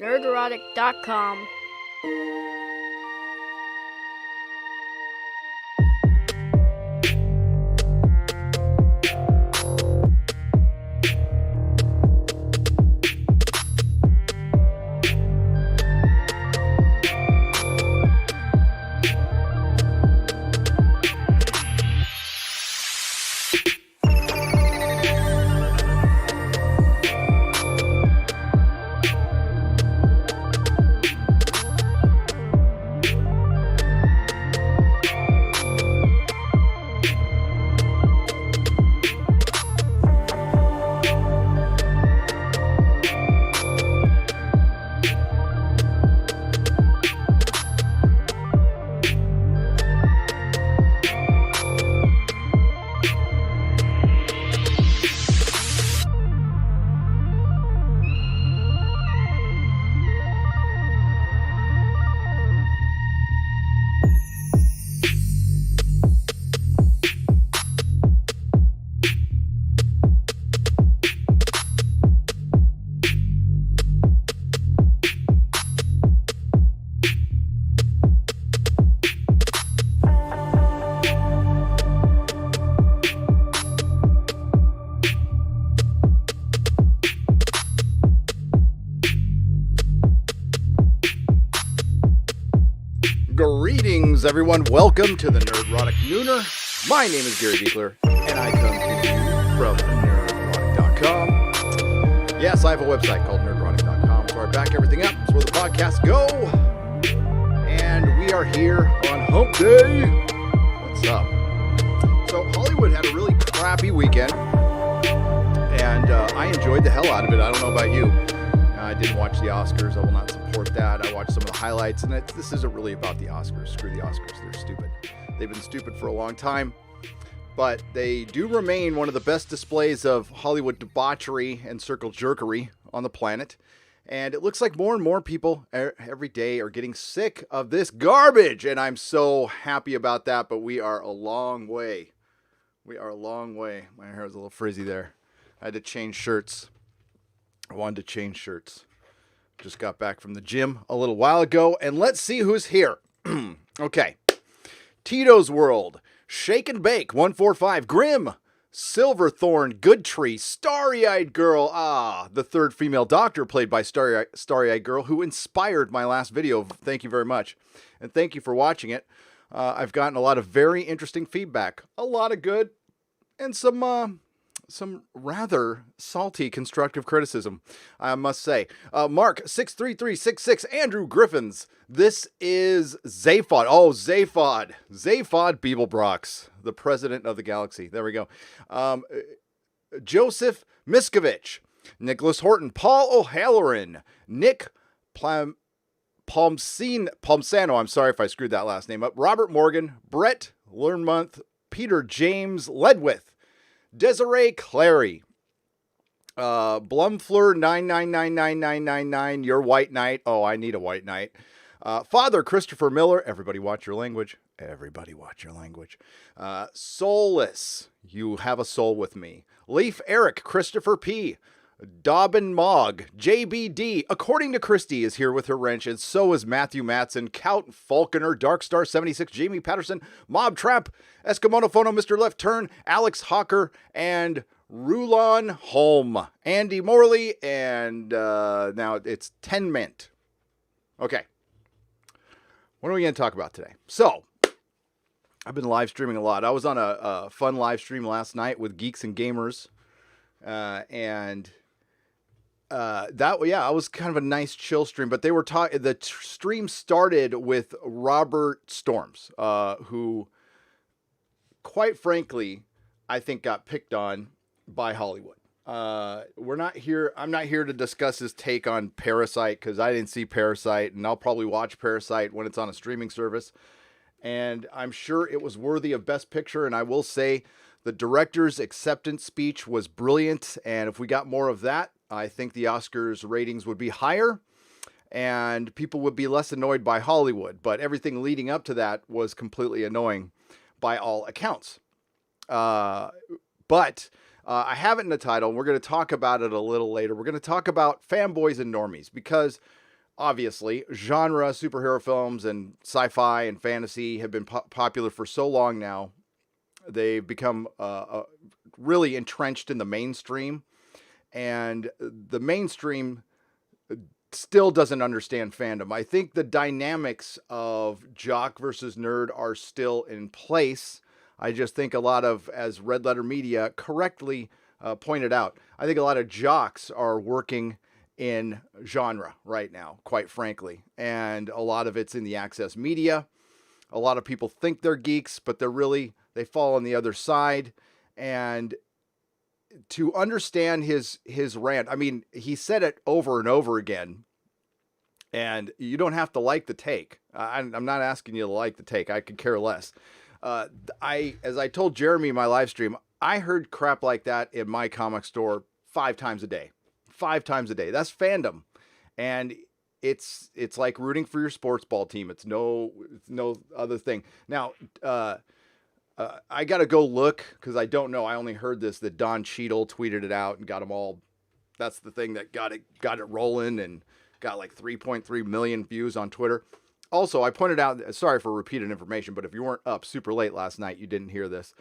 Nerdrotic.com. Greetings, everyone. Welcome to the Nerdrotic Nooner. My name is Gary Diekler, and I come to you from Nerdrotic.com. Yes, I have a website called Nerdrotic.com, so I back everything up. It's where the podcasts go. And we are here on Hump Day. What's up? So, Hollywood had a really crappy weekend, and I enjoyed the hell out of it. I don't know about you. I didn't watch the Oscars. I will not support that. I watched some of the highlights, and this isn't really about the Oscars. Screw the Oscars. They're stupid. They've been stupid for a long time, but they do remain one of the best displays of Hollywood debauchery and circle jerkery on the planet. And it looks like more and more people every day are getting sick of this garbage, and I'm so happy about that, but we are a long way. We are a long way. My hair was a little frizzy there. I had to change shirts. I wanted to change shirts. Just got back from the gym a little while ago, and let's see who's here. Okay. Tito's World, Shake and Bake, 145, Grim, Silverthorn, Goodtree, Starry-Eyed Girl, the third female doctor played by Starry-Eyed Girl, who inspired my last video. Thank you very much, and thank you for watching it. I've gotten a lot of very interesting feedback, a lot of good, and some rather salty constructive criticism, I must say. Mark 63366, Andrew Griffins. This is Zaphod. Oh, Zaphod Beeblebrox, the president of the galaxy. There we go. Joseph Miskovich, Nicholas Horton, Paul O'Halloran, Nick Palmsano. I'm sorry if I screwed that last name up. Robert Morgan, Brett Learnmonth, Peter James Ledwith, Desiree Clary, Blumfleur 9999999, your white knight. Oh, I need a white knight. Father Christopher Miller, everybody watch your language. Everybody watch your language. Soulless, you have a soul with me. Leaf Eric, Christopher P. Dobbin Mogg, JBD, According to Christie, is here with her wrench, and so is Matthew Matson, Count Falconer, Darkstar 76, Jamie Patterson, Mob Trap, Eskimonofono, Mr. Left Turn, Alex Hawker, and Rulon Holm, Andy Morley, and now it's 10 Mint. Okay. What are we going to talk about today? So, I've been live streaming a lot. I was on a fun live stream last night with Geeks and Gamers, and that was kind of a nice chill stream, but they were talking, the stream started with Robert Storms, who quite frankly, I think got picked on by Hollywood. I'm not here to discuss his take on Parasite, because I didn't see Parasite, and I'll probably watch Parasite when it's on a streaming service. And I'm sure it was worthy of Best Picture, and I will say the director's acceptance speech was brilliant, and if we got more of that, I think the Oscars ratings would be higher, and people would be less annoyed by Hollywood. But everything leading up to that was completely annoying by all accounts. But I have it in the title, and we're going to talk about it a little later. We're going to talk about fanboys and normies, because obviously, genre superhero films and sci-fi and fantasy have been popular for so long now. They've become really entrenched in the mainstream, and the mainstream still doesn't understand fandom. I think the dynamics of jock versus nerd are still in place. I just think a lot of, as Red Letter Media correctly pointed out, I think a lot of jocks are working in genre right now, quite frankly. And a lot of it's in the access media. A lot of people think they're geeks, but they fall on the other side. And to understand his rant, I mean, he said it over and over again, and you don't have to like the take. I'm not asking you to like the take. I could care less. As I told Jeremy in my live stream, I heard crap like that in my comic store 5 times a day. 5 times a day. That's fandom. And it's like rooting for your sports ball team. It's no other thing. Now, I got to go look because I don't know. I only heard that Don Cheadle tweeted it out and got them all. That's the thing that got it rolling and got like 3.3 million views on Twitter. Also, I pointed out, sorry for repeated information, but if you weren't up super late last night, you didn't hear this.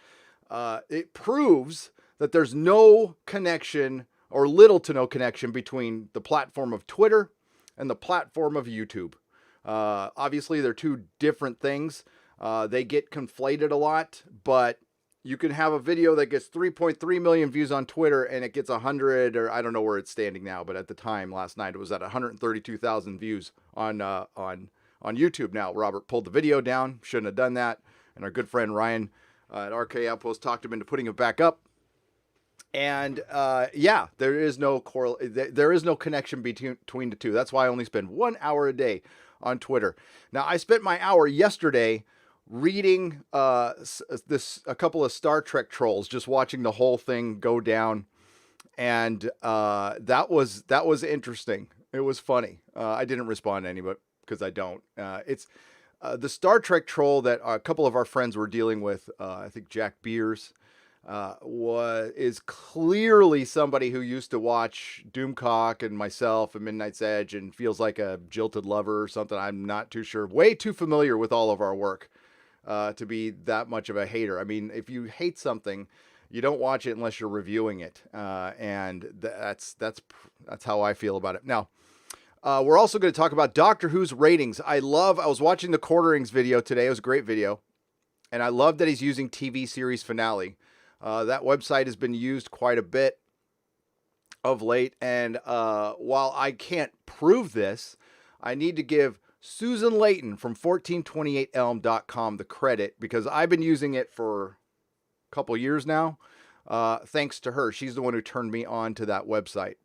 It proves that there's no connection or little to no connection between the platform of Twitter and the platform of YouTube. Obviously, they're 2 different things. They get conflated a lot, but you can have a video that gets 3.3 million views on Twitter and it gets 100, or I don't know where it's standing now, but at the time last night, it was at 132,000 views on YouTube. Now, Robert pulled the video down, shouldn't have done that. And our good friend Ryan at RK Outpost talked him into putting it back up. And there is no connection between the 2. That's why I only spend 1 hour a day on Twitter. Now, I spent my hour yesterday reading a couple of Star Trek trolls, just watching the whole thing go down, and that was interesting. It was funny. I didn't respond to anybody because I don't. It's the Star Trek troll that a couple of our friends were dealing with. I think Jack Beers is clearly somebody who used to watch Doomcock and myself and Midnight's Edge and feels like a jilted lover or something. I'm not too sure. Way too familiar with all of our work to be that much of a hater. I mean, if you hate something, you don't watch it unless you're reviewing it, and that's how I feel about it. Now, we're also going to talk about Doctor Who's ratings. I was watching the Quarterings video today. It was a great video, and I love that he's using TV series finale. That website has been used quite a bit of late, and while I can't prove this, I need to give Susan Layton from 1428elm.com the credit, because I've been using it for a couple years now. Thanks to her. She's the one who turned me on to that website.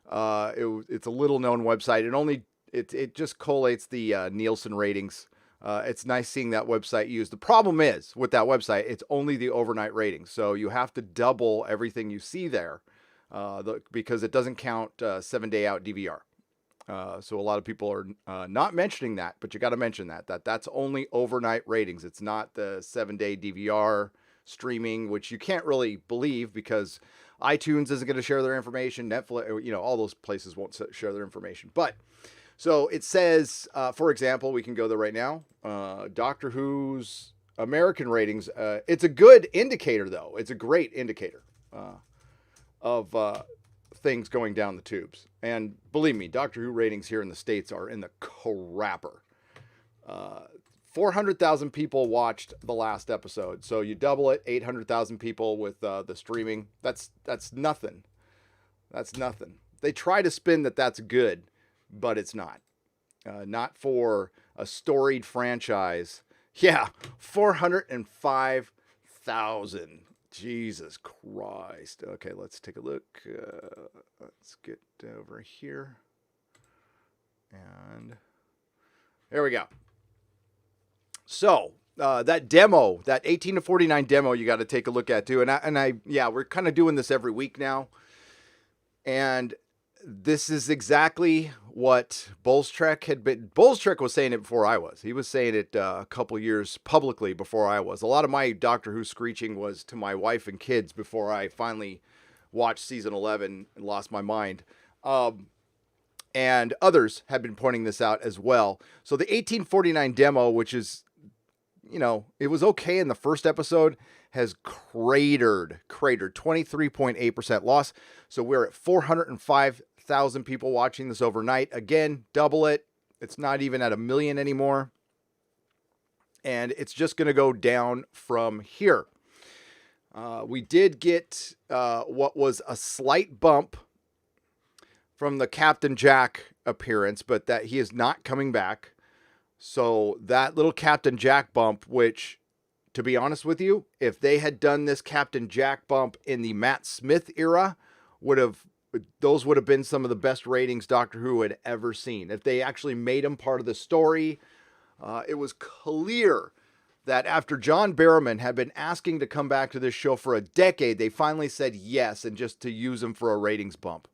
It's a little known website. It just collates the Nielsen ratings. It's nice seeing that website used. The problem is with that website, it's only the overnight ratings. So you have to double everything you see there because it doesn't count 7-day out DVR. So a lot of people are not mentioning that, but you got to mention that's only overnight ratings. It's not the 7-day DVR streaming, which you can't really believe because iTunes isn't going to share their information. Netflix, all those places won't share their information. But so it says, for example, we can go there right now. Doctor Who's American ratings. It's a good indicator, though. It's a great indicator of things going down the tubes. And believe me, Doctor Who ratings here in the States are in the crapper. 400,000 people watched the last episode. So you double it, 800,000 people with the streaming. That's nothing. That's nothing. They try to spin that's good, but it's not. Not for a storied franchise. Yeah, 405,000. Jesus Christ. Okay, let's take a look. Let's get over here. And there we go. So, that demo, that 18 to 49 demo, you got to take a look at too. And we're kind of doing this every week now. And this is exactly what Bolstrek had been. Bolstrek was saying it before I was. He was saying it a couple years publicly before I was. A lot of my Doctor Who screeching was to my wife and kids before I finally watched season 11 and lost my mind. And others have been pointing this out as well. So the 1849 demo, which is, it was okay in the first episode, has cratered 23.8% loss. So we're at 405,000 people watching this overnight. Again, double it. It's not even at 1 million anymore. And it's just going to go down from here. We did get what was a slight bump from the Captain Jack appearance, but that he is not coming back. So that little Captain Jack bump, which, to be honest with you, if they had done this Captain Jack bump in the Matt Smith era, those would have been some of the best ratings Doctor Who had ever seen. If they actually made him part of the story, it was clear that after John Barrowman had been asking to come back to this show for a decade, they finally said yes, and just to use him for a ratings bump.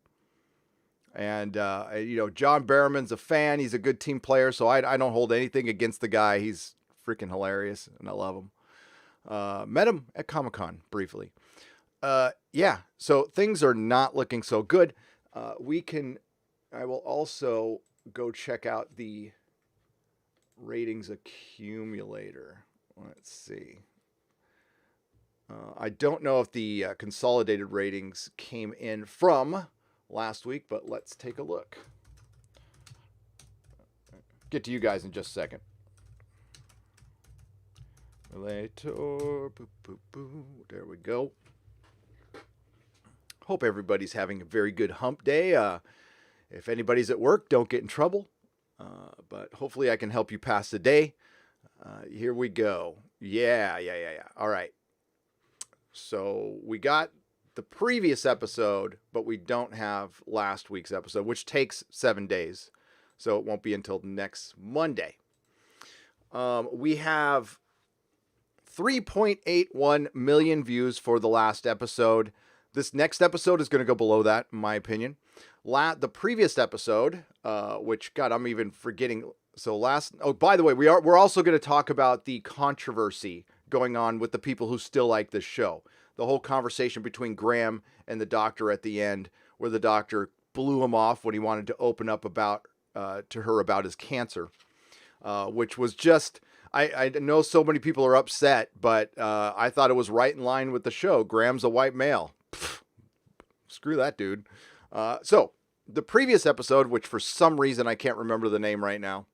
And, John Barrowman's a fan. He's a good team player, so I don't hold anything against the guy. He's freaking hilarious, and I love him. Met him at Comic-Con briefly. So things are not looking so good. I will also go check out the ratings accumulator. Let's see. I don't know if the consolidated ratings came in from last week, but let's take a look. Get to you guys in just a second. Later. Boo, boo, boo. There we go. Hope everybody's having a very good hump day. If anybody's at work, don't get in trouble. But hopefully I can help you pass the day. Here we go. Yeah. All right. So we got the previous episode, but we don't have last week's episode, which takes 7 days. So it won't be until next Monday. We have 3.81 million views for the last episode. This next episode is going to go below that, in my opinion. The previous episode, which, God, I'm even forgetting. So by the way, we're also going to talk about the controversy going on with the people who still like this show. The whole conversation between Graham and the Doctor at the end, where the Doctor blew him off when he wanted to open up to her about his cancer, which was just, I know so many people are upset, but I thought it was right in line with the show. Graham's a white male. Pfft, screw that dude. So the previous episode, which for some reason I can't remember the name right now,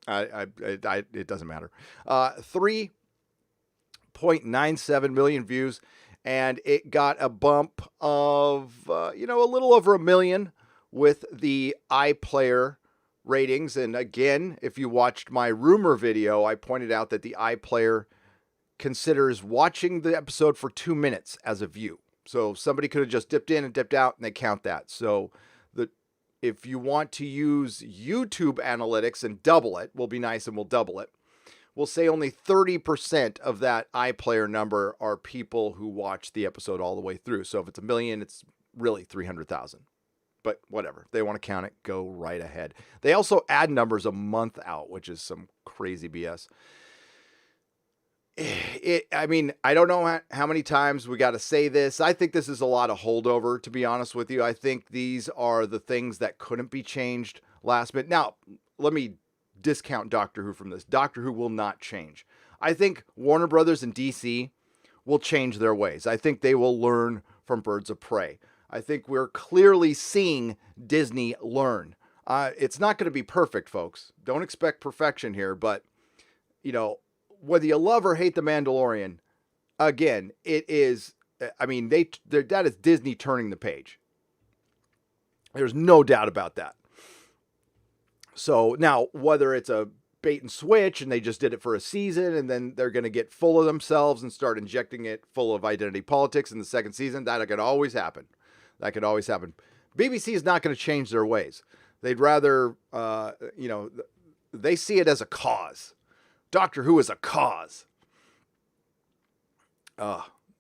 it doesn't matter. 3.97 million views, and it got a bump of a little over 1 million with the iPlayer ratings. And again, if you watched my rumor video, I pointed out that the iPlayer considers watching the episode for 2 minutes as a view. So somebody could have just dipped in and dipped out, and they count that. So if you want to use YouTube analytics and double it, we'll be nice and we'll double it. We'll say only 30% of that iPlayer number are people who watch the episode all the way through. So if it's 1 million, it's really 300,000. But whatever. If they want to count it, go right ahead. They also add numbers a month out, which is some crazy BS. I don't know how many times we got to say this. I think this is a lot of holdover, to be honest with you. I think these are the things that couldn't be changed last minute. Now, let me discount Doctor Who from this. Doctor Who will not change. I think Warner Brothers and DC will change their ways. I think they will learn from Birds of Prey. I think we're clearly seeing Disney learn. It's not going to be perfect, folks. Don't expect perfection here, but, whether you love or hate The Mandalorian, again, it is, that is Disney turning the page. There's no doubt about that. So now, whether it's a bait and switch and they just did it for a season and then they're going to get full of themselves and start injecting it full of identity politics in the second season, that could always happen. That could always happen. BBC is not going to change their ways. They'd rather, they see it as a cause. Doctor Who is a cause.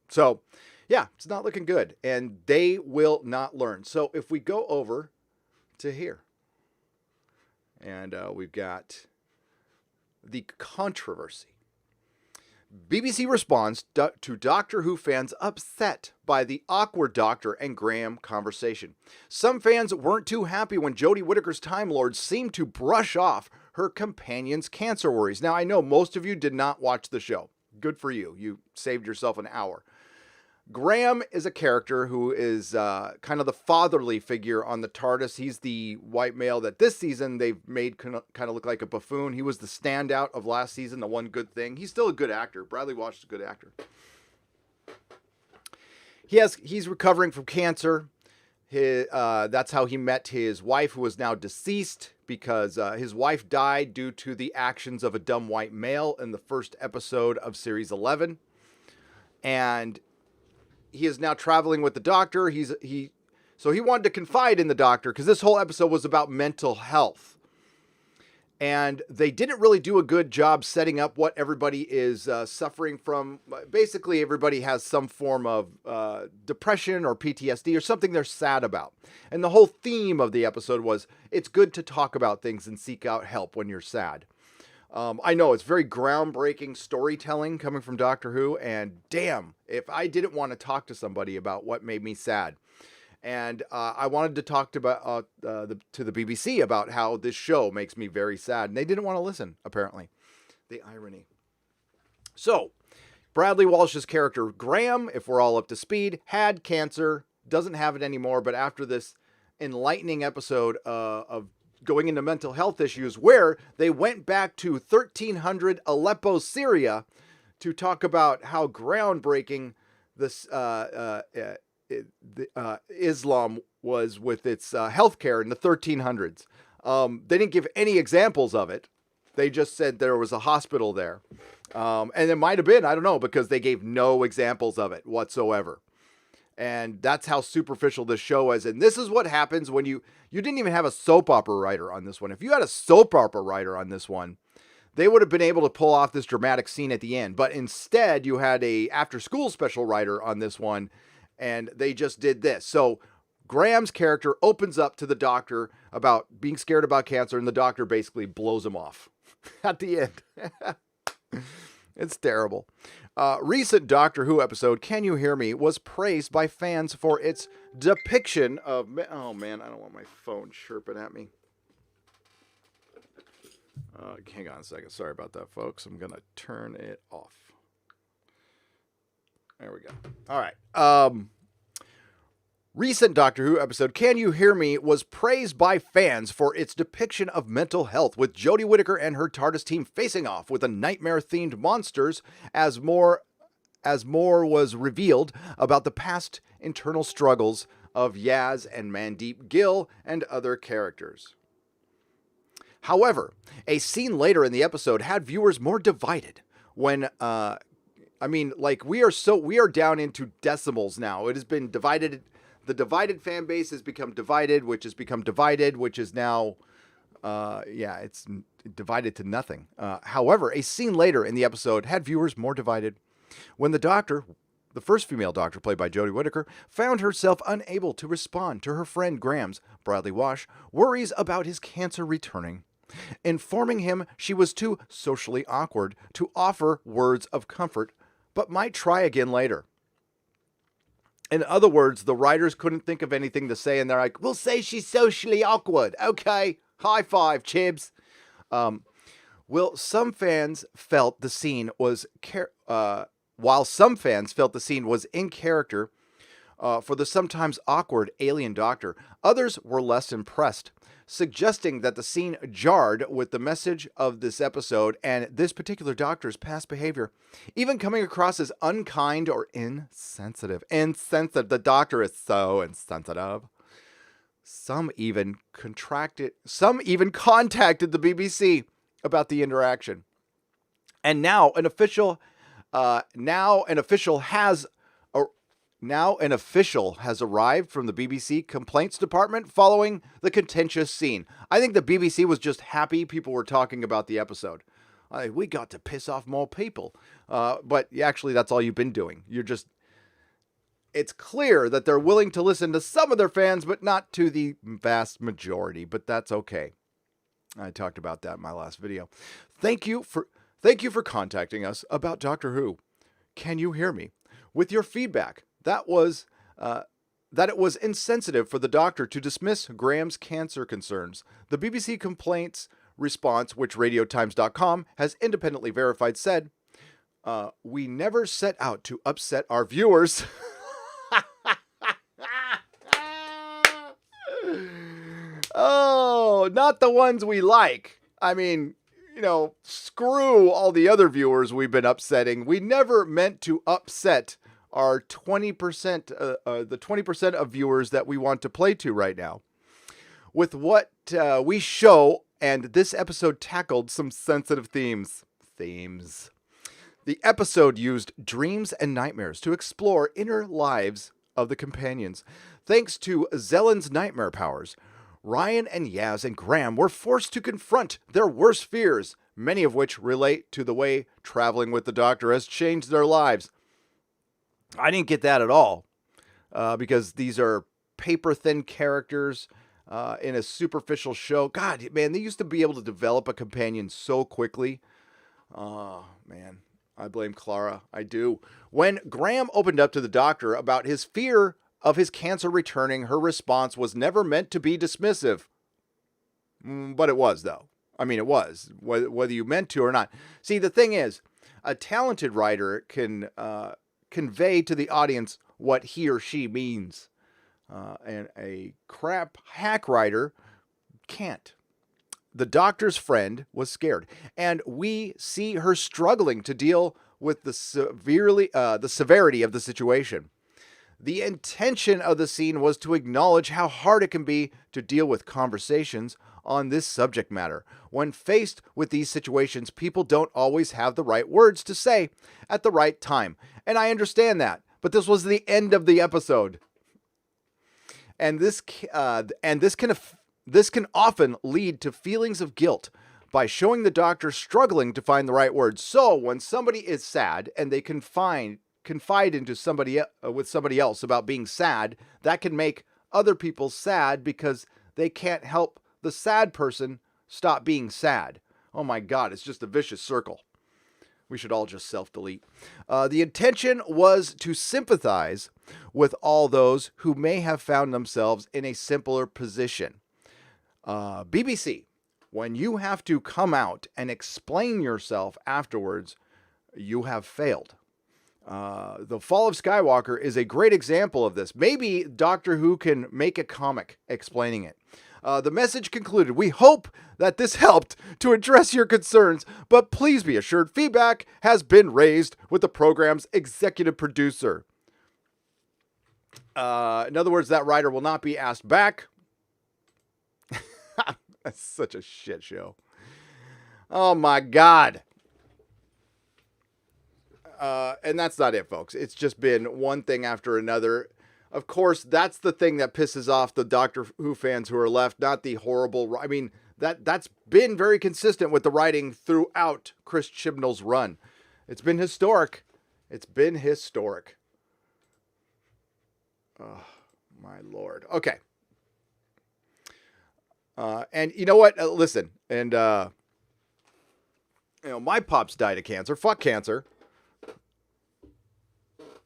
So, yeah, it's not looking good. And they will not learn. So if we go over to here. And we've got the controversy. BBC responds to Doctor Who fans upset by the awkward Doctor and Graham conversation. Some fans weren't too happy when Jodie Whittaker's Time Lord seemed to brush off her companion's cancer worries. Now, I know most of you did not watch the show. Good for you. You saved yourself an hour. Graham is a character who is kind of the fatherly figure on the TARDIS. He's the white male that this season they've made kind of look like a buffoon. He was the standout of last season, the one good thing. He's still a good actor. Bradley Walsh is a good actor. He's recovering from cancer. That's how he met his wife, who is now deceased because his wife died due to the actions of a dumb white male in the first episode of Series 11. And he is now traveling with the Doctor. So he wanted to confide in the Doctor because this whole episode was about mental health. And they didn't really do a good job setting up what everybody is suffering from. Basically, everybody has some form of depression or PTSD or something they're sad about. And the whole theme of the episode was, it's good to talk about things and seek out help when you're sad. I know it's very groundbreaking storytelling coming from Doctor Who, and damn, if I didn't want to talk to somebody about what made me sad. And I wanted to talk to the BBC about how this show makes me very sad, and they didn't want to listen, apparently. The irony. So, Bradley Walsh's character, Graham, if we're all up to speed, had cancer, doesn't have it anymore, but after this enlightening episode of going into mental health issues, where they went back to 1300 Aleppo, Syria, to talk about how groundbreaking this Islam was with its healthcare in the 1300s. They didn't give any examples of it. They just said there was a hospital there. And it might have been, I don't know, because they gave no examples of it whatsoever. And that's how superficial this show is. And this is what happens when you didn't even have a soap opera writer on this one. If you had a soap opera writer on this one, they would have been able to pull off this dramatic scene at the end. But instead, you had a after-school special writer on this one, and they just did this. So Graham's character opens up to the Doctor about being scared about cancer, and the Doctor basically blows him off at the end. It's terrible. Recent Doctor Who episode, Can You Hear Me?, was praised by fans for its depiction of... Oh, man, I don't want my phone chirping at me. Hang on a second. Sorry about that, folks. I'm going to turn it off. There we go. All right. Recent Doctor Who episode, Can You Hear Me?, was praised by fans for its depiction of mental health, with Jodie Whittaker and her TARDIS team facing off with the nightmare-themed monsters as more was revealed about the past internal struggles of Yaz and Mandeep Gill and other characters. However, a scene later in the episode had viewers more divided when we are down into decimals now. It has been divided. The divided fan base has become divided, which has become divided, which is now, it's divided to nothing. However, a scene later in the episode had viewers more divided when the Doctor, the first female Doctor played by Jodie Whittaker, found herself unable to respond to her friend Graham's, Bradley Walsh, worries about his cancer returning, informing him she was too socially awkward to offer words of comfort, but might try again later. In other words, the writers couldn't think of anything to say, and they're like, we'll say she's socially awkward. Okay, high five, Chibs. Some fans felt the scene was in character for the sometimes awkward alien Doctor, others were less impressed, suggesting that the scene jarred with the message of this episode and this particular Doctor's past behavior, even coming across as unkind or insensitive. Insensitive. The Doctor is so insensitive. Some even contacted the BBC about the interaction. And now an official has arrived from the BBC complaints department following the contentious scene. I think the BBC was just happy people were talking about the episode. We got to piss off more people. But actually, that's all you've been doing. It's clear that they're willing to listen to some of their fans, but not to the vast majority. But that's okay. I talked about that in my last video. Thank you Thank you for contacting us about Doctor Who. Can you hear me? With your feedback, that it was insensitive for the Doctor to dismiss Graham's cancer concerns. The BBC complaints response, which RadioTimes.com has independently verified, said, "We never set out to upset our viewers." Oh, not the ones we like. I mean, screw all the other viewers we've been upsetting. We never meant to upset our 20%, the 20% of viewers that we want to play to right now. With what we show, and this episode tackled some sensitive themes. The episode used dreams and nightmares to explore inner lives of the companions. Thanks to Zellen's nightmare powers, Ryan and Yaz and Graham were forced to confront their worst fears, many of which relate to the way traveling with the Doctor has changed their lives. I didn't get that at all, because these are paper-thin characters in a superficial show. God, man, they used to be able to develop a companion so quickly. Oh, man, I blame Clara. I do. When Graham opened up to the Doctor about his fear of his cancer returning, her response was never meant to be dismissive. But it was, though. I mean, it was, whether you meant to or not. See, the thing is, a talented writer can convey to the audience what he or she means. And a crap hack writer can't. The Doctor's friend was scared, and we see her struggling to deal with the severity of the situation. The intention of the scene was to acknowledge how hard it can be to deal with conversations on this subject matter. When faced with these situations, people don't always have the right words to say at the right time. And I understand that, but this was the end of the episode. And this can often lead to feelings of guilt by showing the Doctor struggling to find the right words. So when somebody is sad and they confide into somebody else about being sad, that can make other people sad because they can't help the sad person stop being sad. Oh my God, it's just a vicious circle. We should all just self-delete. The intention was to sympathize with all those who may have found themselves in a simpler position. BBC, when you have to come out and explain yourself afterwards, you have failed. The Fall of Skywalker is a great example of this. Maybe Doctor Who can make a comic explaining it. The message concluded, "We hope that this helped to address your concerns, but please be assured feedback has been raised with the program's executive producer." In other words, that writer will not be asked back. That's such a shit show. Oh my God. And that's not it, folks. It's just been one thing after another. Of course, that's the thing that pisses off the Doctor Who fans who are left, not the horrible... I mean, that's been very consistent with the writing throughout Chris Chibnall's run. It's been historic. It's been historic. Oh, my Lord. Okay. And you know what? Listen, and, my pops died of cancer. Fuck cancer.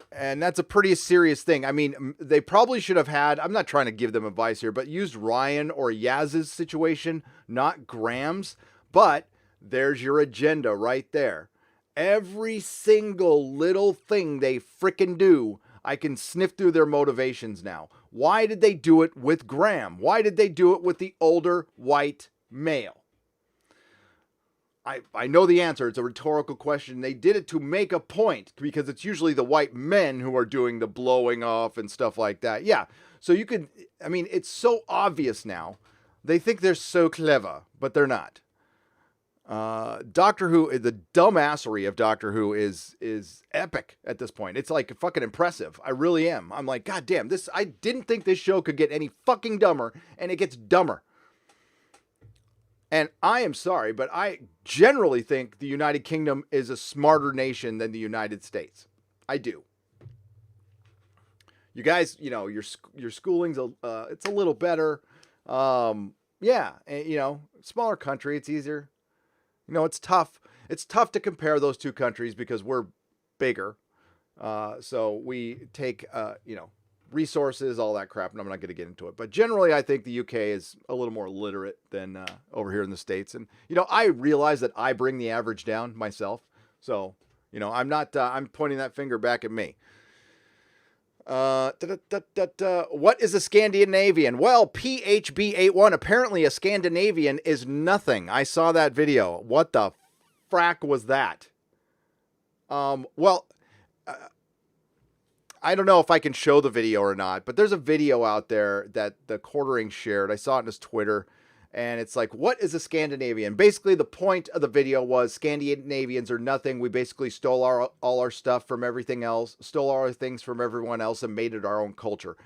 And that's a pretty serious thing. I mean, they probably should have had, I'm not trying to give them advice here, but used Ryan or Yaz's situation, not Graham's. But there's your agenda right there. Every single little thing they frickin' do, I can sniff through their motivations now. Why did they do it with Graham? Why did they do it with the older white male? I know the answer. It's a rhetorical question. They did it to make a point because it's usually the white men who are doing the blowing off and stuff like that. Yeah. So you could, I mean, it's so obvious now. They think they're so clever, but they're not. Doctor Who, the dumbassery of Doctor Who is epic at this point. It's like fucking impressive. I really am. I'm like, God damn, I didn't think this show could get any fucking dumber, and it gets dumber. And I am sorry, but I generally think the United Kingdom is a smarter nation than the United States. I do. You guys, your schooling's it's a little better. Yeah, and, smaller country, it's easier. You know, it's tough. It's tough to compare those two countries because we're bigger. So we take, resources, all that crap, and I'm not going to get into it. But generally, I think the UK is a little more literate than over here in the States. And, I realize that I bring the average down myself. So, I'm not, I'm pointing that finger back at me. What is a Scandinavian? Well, PHB81, apparently a Scandinavian is nothing. I saw that video. What the frack was that? I don't know if I can show the video or not, but there's a video out there that the Quartering shared. I saw it on his Twitter, and it's like, what is a Scandinavian? Basically, the point of the video was Scandinavians are nothing. We basically stole all our stuff from everything else, stole all our things from everyone else, and made it our own culture.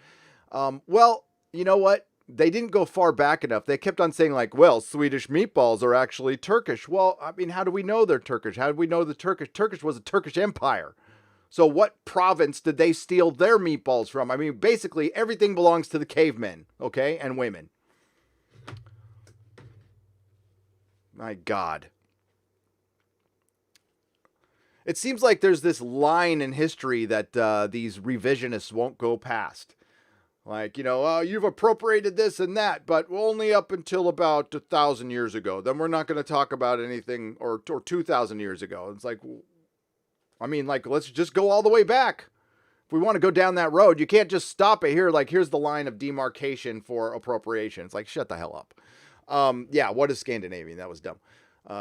Well, you know what? They didn't go far back enough. They kept on saying like, well, Swedish meatballs are actually Turkish. Well, I mean, how do we know they're Turkish? How do we know the Turkish was a Turkish empire? So what province did they steal their meatballs from? I mean, basically everything belongs to the cavemen, okay, and women. My God. It seems like there's this line in history that these revisionists won't go past. Like, you've appropriated this and that, but only up until about 1,000 years ago. Then we're not going to talk about anything, or 2,000 years ago. It's like, I mean, like, let's just go all the way back. If we want to go down that road, you can't just stop it here. Like, here's the line of demarcation for appropriation. It's like, shut the hell up. What is Scandinavian? That was dumb.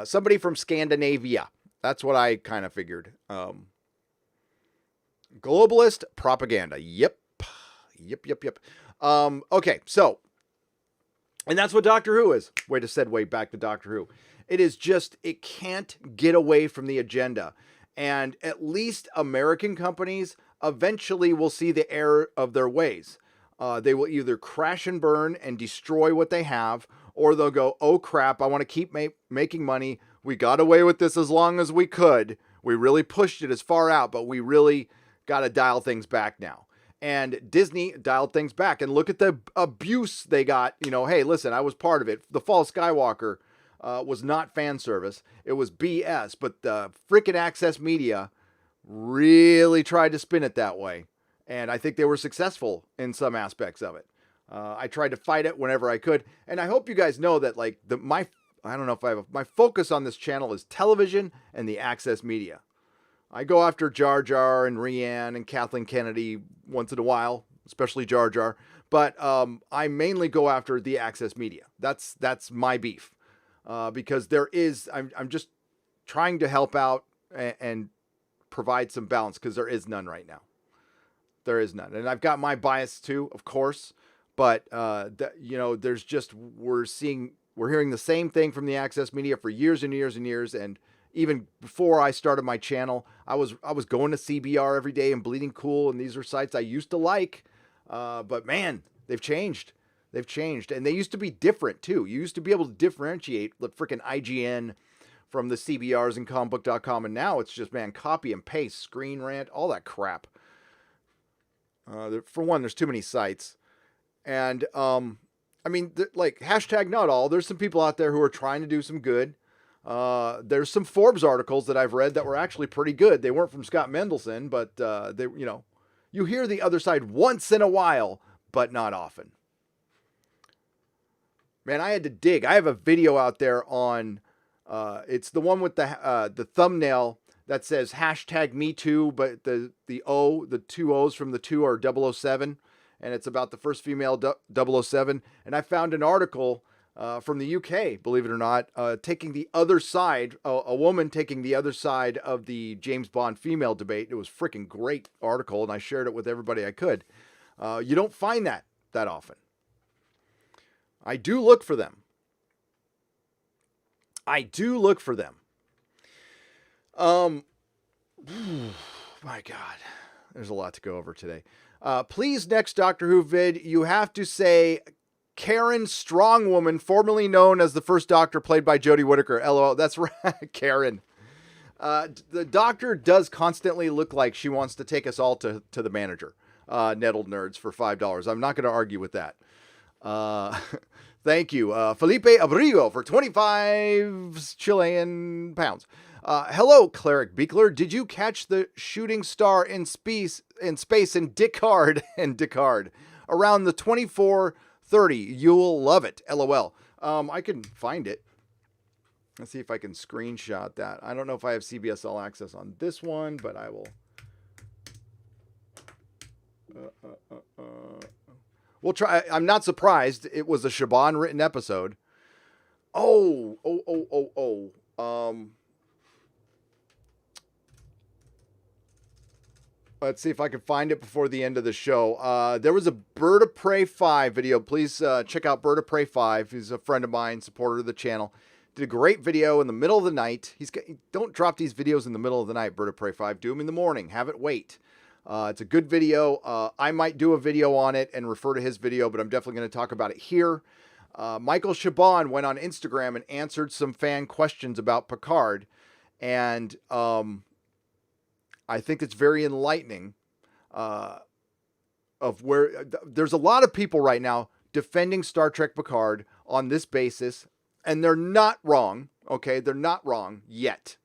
Somebody from Scandinavia. That's what I kind of figured. Globalist propaganda. Yep. Okay, so, and that's what Doctor Who is. Way to segue back to Doctor Who. It can't get away from the agenda. And at least American companies eventually will see the error of their ways. They will either crash and burn and destroy what they have, or they'll go, oh crap, I want to keep making money. We got away with this as long as we could. We really pushed it as far out, but we really got to dial things back now. And Disney dialed things back. And look at the abuse they got. Hey, listen, I was part of it. The Fall of Skywalker was not fan service. It was BS, but the freaking Access Media really tried to spin it that way. And I think they were successful in some aspects of it. I tried to fight it whenever I could. And I hope you guys know that my focus on this channel is television and the Access Media. I go after Jar Jar and Rhiann and Kathleen Kennedy once in a while, especially Jar Jar. But I mainly go after the Access Media. That's my beef. Because I'm just trying to help out and provide some balance, because there is none right now. There is none. And I've got my bias too, of course, but there's just, we're hearing the same thing from the Access Media for years and years and years. And even before I started my channel, I was going to CBR every day and Bleeding Cool, and these are sites I used to like. But man, they've changed. They've changed, and they used to be different too. You used to be able to differentiate the freaking IGN from the CBRs and comicbook.com, and now it's just, man, copy and paste, Screen Rant, all that crap. For one, there's too many sites. And, like, hashtag not all. There's some people out there who are trying to do some good. There's some Forbes articles that I've read that were actually pretty good. They weren't from Scott Mendelson, but you hear the other side once in a while, but not often. Man, I had to dig. I have a video out there on, it's the one with the thumbnail that says hashtag me too, but the two O's from the 2 are 007, and it's about the first female 007. And I found an article from the UK, believe it or not, taking the other side, a woman taking the other side of the James Bond female debate. It was a freaking great article, and I shared it with everybody I could. You don't find that often. I do look for them. My God, there's a lot to go over today. Please, next Doctor Who vid, you have to say Karen Strongwoman, formerly known as the first Doctor, played by Jodie Whittaker. LOL. That's right, Karen. The Doctor does constantly look like she wants to take us all to the manager. Nettled Nerds for $5. I'm not going to argue with that. Thank you. Felipe Abrigo for 25 Chilean pounds. Hello, Cleric Beekler. Did you catch the shooting star in space in Picard and Picard around the 24:30? You'll love it. LOL. I can find it. Let's see if I can screenshot that. I don't know if I have CBS All Access on this one, but I will. We'll try. I'm not surprised. It was a Shaban written episode. Let's see if I can find it before the end of the show. There was a Bird of Prey 5 video. Please check out Bird of Prey 5. He's a friend of mine, supporter of the channel. Did a great video in the middle of the night. Don't drop these videos in the middle of the night, Bird of Prey 5. Do them in the morning. Have it wait. It's a good video. I might do a video on it and refer to his video, but I'm definitely going to talk about it here. Michael Shaban went on Instagram and answered some fan questions about Picard. And I think it's very enlightening of where there's a lot of people right now defending Star Trek Picard on this basis. And they're not wrong. Okay. They're not wrong yet.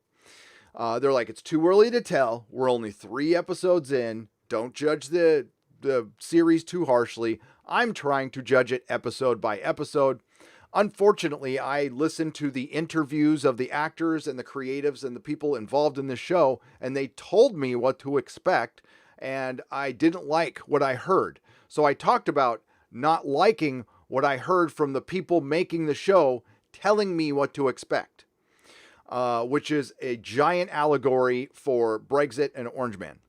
They're like, it's too early to tell. We're only 3 episodes in. Don't judge the series too harshly. I'm trying to judge it episode by episode. Unfortunately, I listened to the interviews of the actors and the creatives and the people involved in the show, and they told me what to expect, and I didn't like what I heard. So I talked about not liking what I heard from the people making the show telling me what to expect. Which is a giant allegory for Brexit and Orange Man.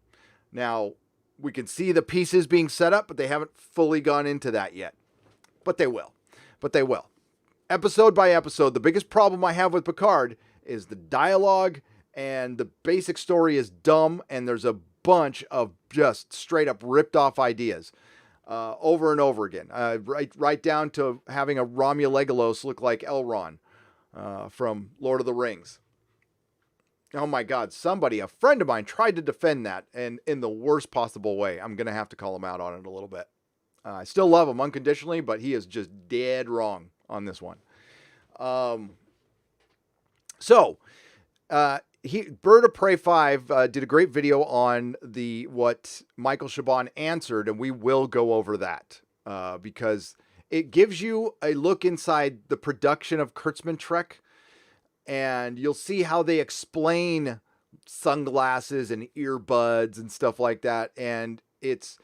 Now, we can see the pieces being set up, but they haven't fully gone into that yet. But they will. Episode by episode, the biggest problem I have with Picard is the dialogue, and the basic story is dumb, and there's a bunch of just straight up ripped off ideas over and over again. Right down to having a Romulegalos look like Elrond. From Lord of the Rings. Oh my God, a friend of mine tried to defend that, and in the worst possible way. I'm going to have to call him out on it a little bit. I still love him unconditionally, but he is just dead wrong on this one. Bird of Prey 5 did a great video on what Michael Shaban answered, and we will go over that because it gives you a look inside the production of Kurtzman Trek, and you'll see how they explain sunglasses and earbuds and stuff like that. And it's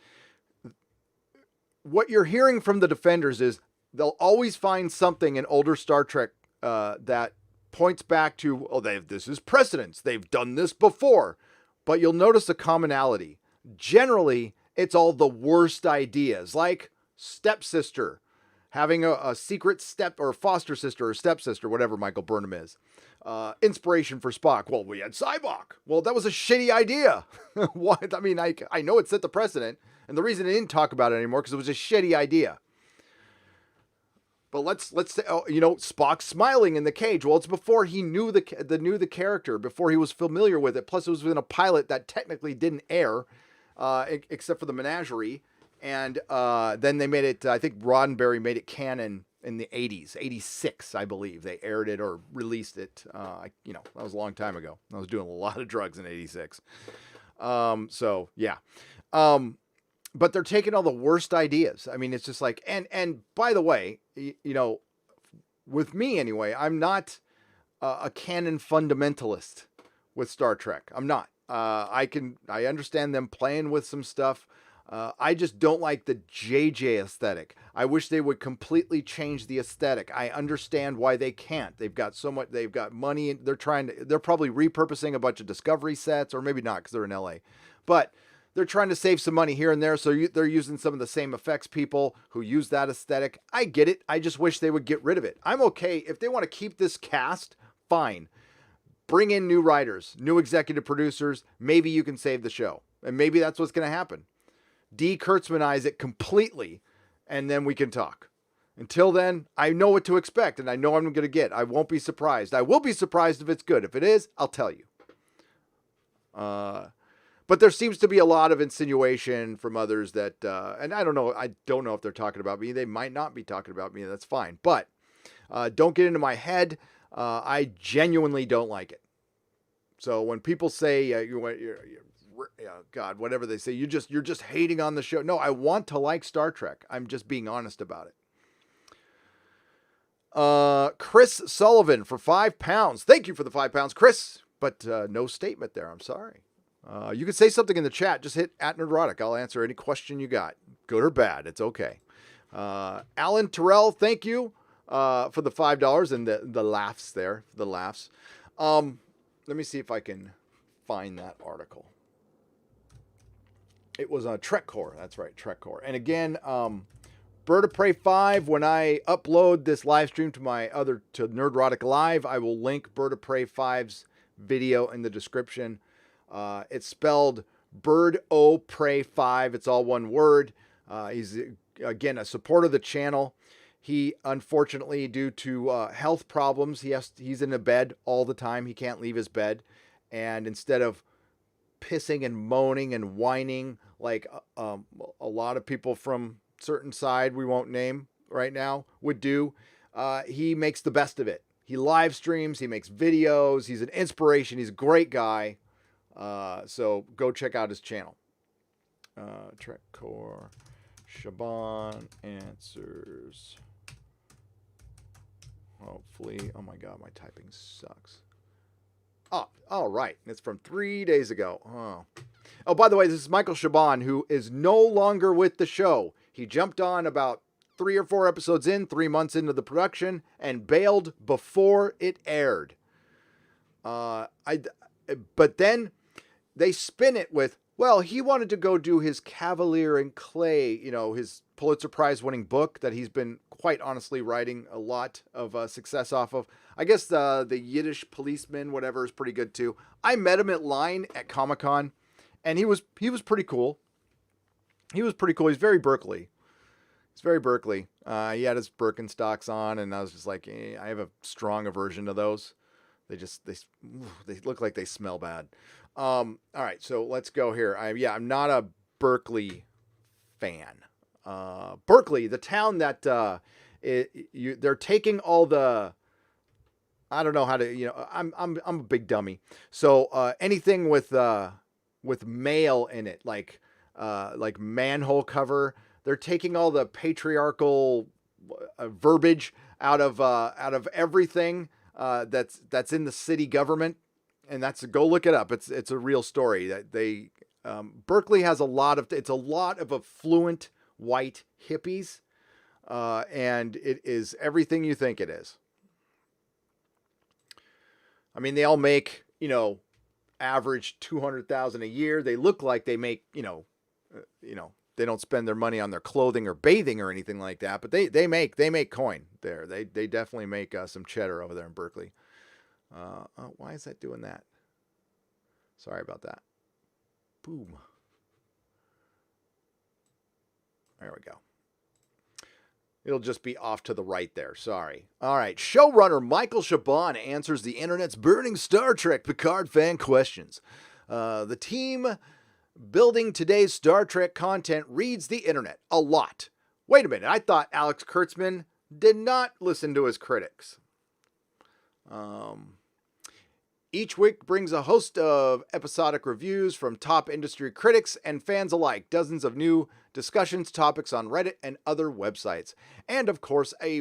what you're hearing from the defenders is they'll always find something in older Star Trek that points back to, this is precedence. They've done this before. But you'll notice a commonality. Generally, it's all the worst ideas, like stepsister, having a secret step or foster sister or stepsister, whatever Michael Burnham is. Inspiration for Spock. Well, we had Sybok. Well, that was a shitty idea. What? I mean, I know it set the precedent, and the reason I didn't talk about it anymore because it was a shitty idea. But let's say, Spock smiling in the cage. Well, it's before he knew the character, before he was familiar with it. Plus, it was in a pilot that technically didn't air, except for the menagerie. And then they made it, I think Roddenberry made it canon in the 80s, 86, I believe. They aired it or released it. That was a long time ago. I was doing a lot of drugs in 86. But they're taking all the worst ideas. I mean, it's just like, and by the way, with me anyway, I'm not a canon fundamentalist with Star Trek. I'm not. I understand them playing with some stuff. I just don't like the JJ aesthetic. I wish they would completely change the aesthetic. I understand why they can't. They've got so much, they've got money, and they're probably repurposing a bunch of Discovery sets, or maybe not because they're in LA. But they're trying to save some money here and there, so they're using some of the same effects people who use that aesthetic. I get it. I just wish they would get rid of it. I'm okay. If they want to keep this cast, fine. Bring in new writers, new executive producers. Maybe you can save the show. And maybe that's what's going to happen. De-Kurtzmanize it completely, and then we can talk. Until then, I know what to expect, and I know I'm going to get. I won't be surprised. I will be surprised if it's good. If it is, I'll tell you. But But there seems to be a lot of insinuation from others that, and I don't know if they're talking about me. They might not be talking about me. That's fine. But don't get into my head. I genuinely don't like it. So when people say, God, whatever they say, you're just hating on the show. No, I want to like Star Trek. I'm just being honest about it. Chris Sullivan for £5. Thank you for the £5, Chris. But no statement there. I'm sorry. You can say something in the chat. Just hit @Nerdrotic. I'll answer any question you got. Good or bad. It's okay. Alan Terrell, thank you for the $5 and the laughs there. The laughs. Let me see if I can find that article. It was on Trek Core. That's right, Trek Core. And again, Bird of Prey 5, when I upload this live stream to Nerdrotic Live, I will link Bird of Prey 5's video in the description. It's spelled Bird O Prey 5. It's all one word. He's, again, a supporter of the channel. He, unfortunately, due to health problems, he's in a bed all the time. He can't leave his bed. And instead of pissing and moaning and whining like a lot of people from certain side we won't name right now would do, he makes the best of it. He live streams. He makes videos. He's an inspiration. He's a great guy. So go check out his channel. Trek Core Shaban answers. Hopefully. Oh my God, my typing sucks. Oh, all right. It's from 3 days ago. Oh, by the way, this is Michael Shaban, who is no longer with the show. He jumped on about 3 or 4 episodes in, 3 months into the production, and bailed before it aired. But then they spin it with, well, he wanted to go do his Cavalier and Clay, his Pulitzer Prize winning book that he's been quite honestly writing a lot of success off of. I guess the Yiddish Policeman, whatever, is pretty good too. I met him at Line at Comic-Con, and he was pretty cool. He was pretty cool. He's very Berkeley. He had his Birkenstocks on, and I was just like, I have a strong aversion to those. They look like they smell bad. All right, so let's go here. I'm not a Berkeley fan. Berkeley, the town that they're taking all the, I don't know how to, I'm a big dummy. So anything with male in it, like manhole cover, they're taking all the patriarchal verbiage out of everything that's in the city government. And go look it up. It's a real story that Berkeley has a lot of affluent white hippies. And it is everything you think it is. I mean, they all make, average $200,000 a year. They look like they make, they don't spend their money on their clothing or bathing or anything like that, but they make coin there. They definitely make some cheddar over there in Berkeley. Why is that doing that? Sorry about that. Boom. There we go. It'll just be off to the right there. Sorry. All right. Showrunner Michael Shaban answers the internet's burning Star Trek Picard fan questions. The team building today's Star Trek content reads the internet a lot. Wait a minute. I thought Alex Kurtzman did not listen to his critics. Each week brings a host of episodic reviews from top industry critics and fans alike, dozens of new discussions, topics on Reddit and other websites, and of course a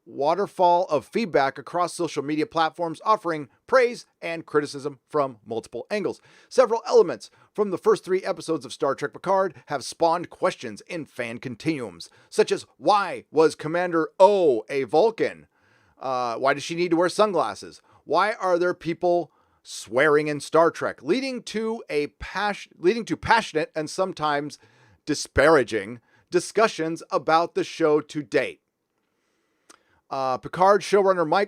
waterfall of feedback across social media platforms offering praise and criticism from multiple angles. Several elements from the first 3 episodes of Star Trek Picard have spawned questions in fan continuums, such as why was Commander O a Vulcan? Why does she need to wear sunglasses? Why are there people swearing in Star Trek, leading to passionate and sometimes disparaging discussions about the show to date? Picard former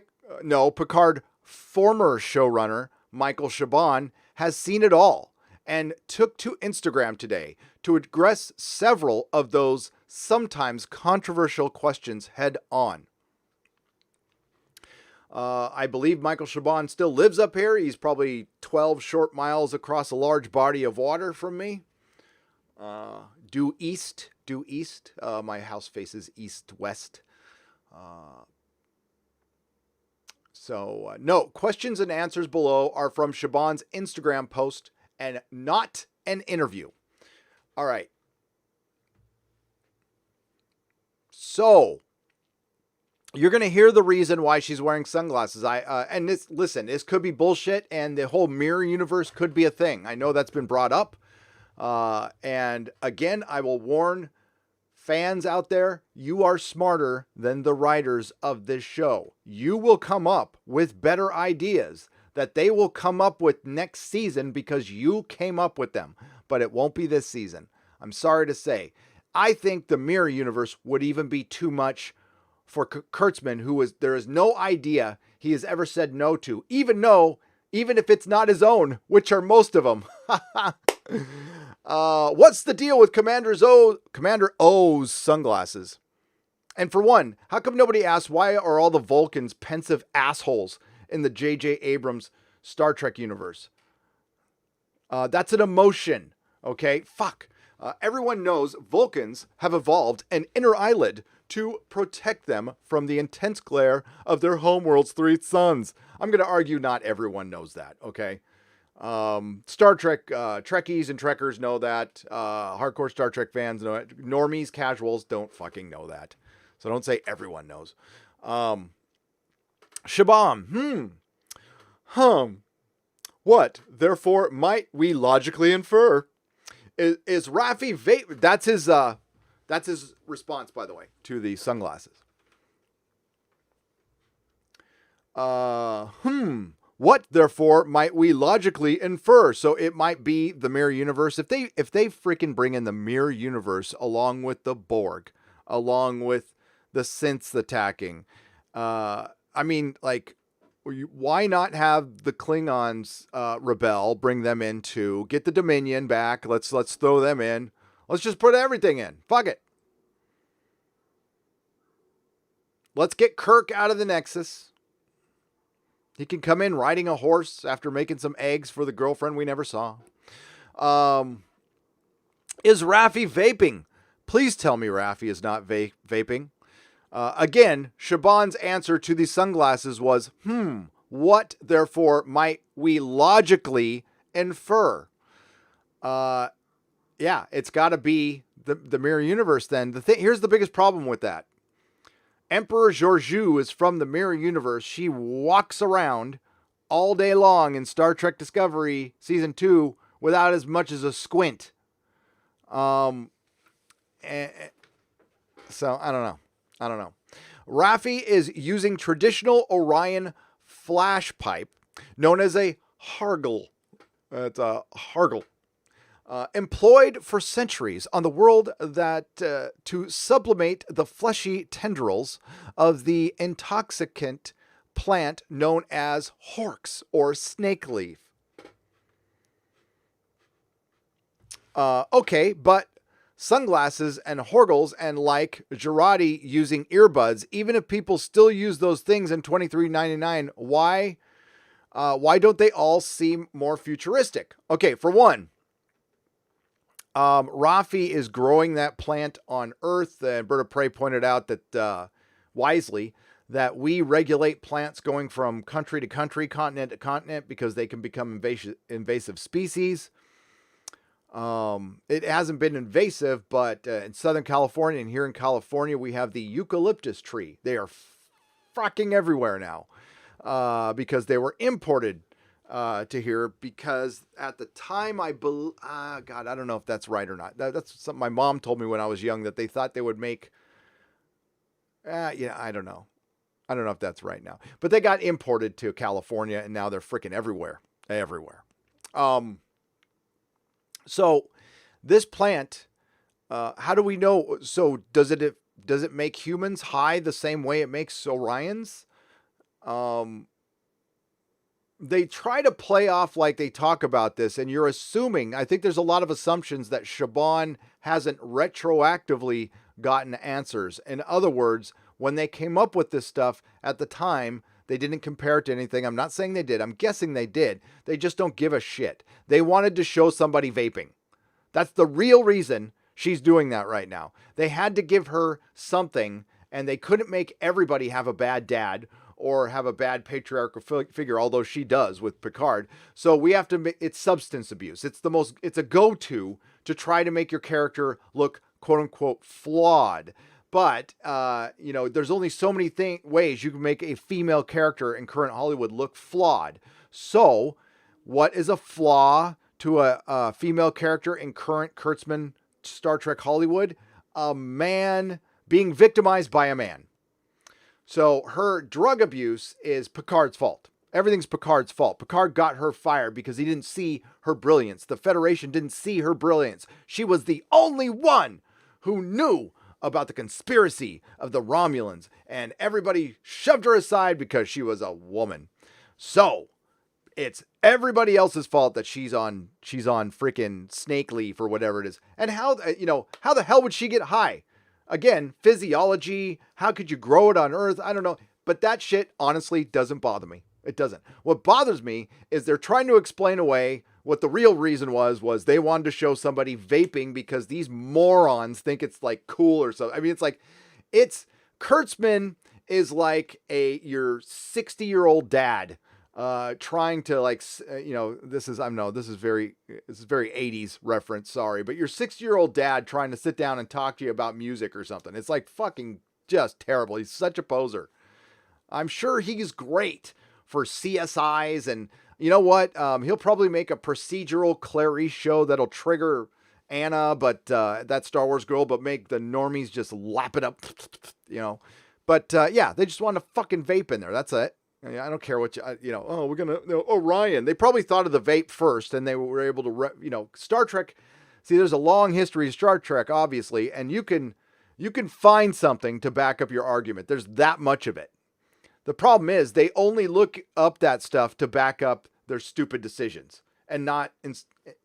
showrunner Michael Shaban has seen it all and took to Instagram today to address several of those sometimes controversial questions head on. I believe Michael Chabon still lives up here. He's probably 12 short miles across a large body of water from me. Due east. My house faces east-west. No, questions and answers below are from Chabon's Instagram post and not an interview. All right. So, you're going to hear the reason why she's wearing sunglasses. This could be bullshit, and the whole mirror universe could be a thing. I know that's been brought up. And again, I will warn fans out there, you are smarter than the writers of this show. You will come up with better ideas that they will come up with next season because you came up with them, but it won't be this season. I'm sorry to say. I think the mirror universe would even be too much for Kurtzman, there is no idea he has ever said no to, even if it's not his own, which are most of them. What's the deal with Commander O's sunglasses? And for one, how come nobody asked why are all the Vulcans pensive assholes in the J.J. Abrams Star Trek universe? That's an emotion, okay? Fuck. Everyone knows Vulcans have evolved an inner eyelid to protect them from the intense glare of their homeworld's three suns. I'm going to argue not everyone knows that, okay? Star Trek, Trekkies and Trekkers know that. Hardcore Star Trek fans know it. Normies, casuals don't fucking know that. So don't say everyone knows. Shabam, what, therefore, might we logically infer? Is Raffi vape? That's his response, by the way, to the sunglasses. What, therefore, might we logically infer? So it might be the mirror universe. If they freaking bring in the mirror universe along with the Borg, along with the synths attacking, why not have the Klingons rebel, bring them in too, get the Dominion back, let's throw them in. Let's just put everything in. Fuck it. Let's get Kirk out of the Nexus. He can come in riding a horse after making some eggs for the girlfriend we never saw. Is Raffi vaping? Please tell me Raffi is not vaping. Again, Chabon's answer to the sunglasses was, what, therefore, might we logically infer? Yeah, it's got to be the mirror universe then. Here's the biggest problem with that. Emperor Georgiou is from the mirror universe. She walks around all day long in Star Trek Discovery Season 2 without as much as a squint. So, I don't know. Raffi is using traditional Orion flash pipe known as a hargle. It's a hargle. Employed for centuries on the world that to sublimate the fleshy tendrils of the intoxicant plant known as horks or snake leaf. Okay, but sunglasses and horgles and like Girardi using earbuds, even if people still use those things in $23.99, why don't they all seem more futuristic? Okay, for one, Raffi is growing that plant on Earth. Berta Prey pointed out that wisely that we regulate plants going from country to country, continent to continent, because they can become invasive species. It hasn't been invasive, but in Southern California and here in California, we have the eucalyptus tree. They are fucking everywhere now because they were imported to here, because at the time I don't know if that's right or not. That's something my mom told me when I was young, that they thought they would make, I don't know. I don't know if that's right now, but they got imported to California and now they're freaking everywhere. So this plant, how do we know? So does it make humans high the same way it makes Orions? They try to play off like they talk about this, and you're assuming, I think there's a lot of assumptions that Chabon hasn't retroactively gotten answers. In other words, when they came up with this stuff at the time, They didn't compare it to anything. I'm not saying they did. I'm guessing they did. They just don't give a shit. They wanted to show somebody vaping. That's the real reason she's doing that right now. They had to give her something, and they couldn't make everybody have a bad dad or have a bad patriarchal figure, although she does with Picard. So we have to, it's substance abuse. It's a go-to to try to make your character look quote unquote flawed. But, there's only so many ways you can make a female character in current Hollywood look flawed. So what is a flaw to a female character in current Kurtzman Star Trek Hollywood? A man being victimized by a man. So her drug abuse is Picard's fault. Everything's Picard's fault. Picard got her fired because he didn't see her brilliance. The Federation didn't see her brilliance. She was the only one who knew about the conspiracy of the Romulans, and everybody shoved her aside because she was a woman. So it's everybody else's fault that she's on freaking snake leaf or whatever it is. And how the hell would she get high? Again, physiology, how could you grow it on Earth? I don't know. But that shit honestly doesn't bother me. It doesn't. What bothers me is they're trying to explain away what the real reason was they wanted to show somebody vaping because these morons think it's like cool or something. I mean, Kurtzman is like your 60-year-old dad trying to this is very 80s reference, sorry, but your 60-year-old dad trying to sit down and talk to you about music or something. It's like fucking just terrible. He's such a poser. I'm sure he's great for CSIs, and you know what? He'll probably make a procedural Clarice show that'll trigger Anna, but that Star Wars girl, but make the normies just lap it up, But they just want to fucking vape in there. That's it. I don't care what we're going to, Orion. They probably thought of the vape first, and they were able to, Star Trek. See, there's a long history of Star Trek, obviously, and you can find something to back up your argument. There's that much of it. The problem is they only look up that stuff to back up their stupid decisions, and not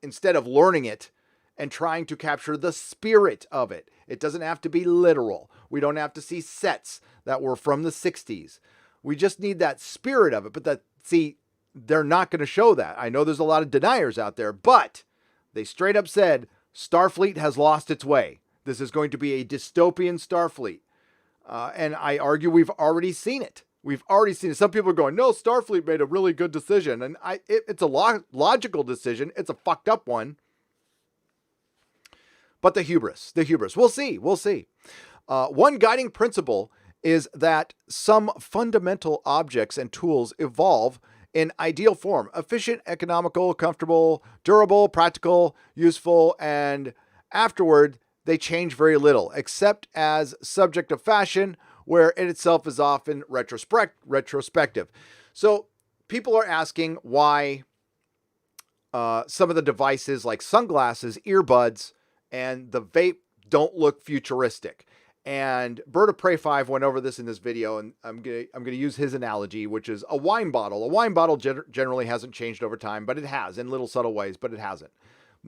instead of learning it and trying to capture the spirit of it. It doesn't have to be literal. We don't have to see sets that were from the 60s. We just need that spirit of it. But they're not going to show that. I know there's a lot of deniers out there, but they straight up said Starfleet has lost its way. This is going to be a dystopian Starfleet. And I argue we've already seen it. We've already seen it. Some people are going, no, Starfleet made a really good decision. And it's a logical decision. It's a fucked up one. But the hubris. We'll see. One guiding principle is that some fundamental objects and tools evolve in ideal form: efficient, economical, comfortable, durable, practical, useful, and afterward they change very little, except as subject of fashion, where it itself is often retrospective. So people are asking why some of the devices like sunglasses, earbuds, and the vape don't look futuristic. And Bird of Prey 5 went over this in this video, and I'm gonna use his analogy, which is a wine bottle. A wine bottle generally hasn't changed over time, but it has in little subtle ways, but it hasn't.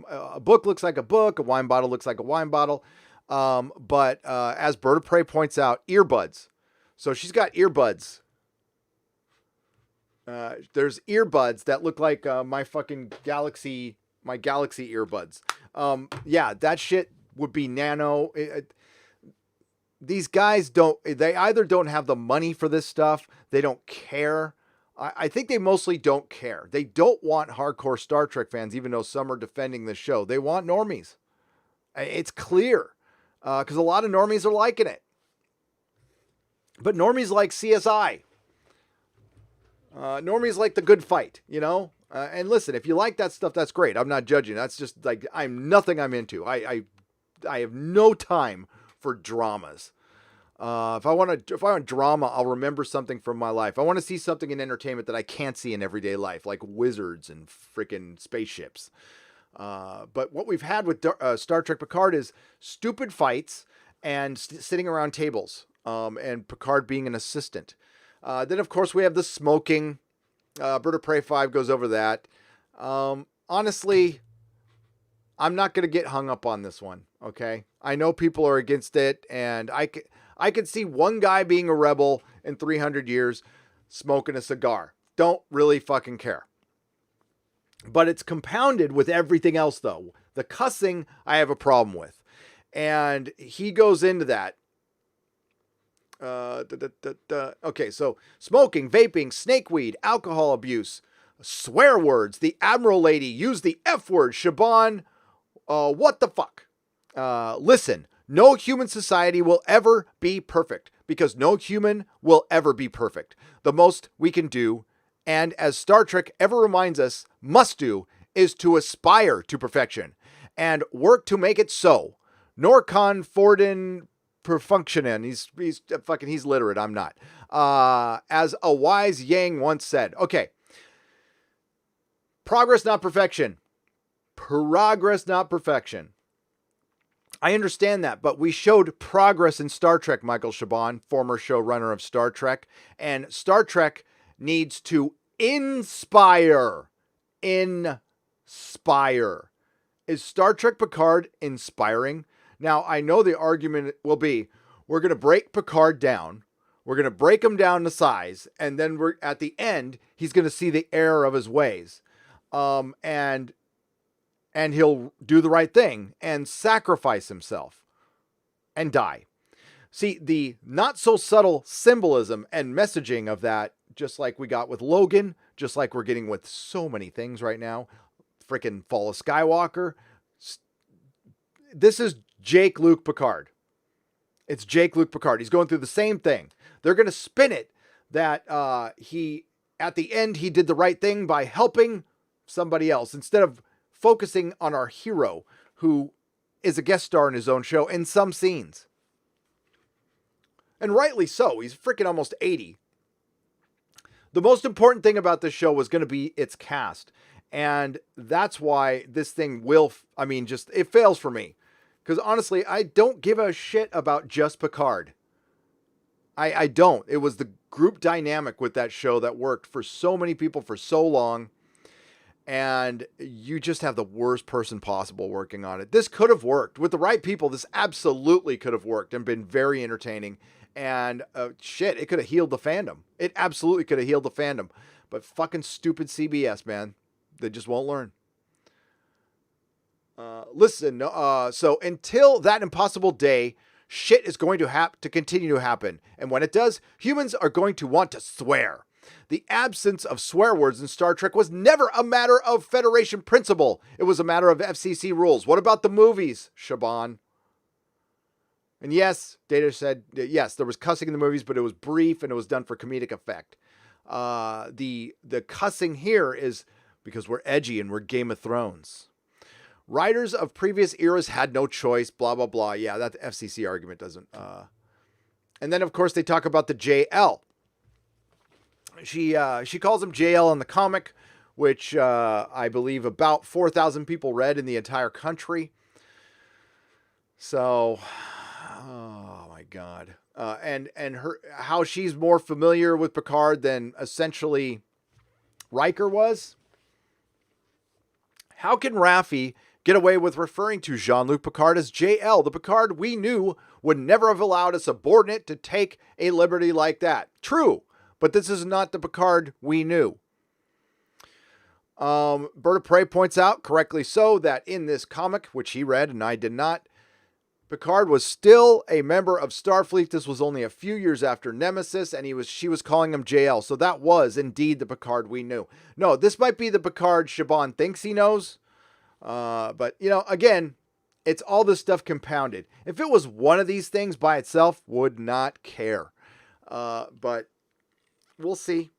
A book looks like a book. A wine bottle looks like a wine bottle. But as Bird of Prey points out, earbuds. So she's got earbuds. There's earbuds that look like my Galaxy earbuds. That shit would be nano. These guys they either don't have the money for this stuff, they don't care. I think they mostly don't care. They don't want hardcore Star Trek fans, even though some are defending the show. They want normies. It's clear, because a lot of normies are liking it. But normies like CSI. Normies like the good fight, and listen, if you like that stuff, that's great. I'm not judging. That's just like, I'm into. I have no time for dramas. If I want drama, I'll remember something from my life. I want to see something in entertainment that I can't see in everyday life, like wizards and freaking spaceships. But what we've had with Star Trek Picard is stupid fights and sitting around tables, and Picard being an assistant. Then, of course, we have the smoking. Bird of Prey 5 goes over that. Honestly, I'm not going to get hung up on this one, okay? I know people are against it, and I could see one guy being a rebel in 300 years. smoking a cigar. Don't really fucking care. But it's compounded with everything else, though. The cussing, I have a problem with. And he goes into that. Okay, so smoking, vaping, snakeweed, alcohol abuse, swear words, the Admiral lady used the F word, Shaban, what the fuck? Listen, no human society will ever be perfect because no human will ever be perfect. The most we can do, and as Star Trek ever reminds us, must do, is to aspire to perfection and work to make it so. Norcon Forden perfunctionin. He's literate. I'm not. As a wise Yang once said. Okay. Progress, not perfection. Progress, not perfection. I understand that, but we showed progress in Star Trek, Michael Chabon, former showrunner of Star Trek, and Star Trek needs to inspire. Inspire. Is Star Trek Picard inspiring? Now, I know the argument will be, we're going to break Picard down. We're going to break him down to size. And then we're at the end, he's going to see the error of his ways. And he'll do the right thing and sacrifice himself and die. See, the not so subtle symbolism and messaging of that, just like we got with Logan, just like we're getting with so many things right now, freaking Fall of Skywalker. This is Jake Luke Picard. It's Jake Luke Picard. He's going through the same thing. They're going to spin it that at the end, he did the right thing by helping somebody else instead of focusing on our hero, who is a guest star in his own show in some scenes. And rightly so. He's freaking almost 80. The most important thing about this show was going to be its cast. And that's why this thing it fails for me. Because honestly, I don't give a shit about just Picard. I don't. It was the group dynamic with that show that worked for so many people for so long. And you just have the worst person possible working on it. This could have worked. With the right people, this absolutely could have worked and been very entertaining. And it could have healed the fandom. It absolutely could have healed the fandom. But fucking stupid CBS, man. They just won't learn. So until that impossible day, shit is going to continue to happen. And when it does, humans are going to want to swear. The absence of swear words in Star Trek was never a matter of Federation principle. It was a matter of FCC rules. What about the movies, Shaban? And yes, Data said, yes, there was cussing in the movies, but it was brief and it was done for comedic effect. The cussing here is because we're edgy and we're Game of Thrones. Writers of previous eras had no choice, blah, blah, blah. Yeah, that FCC argument doesn't. And then, of course, they talk about the JL. She calls him JL in the comic, which I believe about 4,000 people read in the entire country. So, oh my God. And how she's more familiar with Picard than essentially Riker was. How can Raffi get away with referring to Jean-Luc Picard as JL, the Picard we knew would never have allowed a subordinate to take a liberty like that? True, but this is not the Picard we knew. Berta Prey points out, correctly so, that in this comic, which he read and I did not, Picard was still a member of Starfleet. This was only a few years after Nemesis, and she was calling him JL. So that was indeed the Picard we knew. No, this might be the Picard Shaban thinks he knows. But, again, it's all this stuff compounded. If it was one of these things by itself, would not care. But we'll see.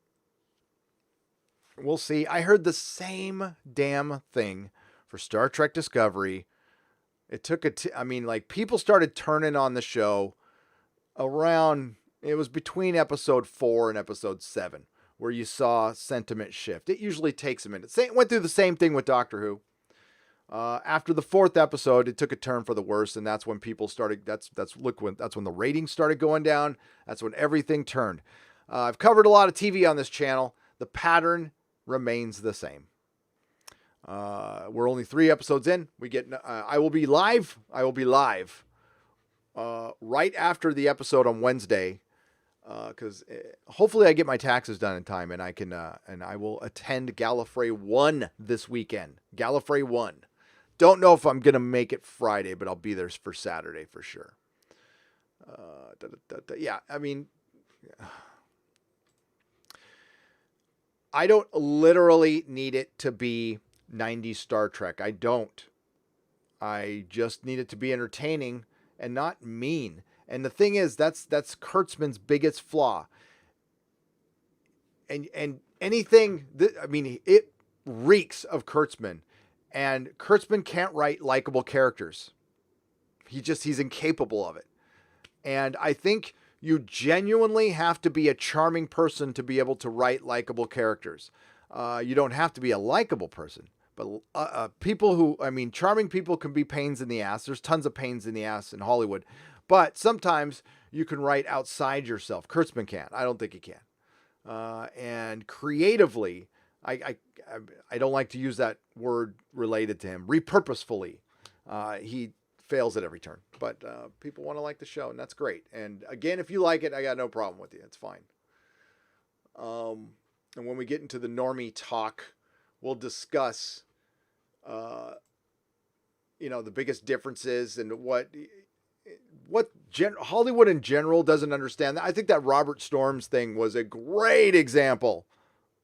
We'll see. I heard the same damn thing for Star Trek Discovery. It took people started turning on the show around, it was between episode 4 and episode 7, where you saw sentiment shift. It usually takes a minute. Went through the same thing with Doctor Who. After the 4th episode, it took a turn for the worse, and that's when people started, that's when the ratings started going down. That's when everything turned. I've covered a lot of TV on this channel. The pattern remains the same. We're only 3 episodes in. I will be live right after the episode on Wednesday because hopefully I get my taxes done in time and I can and I will attend Gallifrey 1 this weekend. Gallifrey 1. Don't know if I'm gonna make it Friday, but I'll be there for Saturday for sure. Yeah, I mean, I don't literally need it to be 90s Star Trek. I don't. I just need it to be entertaining and not mean. And the thing is, that's Kurtzman's biggest flaw. And anything that, I mean, it reeks of Kurtzman. And Kurtzman can't write likable characters. He's incapable of it. And I think you genuinely have to be a charming person to be able to write likable characters. You don't have to be a likable person. But people who, I mean, charming people can be pains in the ass. There's tons of pains in the ass in Hollywood. But sometimes you can write outside yourself. Kurtzman can't. I don't think he can. And creatively, I don't like to use that word related to him. Repurposefully, he fails at every turn. But people want to like the show, and that's great. And again, if you like it, I got no problem with you. It's fine. And when we get into the normie talk, we'll discuss, the biggest differences and what Hollywood in general doesn't understand. I think that Robert Storm's thing was a great example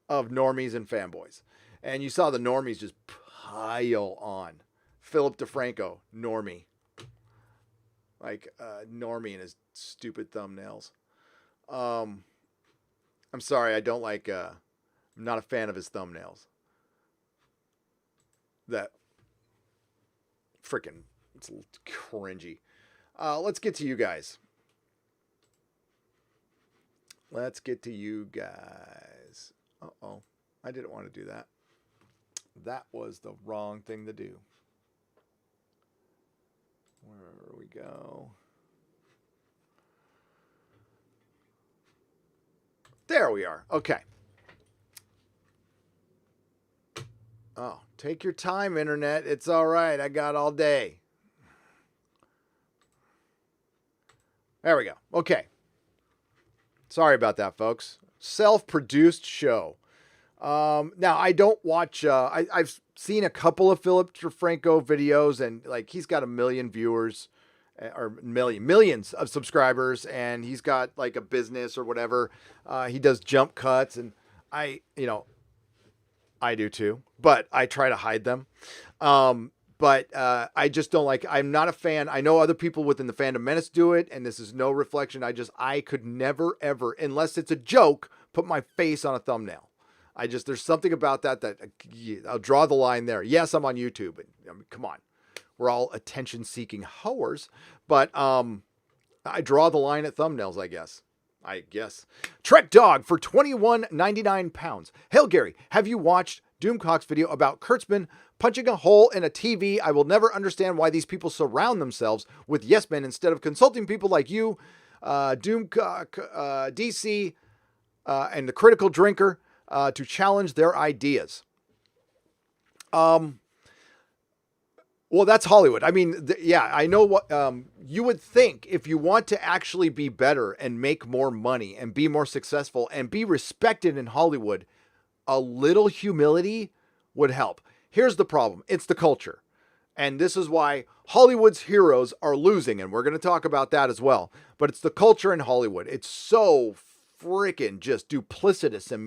of normies and fanboys. And you saw the normies just pile on. Philip DeFranco, normie. Like normie and his stupid thumbnails. I'm sorry, I don't like, I'm not a fan of his thumbnails. That freaking, it's a little cringy. Let's get to you guys. Uh-oh. I didn't want to do that. That was the wrong thing to do. Where we go? There we are. Okay. Oh, take your time, Internet. It's all right. I got all day. There we go. Okay. Sorry about that, folks. Self-produced show. Now, I don't watch... I've seen a couple of Philip DeFranco videos, and like he's got 1 million viewers, or millions of subscribers, and he's got like a business or whatever. He does jump cuts, and I do too, but I try to hide them. But I just don't like, I'm not a fan. I know other people within the Fandom Menace do it, and this is no reflection. I could never, ever, unless it's a joke, put my face on a thumbnail. There's something about that I'll draw the line there. Yes, I'm on YouTube. I mean, come on. We're all attention-seeking whores. But I draw the line at thumbnails, I guess. Trek Dog for £21.99. Hail Gary, have you watched Doomcock's video about Kurtzman punching a hole in a TV? I will never understand why these people surround themselves with yes men instead of consulting people like you, Doomcock, DC, and the Critical Drinker to challenge their ideas. Well, that's Hollywood. I mean, I know what you would think if you want to actually be better and make more money and be more successful and be respected in Hollywood, a little humility would help. Here's the problem. It's the culture. And this is why Hollywood's heroes are losing. And we're going to talk about that as well. But it's the culture in Hollywood. It's so freaking just duplicitous and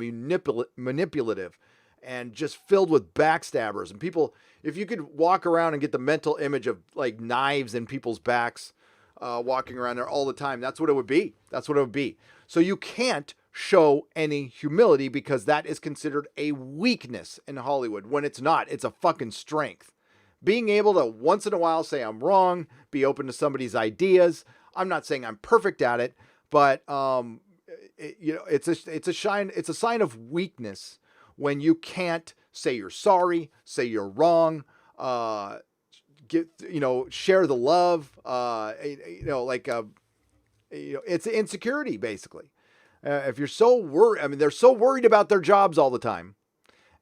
manipulative and just filled with backstabbers. And people, if you could walk around and get the mental image of like knives in people's backs, walking around there all the time, that's what it would be. That's what it would be. So you can't show any humility because that is considered a weakness in Hollywood when it's not. It's a fucking strength. Being able to once in a while say I'm wrong, be open to somebody's ideas. I'm not saying I'm perfect at it, but it's a sign of weakness when you can't say you're sorry, say you're wrong, share the love, it's insecurity basically. If you're so worried, I mean, they're so worried about their jobs all the time,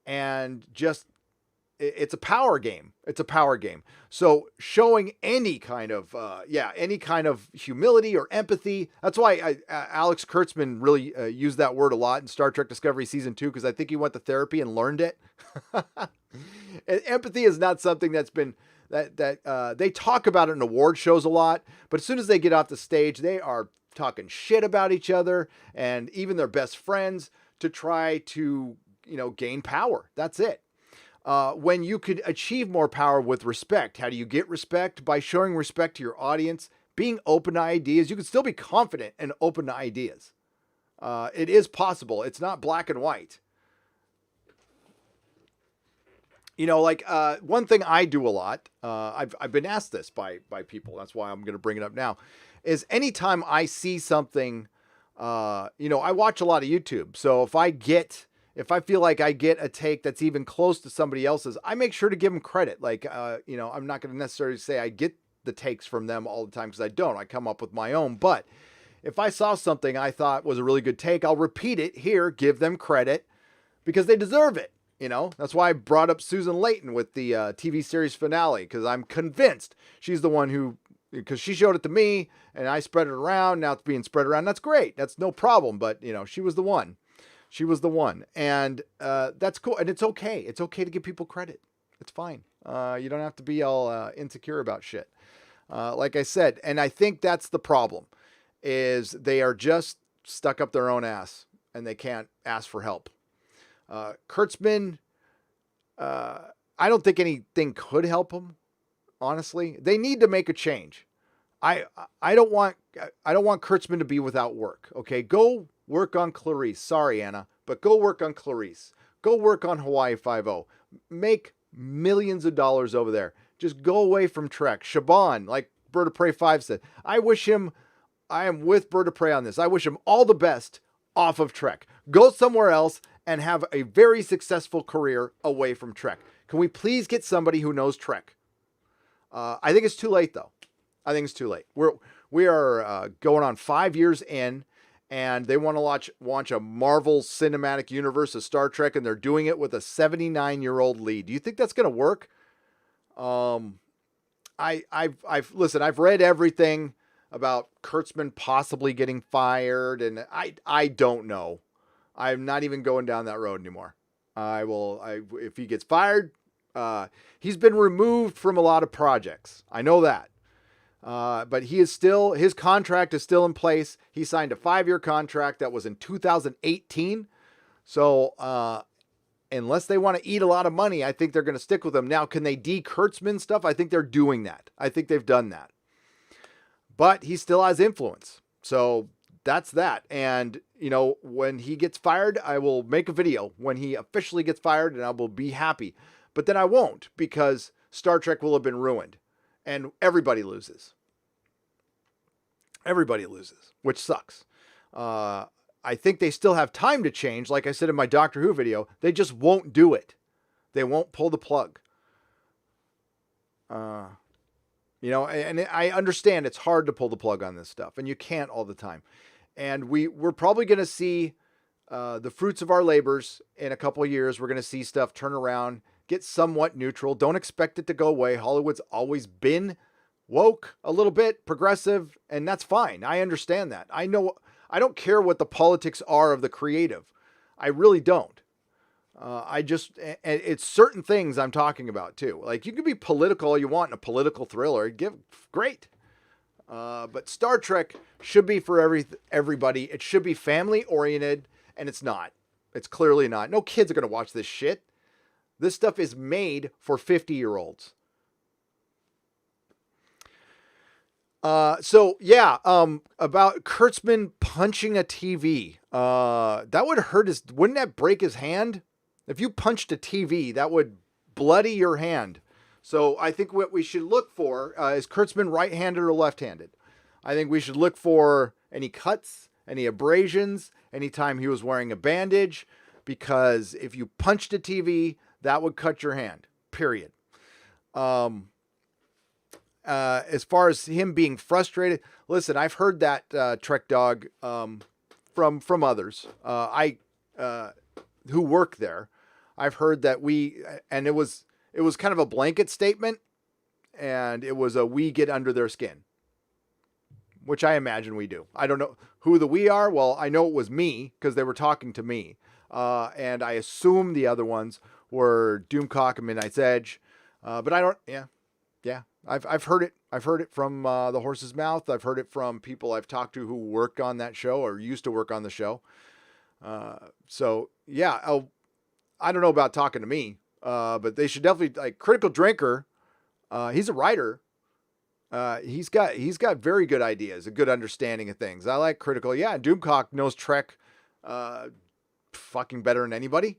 and just it's a power game. It's a power game. So showing any kind of humility or empathy. That's why Alex Kurtzman really used that word a lot in Star Trek Discovery Season 2, because I think he went to therapy and learned it. And empathy is not something that's been they talk about it in award shows a lot, but as soon as they get off the stage, they are talking shit about each other and even their best friends to try to, gain power. That's it. When you could achieve more power with respect. How do you get respect? By showing respect to your audience, being open to ideas. You can still be confident and open to ideas. It is possible. It's not black and white. One thing I do a lot, I've been asked this by people. That's why I'm going to bring it up now, is anytime I see something, I watch a lot of YouTube. So if I feel like I get a take that's even close to somebody else's, I make sure to give them credit. I'm not going to necessarily say I get the takes from them all the time, because I don't. I come up with my own. But if I saw something I thought was a really good take, I'll repeat it here, give them credit, because they deserve it. That's why I brought up Susan Layton with the TV series finale, because I'm convinced she's the one because she showed it to me and I spread it around. Now it's being spread around. That's great. That's no problem. But, she was the one. She was the one. And that's cool. And it's okay. It's okay to give people credit. It's fine. You don't have to be all insecure about shit. Like I said, and I think that's the problem, is they are just stuck up their own ass and they can't ask for help. Kurtzman, I don't think anything could help him. Honestly, they need to make a change. I don't want Kurtzman to be without work. Okay, go work on Clarice. Sorry, Anna, but go work on Clarice. Go work on Hawaii Five-0. Make millions of dollars over there. Just go away from Trek. Shaban, like Bird of Prey 5 said, I am with Bird of Prey on this. I wish him all the best off of Trek. Go somewhere else and have a very successful career away from Trek. Can we please get somebody who knows Trek? I think it's too late, though. I think it's too late. We are going on 5 years in, and they want to launch a Marvel Cinematic Universe of Star Trek, and they're doing it with a 79-year-old lead. Do you think that's going to work? I've read everything about Kurtzman possibly getting fired, and I don't know. I'm not even going down that road anymore. If he gets fired, he's been removed from a lot of projects. I know that. But his contract is still in place. He signed a 5-year contract that was in 2018. So, unless they want to eat a lot of money, I think they're going to stick with him. Now, can they de-Kurtzman stuff? I think they're doing that. I think they've done that. But he still has influence. So that's that. And, when he gets fired, I will make a video when he officially gets fired, and I will be happy. But then I won't, because Star Trek will have been ruined. And everybody loses. Everybody loses, which sucks. I think they still have time to change. Like I said in my Doctor Who video, they just won't do it. They won't pull the plug. And I understand it's hard to pull the plug on this stuff, and you can't all the time. And we're probably going to see the fruits of our labors in a couple of years. We're going to see stuff turn around, get somewhat neutral. Don't expect it to go away. Hollywood's always been woke, a little bit progressive, and that's fine. I understand that. I don't care what the politics are of the creative. I really don't. It's certain things I'm talking about too. Like, you can be political all you want in a political thriller. Great. But Star Trek should be for everybody. It should be family oriented, and it's not. It's clearly not. No kids are going to watch this shit. This stuff is made for 50-year-olds. About Kurtzman punching a TV. That would hurt wouldn't that break his hand? If you punched a TV, that would bloody your hand. So I think what we should look for is Kurtzman right-handed or left-handed. I think we should look for any cuts, any abrasions, anytime he was wearing a bandage, because if you punched a TV, that would cut your hand, period. As far as him being frustrated, listen, I've heard that Trek Dog from others who work there. I've heard that it was kind of a blanket statement, and it was a we get under their skin, which I imagine we do. I don't know who the we are. Well, I know it was me because they were talking to me. And I assume the other ones were Doomcock and Midnight's Edge. But I don't, yeah. I've heard it. I've heard it from the horse's mouth. I've heard it from people I've talked to who work on that show or used to work on the show. So yeah, I don't know about talking to me, but they should definitely, like, Critical Drinker. He's a writer. He's got very good ideas, a good understanding of things. I like Critical. Yeah, Doomcock knows Trek fucking better than anybody.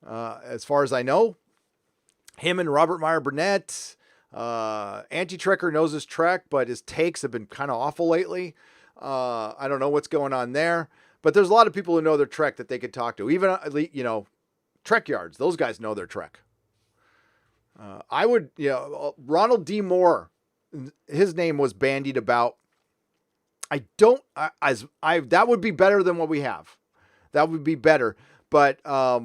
As far as I know, him and Robert Meyer Burnett, Anti-Trekker knows his Trek, but his takes have been kind of awful lately. I don't know what's going on there, but there's a lot of people who know their Trek that they could talk to. Even, Trek Yards, those guys know their Trek. I would, Ronald D. Moore, his name was bandied about. That would be better than what we have. That would be better. But, I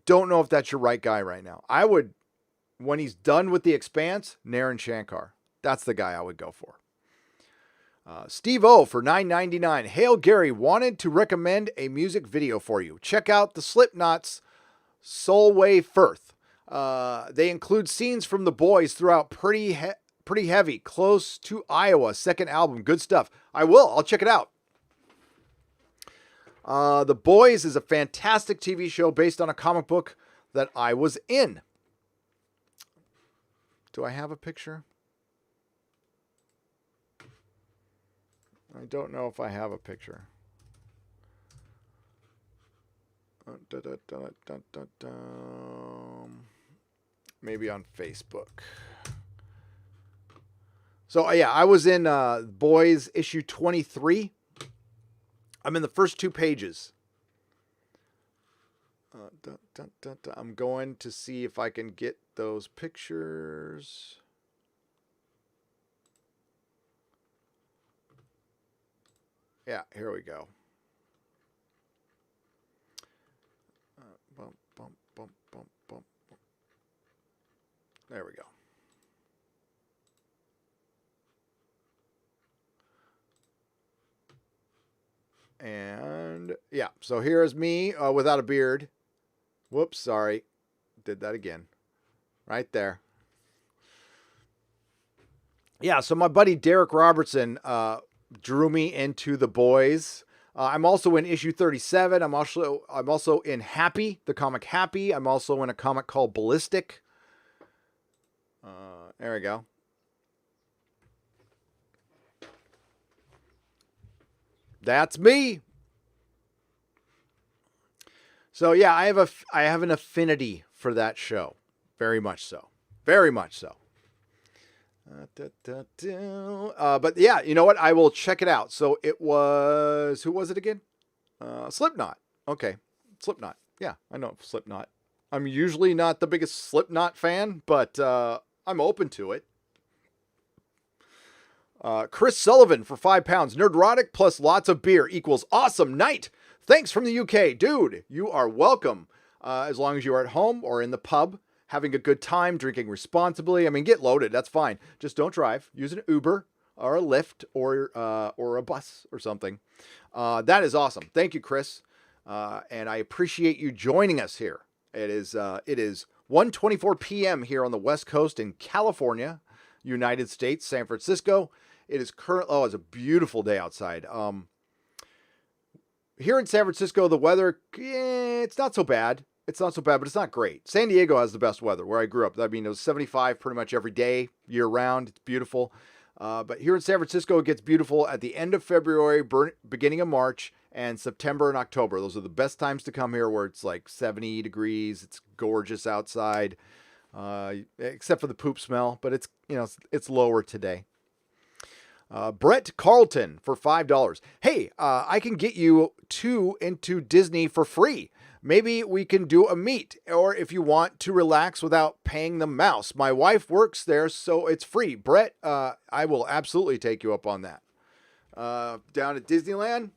don't know if that's your right guy right now. I would, when he's done with The Expanse, Naren Shankar. That's the guy I would go for. Steve O for $9.99. Hail Gary, wanted to recommend a music video for you. Check out the Slipknot's Solway Firth. They include scenes from The Boys throughout pretty heavy, close to Iowa, second album. Good stuff. I will. I'll check it out. The Boys is a fantastic TV show based on a comic book that I was in. Do I have a picture? I don't know if I have a picture. Maybe on Facebook. So yeah, I was in Boys issue 23. I'm in the first 2 pages. I'm going to see if I can get those pictures. Yeah, here we go. There we go. And yeah, so here's me without a beard. Whoops, sorry. Did that again. Right there. Yeah, so my buddy Derek Robertson drew me into The Boys. I'm also in issue 37. I'm also in Happy, the comic Happy. I'm also in a comic called Ballistic. There we go. That's me. So yeah, I have an affinity for that show. Very much so. Very much so. But yeah, you know what? I will check it out. So it was, who was it again? Slipknot. Okay. Slipknot. Yeah, I know Slipknot. I'm usually not the biggest Slipknot fan, but I'm open to it. Chris Sullivan for £5. Nerdrotic plus lots of beer equals awesome night. Thanks from the UK. Dude, you are welcome. As long as you are at home or in the pub, having a good time, drinking responsibly. I mean, get loaded. That's fine. Just don't drive. Use an Uber or a Lyft or a bus or something. That is awesome. Thank you, Chris. And I appreciate you joining us here. It is 1:24 p.m. here on the West Coast in California, United States, San Francisco. It is it's a beautiful day outside. Here in San Francisco, the weather, it's not so bad. It's not so bad, but it's not great. San Diego has the best weather where I grew up. I mean, it was 75 pretty much every day, year round. It's beautiful. But here in San Francisco, it gets beautiful at the end of February, beginning of March, and September and October. Those are the best times to come here where it's like 70 degrees. It's gorgeous outside, except for the poop smell, but it's lower today. Brett Carlton for $5. Hey, I can get you 2 into Disney for free. Maybe we can do a meet, or if you want to relax without paying the mouse. My wife works there, so it's free. Brett, I will absolutely take you up on that. Down at Disneyland?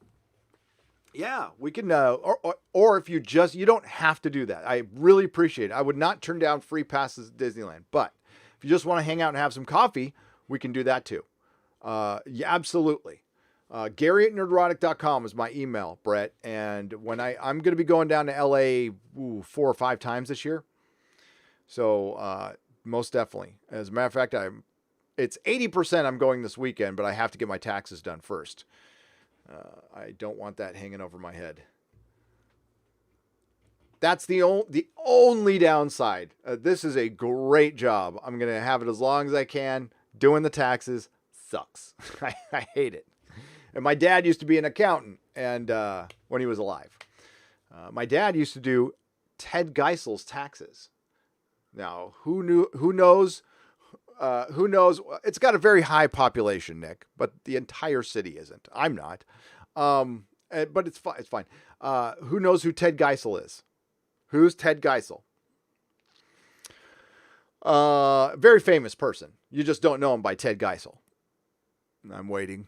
Yeah, we can, or if you don't have to do that. I really appreciate it. I would not turn down free passes at Disneyland, but if you just want to hang out and have some coffee, we can do that too. Yeah, absolutely. Gary at nerdrotic.com is my email, Brett. And when I'm going to be going down to LA 4 or 5 times this year. So, most definitely. As a matter of fact, it's 80% I'm going this weekend, but I have to get my taxes done first. I don't want that hanging over my head. That's the only downside. This is a great job. I'm going to have it as long as I can. Doing the taxes sucks. I hate it. And my dad used to be an accountant, and when he was alive. My dad used to do Ted Geisel's taxes. Now, who knows? Who knows? It's got a very high population, Nick, but the entire city isn't. I'm not. But it's fine. It's fine. Who knows who Ted Geisel is? Who's Ted Geisel? Very famous person. You just don't know him by Ted Geisel. I'm waiting.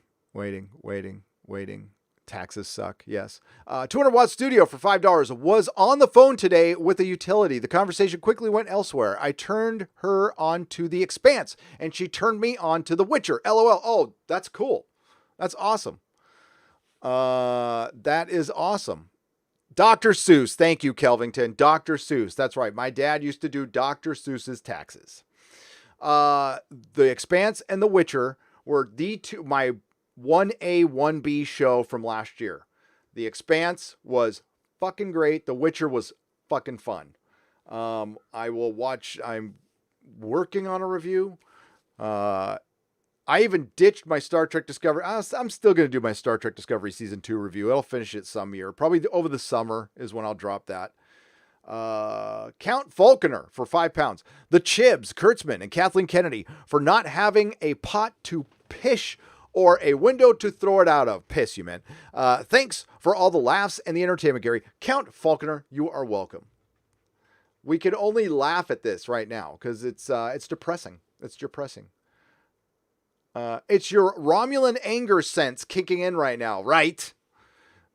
Taxes suck. Yes. 200-watt studio for $5 was on the phone today with a utility. The conversation quickly went elsewhere. I turned her on to The Expanse, and she turned me on to The Witcher. LOL. Oh, that's cool. That's awesome. That is awesome. Dr. Seuss. Thank you, Kelvington. Dr. Seuss. That's right. My dad used to do Dr. Seuss's taxes. The Expanse and The Witcher were the two, my 1A, 1B show from last year. The Expanse was fucking great. The Witcher was fucking fun. I will watch. I'm working on a review. I even ditched my Star Trek Discovery. I'm still going to do my Star Trek Discovery Season 2 review. I'll finish it some year. Probably over the summer is when I'll drop that. Count Falconer for £5. The Chibs, Kurtzman, and Kathleen Kennedy for not having a pot to pish or a window to throw it out of. Piss, you meant. Thanks for all the laughs and the entertainment, Gary. Count Falconer, you are welcome. We can only laugh at this right now because it's depressing. It's depressing. It's your Romulan anger sense kicking in right now, right?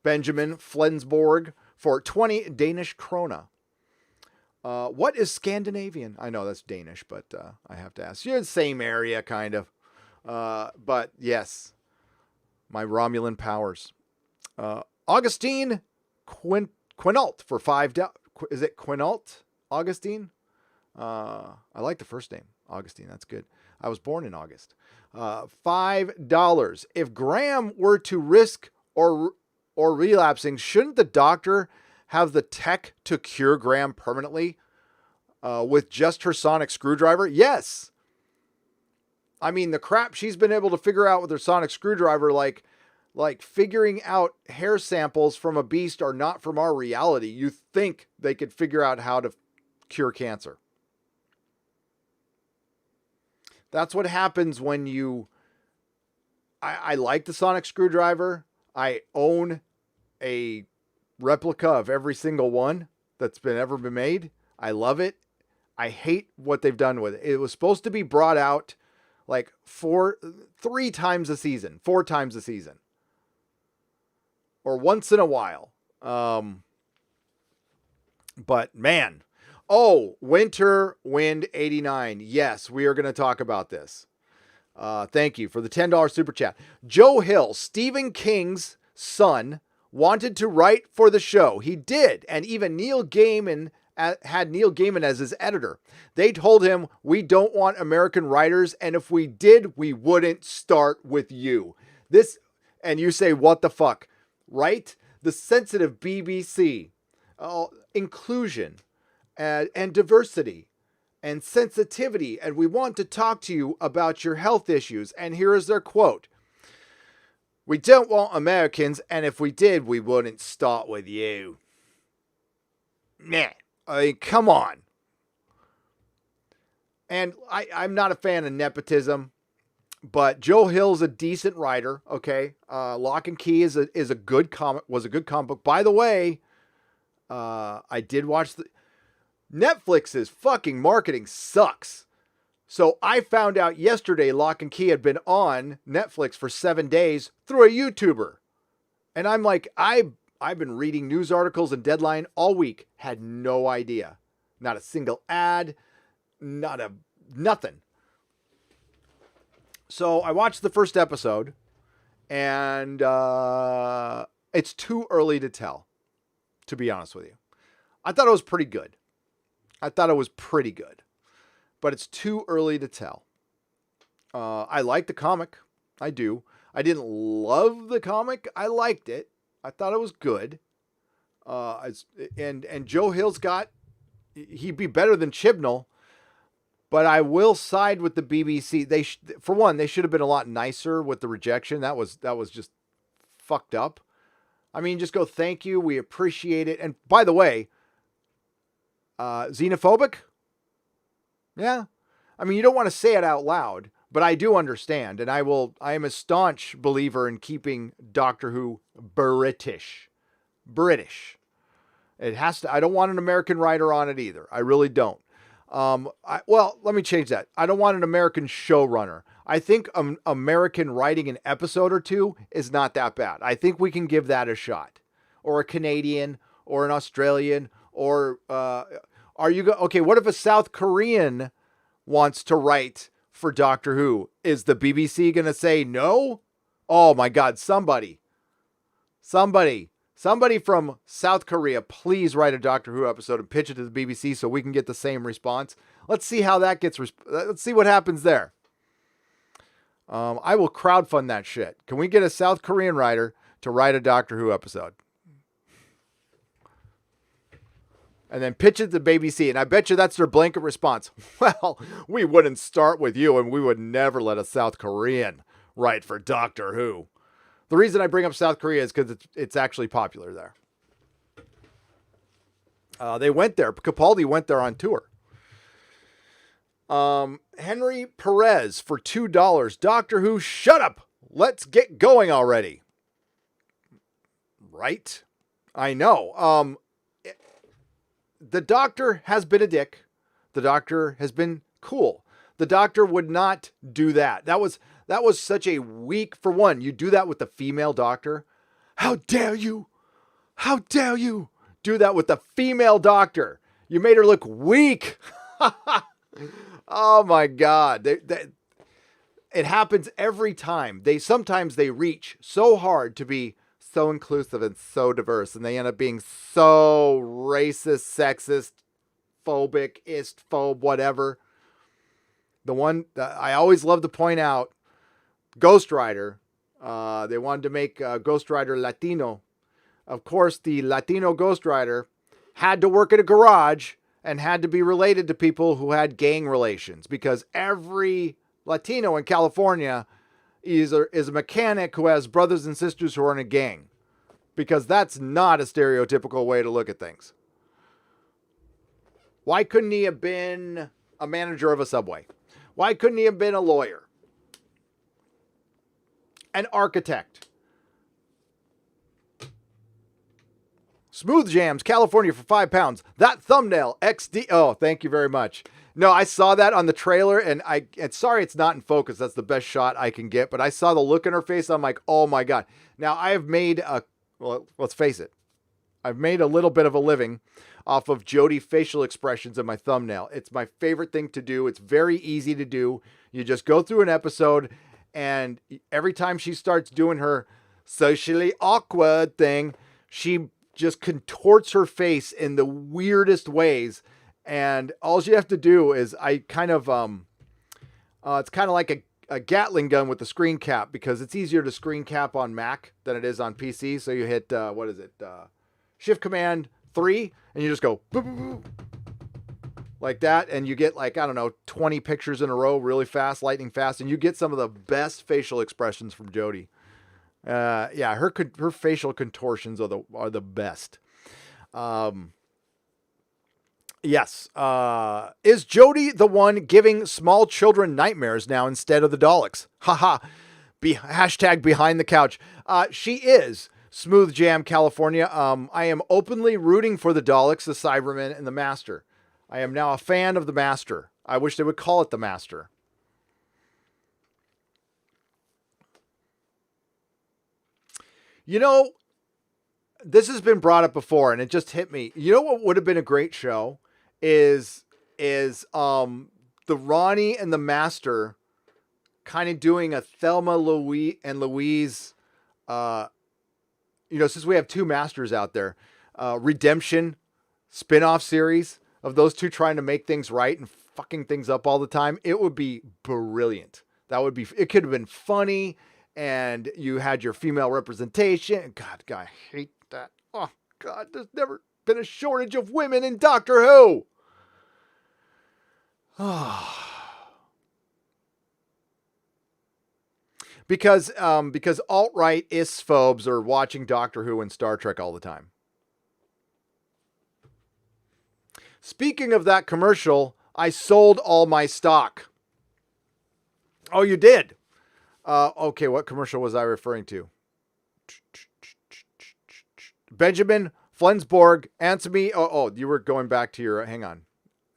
Benjamin Flensborg for 20 Danish krona. What is Scandinavian? I know that's Danish, but I have to ask. You're in the same area, kind of. But yes, my Romulan powers. Augustine Quinault for $5. Is it Quinault? Augustine? I like the first name. Augustine. That's good. I was born in August. $5. If Graham were to risk or relapsing, shouldn't the doctor have the tech to cure Graham permanently with just her sonic screwdriver? Yes. I mean, the crap she's been able to figure out with her sonic screwdriver, like figuring out hair samples from a beast are not from our reality. You think they could figure out how to cure cancer. That's what happens when you... I like the sonic screwdriver. I own a replica of every single one that's ever been made. I love it. I hate what they've done with it. It was supposed to be brought out like 4 times a season, or once in a while. But man, Winter Wind 89. Yes, we are going to talk about this. Thank you for the $10 super chat. Joe Hill, Stephen King's son, wanted to write for the show. He did. And even Neil Gaiman had Neil Gaiman as his editor. They told him, we don't want American writers, and if we did, we wouldn't start with you. And you say, what the fuck? Right? The sensitive BBC. Inclusion and diversity and sensitivity, and we want to talk to you about your health issues. And here is their quote. We don't want Americans, and if we did, we wouldn't start with you. Nah. I mean, come on. And I'm not a fan of nepotism, but Joe Hill's a decent writer. Okay. Lock and Key was a good comic book. By the way, I did watch Netflix's fucking marketing sucks. So I found out yesterday Lock and Key had been on Netflix for 7 days through a YouTuber. And I'm like, I I've been reading news articles and Deadline all week. Had no idea. Not a single ad. Nothing. So I watched the first episode, and it's too early to tell, to be honest with you. I thought it was pretty good. But it's too early to tell. I like the comic. I do. I didn't love the comic. I liked it. I thought it was good. And Joe Hill's he'd be better than Chibnall, but I will side with the BBC. For one, they should have been a lot nicer with the rejection. That was just fucked up. I mean, just go, thank you. We appreciate it. And by the way, xenophobic? Yeah. I mean, you don't want to say it out loud, but I do understand. And I am a staunch believer in keeping Doctor Who British. It has to. I don't want an American writer on it either. I really don't. Let me change that. I don't want an American showrunner. I think American writing an episode or two is not that bad. I think we can give that a shot. Or a Canadian, or an Australian, or okay, what if a South Korean wants to write for Doctor Who? Is the BBC going to say no? Oh my God, somebody from South Korea, please write a Doctor Who episode and pitch it to the BBC so we can get the same response. Let's see how that gets, let's see what happens there. I will crowdfund that shit. Can we get a South Korean writer to write a Doctor Who episode? And then pitch it to the BBC, and I bet you that's their blanket response. Well, we wouldn't start with you, and we would never let a South Korean write for Doctor Who. The reason I bring up South Korea is because it's actually popular there. They went there. Capaldi went there on tour. Henry Perez for $2. Doctor Who, shut up. Let's get going already. Right? I know. The Doctor has been a dick. The Doctor has been cool. The Doctor would not do that. That was such a weak, for one, you do that with the female Doctor. How dare you? How dare you do that with the female Doctor? You made her look weak. Oh my God. It happens every time. Sometimes they reach so hard to be so inclusive and so diverse, and they end up being so racist, sexist, phobic, istphobe, whatever. The one that I always love to point out, Ghost Rider. They wanted to make Ghost Rider Latino. Of course, the Latino Ghost Rider had to work at a garage and had to be related to people who had gang relations, because every Latino in California is a mechanic who has brothers and sisters who are in a gang, because that's not a stereotypical way to look at things. Why couldn't he have been a manager of a Subway? Why couldn't he have been a lawyer? An architect? Smooth Jams, California for £5. That thumbnail, XD. Oh, thank you very much. No, I saw that on the trailer, and sorry it's not in focus. That's the best shot I can get. But I saw the look in her face. I'm like, oh my God. Now I have made let's face it. I've made a little bit of a living off of Jodie facial expressions in my thumbnail. It's my favorite thing to do. It's very easy to do. You just go through an episode, and every time she starts doing her socially awkward thing, she just contorts her face in the weirdest ways. And all you have to do is it's kind of like a Gatling gun with the screen cap, because it's easier to screen cap on Mac than it is on PC. So you hit, Shift Command 3, and you just go boop, boop, boop, like that. And you get 20 pictures in a row really fast, lightning fast. And you get some of the best facial expressions from Jodie. Her facial contortions are the best. Yes. Is Jodie the one giving small children nightmares now instead of the Daleks? Haha. Hashtag behind the couch. She is. Smooth Jam, California. I am openly rooting for the Daleks, the Cybermen, and the Master. I am now a fan of the Master. I wish they would call it the Master. You know, this has been brought up before, and it just hit me. You know what would have been a great show is the Ronnie and the Master kind of doing a Thelma Louise, since we have two masters out there, redemption spin-off series of those two trying to make things right and fucking things up all the time. It would be brilliant. It could have been funny, and you had your female representation. God, I hate that. Oh, God, there's never been a shortage of women in Doctor Who. Because alt-right isphobes are watching Doctor Who and Star Trek all the time. Speaking of that commercial, I sold all my stock. Oh, you did? Okay, what commercial was I referring to? Benjamin Flensborg, answer me. Oh, you were going back to your... Hang on.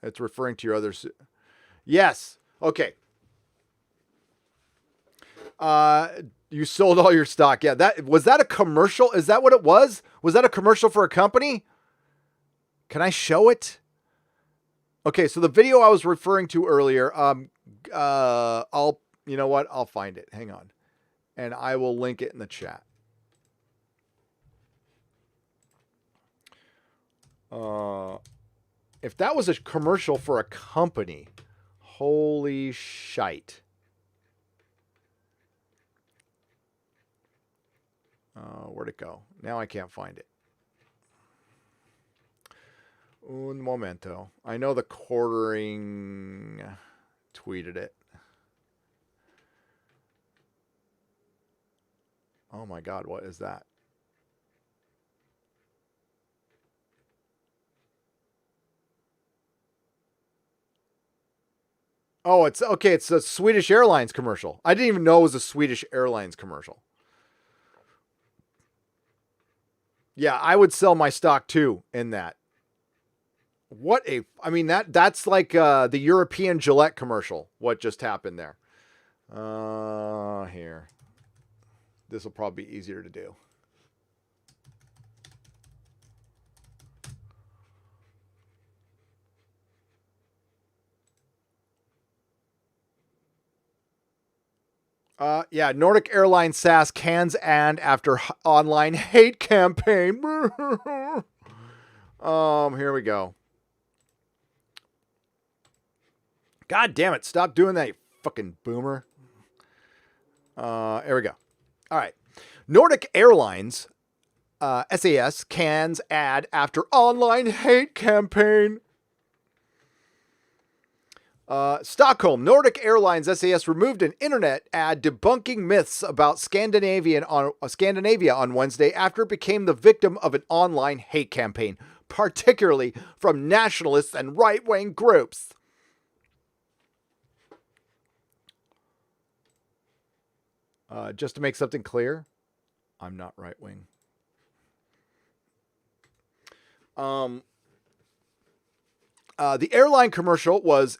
It's referring to your other... Yes. Okay. You sold all your stock. Yeah, was that a commercial? Is that what it was? Was that a commercial for a company? Can I show it? Okay, so the video I was referring to earlier, you know what? I'll find it. Hang on. And I will link it in the chat. If that was a commercial for a company, holy shite. Where'd it go? Now I can't find it. Un momento. I know the quartering tweeted it. Oh my God, what is that? Oh, it's okay. It's a Swedish Airlines commercial. I didn't even know it was a Swedish Airlines commercial. Yeah, I would sell my stock too in that. That's like the European Gillette commercial. What just happened there? Here. This will probably be easier to do. Yeah, Nordic Airlines SAS cans and after online hate campaign. Here we go. God damn it. Stop doing that, you fucking boomer. Here we go. All right. Nordic Airlines, SAS cans ad after online hate campaign. Stockholm, Nordic Airlines SAS removed an internet ad debunking myths about Scandinavia on Wednesday after it became the victim of an online hate campaign, particularly from nationalists and right-wing groups. Just to make something clear, I'm not right-wing. The airline commercial was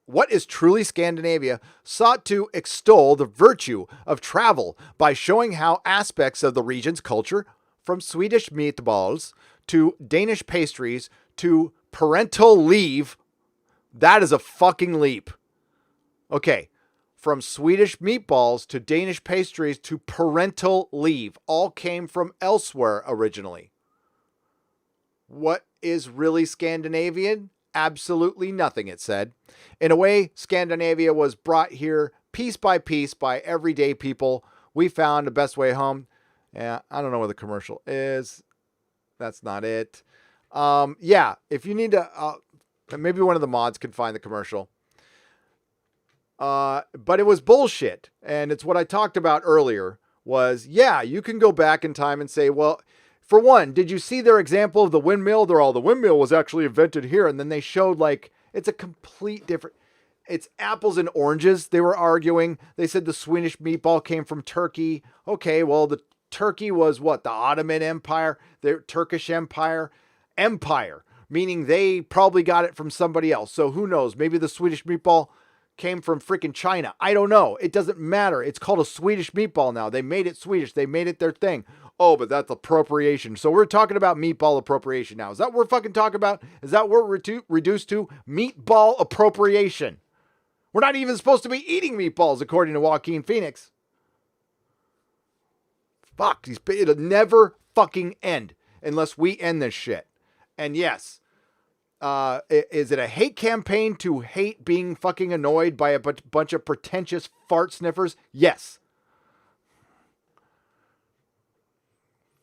What is Truly Scandinavia sought to extol the virtue of travel by showing how aspects of the region's culture, from Swedish meatballs to Danish pastries to parental leave, that is a fucking leap. Okay, from Swedish meatballs to Danish pastries to parental leave, all came from elsewhere originally. What is really Scandinavian? Absolutely nothing, it said. In a way, Scandinavia was brought here piece by piece by everyday people. We found the best way home. Yeah, I don't know where the commercial is. That's not it. Yeah, if you need to, maybe one of the mods can find the commercial. But it was bullshit. And it's what I talked about earlier was, yeah, you can go back in time and say, well, for one, did you see their example of the windmill? The windmill was actually invented here. And then they showed like, it's a complete different, it's apples and oranges. They were arguing. They said the Swedish meatball came from Turkey. Okay, well, the Turkey was what? The Ottoman Empire, the Turkish Empire, meaning they probably got it from somebody else. So who knows? Maybe the Swedish meatball came from freaking China. I don't know. It doesn't matter. It's called a Swedish meatball now. They made it Swedish. They made it their thing. Oh, but that's appropriation. So we're talking about meatball appropriation now. Is that what we're fucking talking about? Is that what we're reduced to? Meatball appropriation. We're not even supposed to be eating meatballs, according to Joaquin Phoenix. Fuck, it'll never fucking end unless we end this shit. And yes, is it a hate campaign to hate being fucking annoyed by a bunch of pretentious fart sniffers? Yes.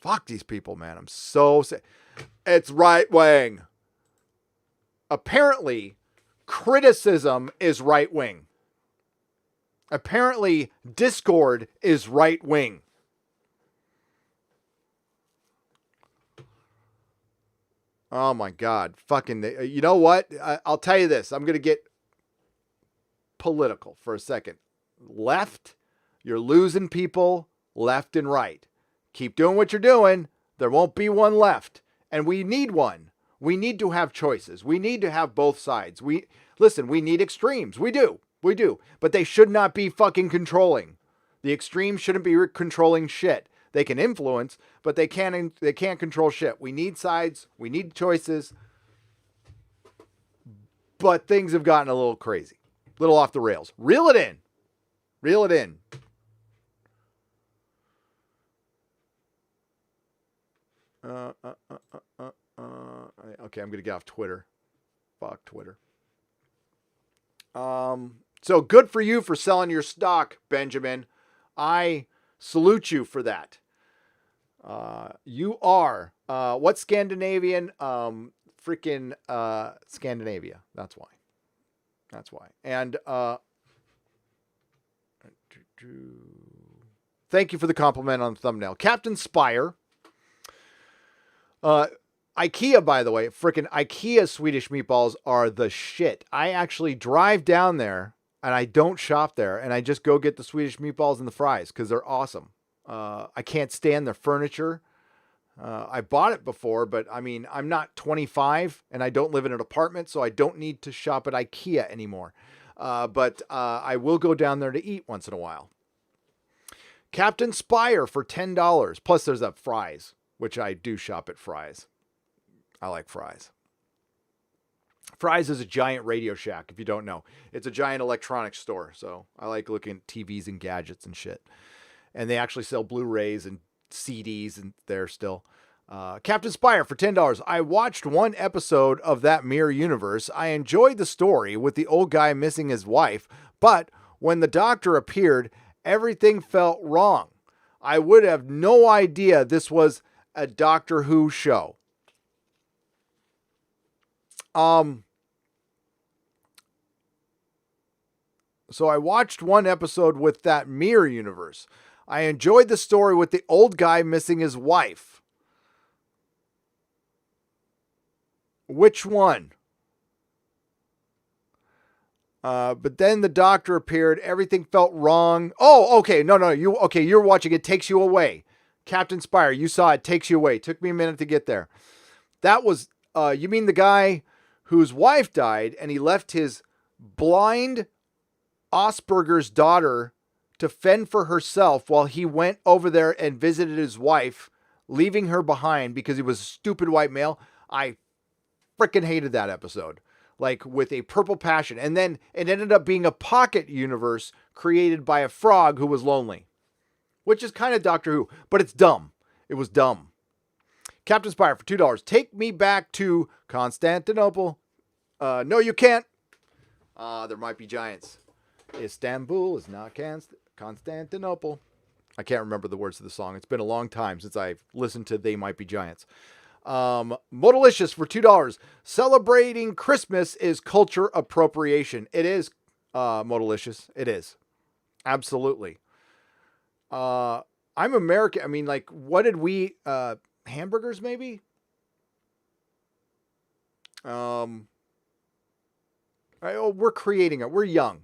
Fuck these people, man. I'm so sick. It's right wing. Apparently, criticism is right wing. Apparently, Discord is right wing. Oh my God. Fucking, you know what? I'll tell you this. I'm going to get political for a second. Left, you're losing people left and right. Keep doing what you're doing. There won't be one left. And we need one. We need to have choices. We need to have both sides. We need extremes. We do. But they should not be fucking controlling. The extremes shouldn't be controlling shit. They can influence, but they can't control shit. We need sides. We need choices. But things have gotten a little crazy. A little off the rails. Reel it in. Okay, I'm going to get off Twitter. Fuck Twitter. So good for you for selling your stock, Benjamin. I salute you for that. You are, what Scandinavian? Freaking, Scandinavia. That's why. And, thank you for the compliment on the thumbnail. Captain Spire. IKEA, by the way, freaking IKEA Swedish meatballs are the shit. I actually drive down there and I don't shop there and I just go get the Swedish meatballs and the fries because they're awesome. I can't stand their furniture. I bought it before, but I mean, I'm not 25 and I don't live in an apartment, so I don't need to shop at IKEA anymore. But I will go down there to eat once in a while. Captain Spire for $10. Plus there's that fries, which I do shop at Fry's. I like Fry's. Fry's is a giant Radio Shack, if you don't know. It's a giant electronics store, so I like looking at TVs and gadgets and shit. And they actually sell Blu-rays and CDs and there still. Captain Spire for $10. I watched one episode of that Mirror Universe. I enjoyed the story with the old guy missing his wife, but when the doctor appeared, everything felt wrong. I would have no idea this was a Doctor Who show. So I watched one episode with that Mirror Universe. I enjoyed the story with the old guy missing his wife. Which one? But then the doctor appeared. Everything felt wrong. Oh, okay. No. You're watching It Takes You Away. Captain Spire, you saw It Takes You Away. Took me a minute to get there. That was, you mean the guy whose wife died and he left his blind Asperger's daughter to fend for herself while he went over there and visited his wife, leaving her behind because he was a stupid white male. I freaking hated that episode. Like with a purple passion. And then it ended up being a pocket universe created by a frog who was lonely. Which is kind of Doctor Who, but it's dumb. It was dumb. Captain Spire for $2. Take me back to Constantinople. No, you can't. There might be giants. Istanbul is not Constantinople. I can't remember the words of the song. It's been a long time since I've listened to They Might Be Giants. Modalicious for $2. Celebrating Christmas is culture appropriation. It is, Modalicious. It is. Absolutely. I'm American. I mean, like, what did we, hamburgers maybe? We're creating it. We're young.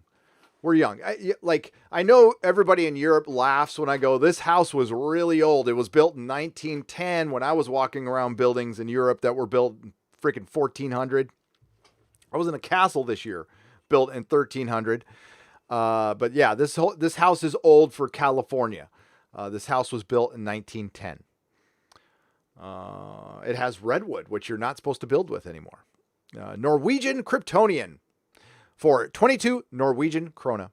I know everybody in Europe laughs when I go, this house was really old. It was built in 1910 when I was walking around buildings in Europe that were built in freaking 1400. I was in a castle this year built in 1300. But yeah, this house is old for California. This house was built in 1910. It has redwood, which you're not supposed to build with anymore. Norwegian Kryptonian for 22 Norwegian krona.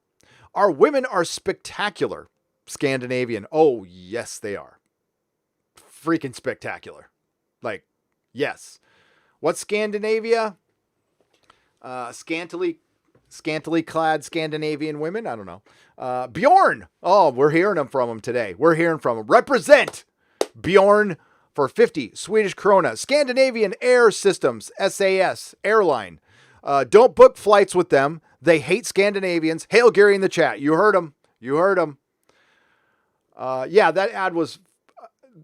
Our women are spectacular. Scandinavian. Oh, yes, they are. Freaking spectacular. Like, yes. What's Scandinavia? Scantily clad Scandinavian women? I don't know. Bjorn. Oh, we're hearing from him today. We're hearing from him. Represent Bjorn for 50 Swedish krona. Scandinavian Air Systems, SAS, airline. Don't book flights with them. They hate Scandinavians. Hail Gary in the chat. You heard him. You heard him. Yeah, that ad was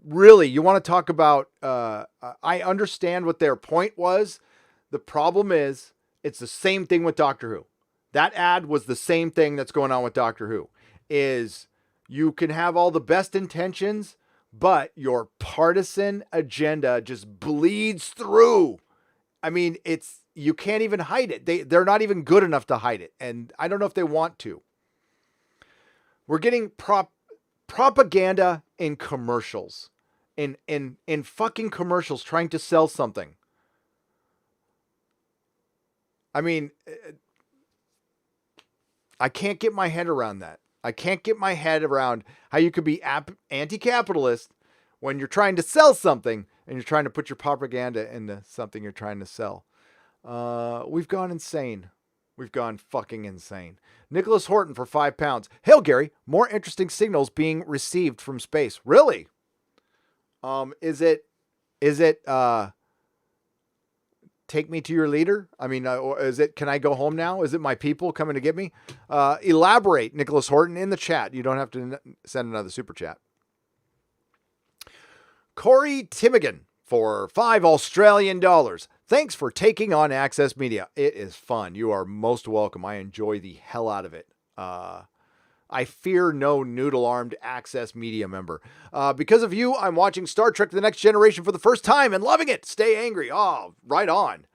really, you want to talk about, I understand what their point was. The problem is it's the same thing with Doctor Who. That ad was the same thing that's going on with Doctor Who, is you can have all the best intentions, but your partisan agenda just bleeds through. I mean, you can't even hide it. They're not even good enough to hide it. And I don't know if they want to. We're getting propaganda in commercials, in fucking commercials trying to sell something. I mean, I can't get my head around that. I can't get my head around how you could be anti-capitalist when you're trying to sell something and you're trying to put your propaganda into something you're trying to sell. We've gone insane. We've gone fucking insane. Nicholas Horton for £5. Hail Gary, more interesting signals being received from space. Really? Is it take me to your leader? I mean, or is it, can I go home now? Is it my people coming to get me? Elaborate, Nicholas Horton, in the chat. You don't have to send another super chat. Corey Timmigan for $5 Thanks for taking on Access Media. It is fun. You are most welcome. I enjoy the hell out of it. I fear no noodle-armed Access Media member. Because of you, I'm watching Star Trek The Next Generation for the first time and loving it. Stay angry. Oh, right on.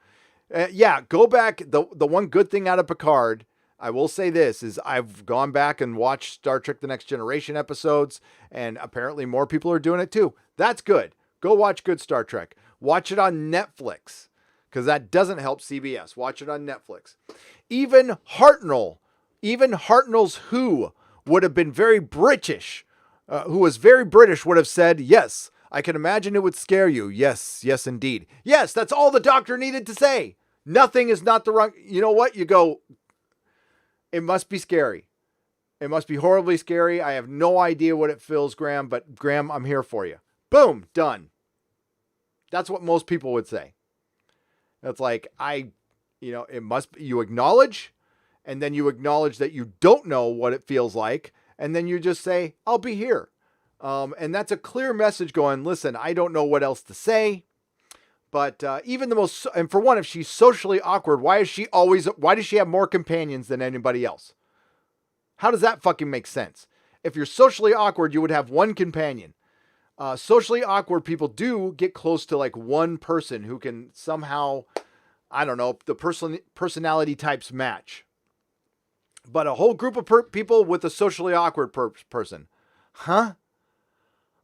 Yeah, go back. The one good thing out of Picard, I will say this, is I've gone back and watched Star Trek The Next Generation episodes, and apparently more people are doing it too. That's good. Go watch good Star Trek. Watch it on Netflix, because that doesn't help CBS. Watch it on Netflix. Even Hartnell's Who would have been very British, who was very British, would have said, yes, I can imagine it would scare you. Yes, yes, indeed. Yes, that's all the doctor needed to say. Nothing is not the wrong. You know what? You go, it must be scary. It must be horribly scary. I have no idea what it feels, Graham, but Graham, I'm here for you. Boom, done. That's what most people would say. It's like, it must be, you acknowledge, and then you acknowledge that you don't know what it feels like, and then you just say, I'll be here. And that's a clear message going, listen, I don't know what else to say, but even the most, and for one, if she's socially awkward, why does she have more companions than anybody else? How does that fucking make sense? If you're socially awkward, you would have one companion. Socially awkward people do get close to like one person who can somehow, I don't know, the personality types match. But a whole group of people with a socially awkward person. Huh?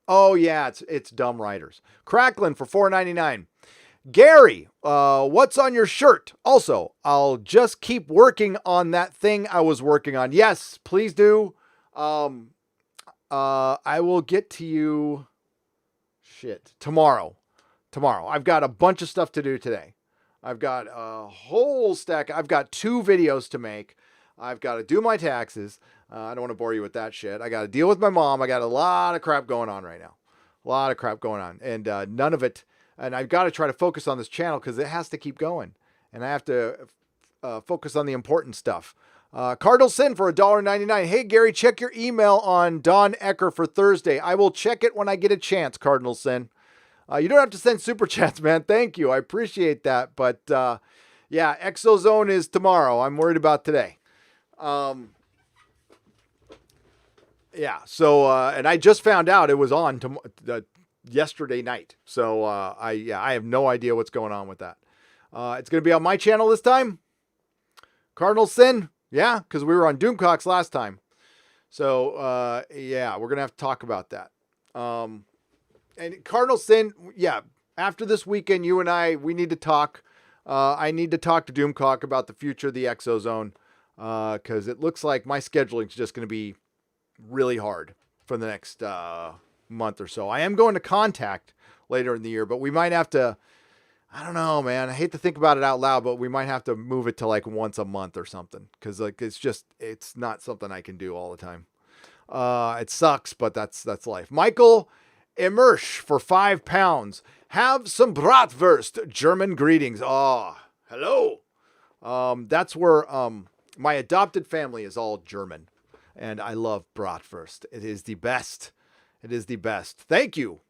Oh yeah, it's dumb writers. Cracklin for $4.99. Gary, what's on your shirt? Also, I'll just keep working on that thing I was working on. Yes, please do. I will get to you. Tomorrow. I've got a bunch of stuff to do today. I've got a whole stack. I've got 2 videos to make. I've got to do my taxes. I don't want to bore you with that shit. I got to deal with my mom. I got a lot of crap going on right now. And none of it. And I've got to try to focus on this channel because it has to keep going. And I have to focus on the important stuff. Cardinal Sin for $1.99. Hey, Gary, check your email on Don Ecker for Thursday. I will check it when I get a chance, Cardinal Sin. You don't have to send super chats, man. Thank you. I appreciate that. But yeah, Exozone is tomorrow. I'm worried about today. Yeah. So, and I just found out it was on yesterday night. So I have no idea what's going on with that. It's going to be on my channel this time. Cardinal Sin. Yeah, because we were on Doomcocks last time. So, yeah, we're going to have to talk about that. and Cardinal Sin, yeah. After this weekend, you and we need to talk. I need to talk to Doomcock about the future of the Exozone, because it looks like my scheduling is just going to be really hard for the next month or so. I am going to Contact later in the year, but we might have to. I don't know, man. I hate to think about it out loud, but we might have to move it to like once a month or something, because like it's not something I can do all the time. It sucks, but that's life. Michael Immersch for £5. Have some bratwurst. German greetings. Oh, hello. That's where my adopted family is all German, and I love bratwurst. It is the best. It is the best. Thank you.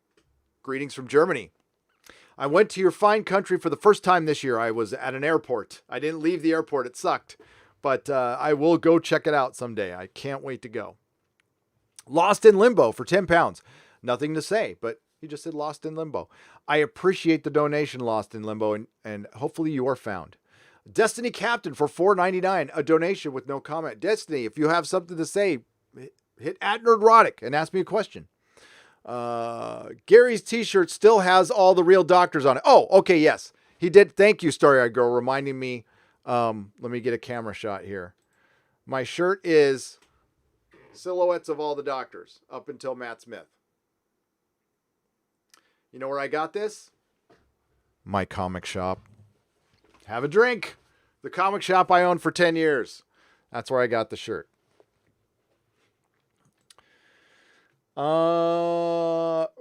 Greetings from Germany. I went to your fine country for the first time this year. I was at an airport. I didn't leave the airport. It sucked, but I will go check it out someday. I can't wait to go. Lost in Limbo for £10. Nothing to say, but he just said Lost in Limbo. I appreciate the donation, Lost in Limbo, and hopefully you are found. Destiny Captain for $4.99, a donation with no comment. Destiny, if you have something to say, hit @Nerdrotic and ask me a question. Gary's t-shirt still has all the real doctors on it. Oh, okay, yes. He did. Thank you, Story-Eyed Girl, reminding me. Let me get a camera shot here. My shirt is silhouettes of all the doctors up until Matt Smith. You know where I got this? My comic shop. Have a drink. The comic shop I owned for 10 years. That's where I got the shirt.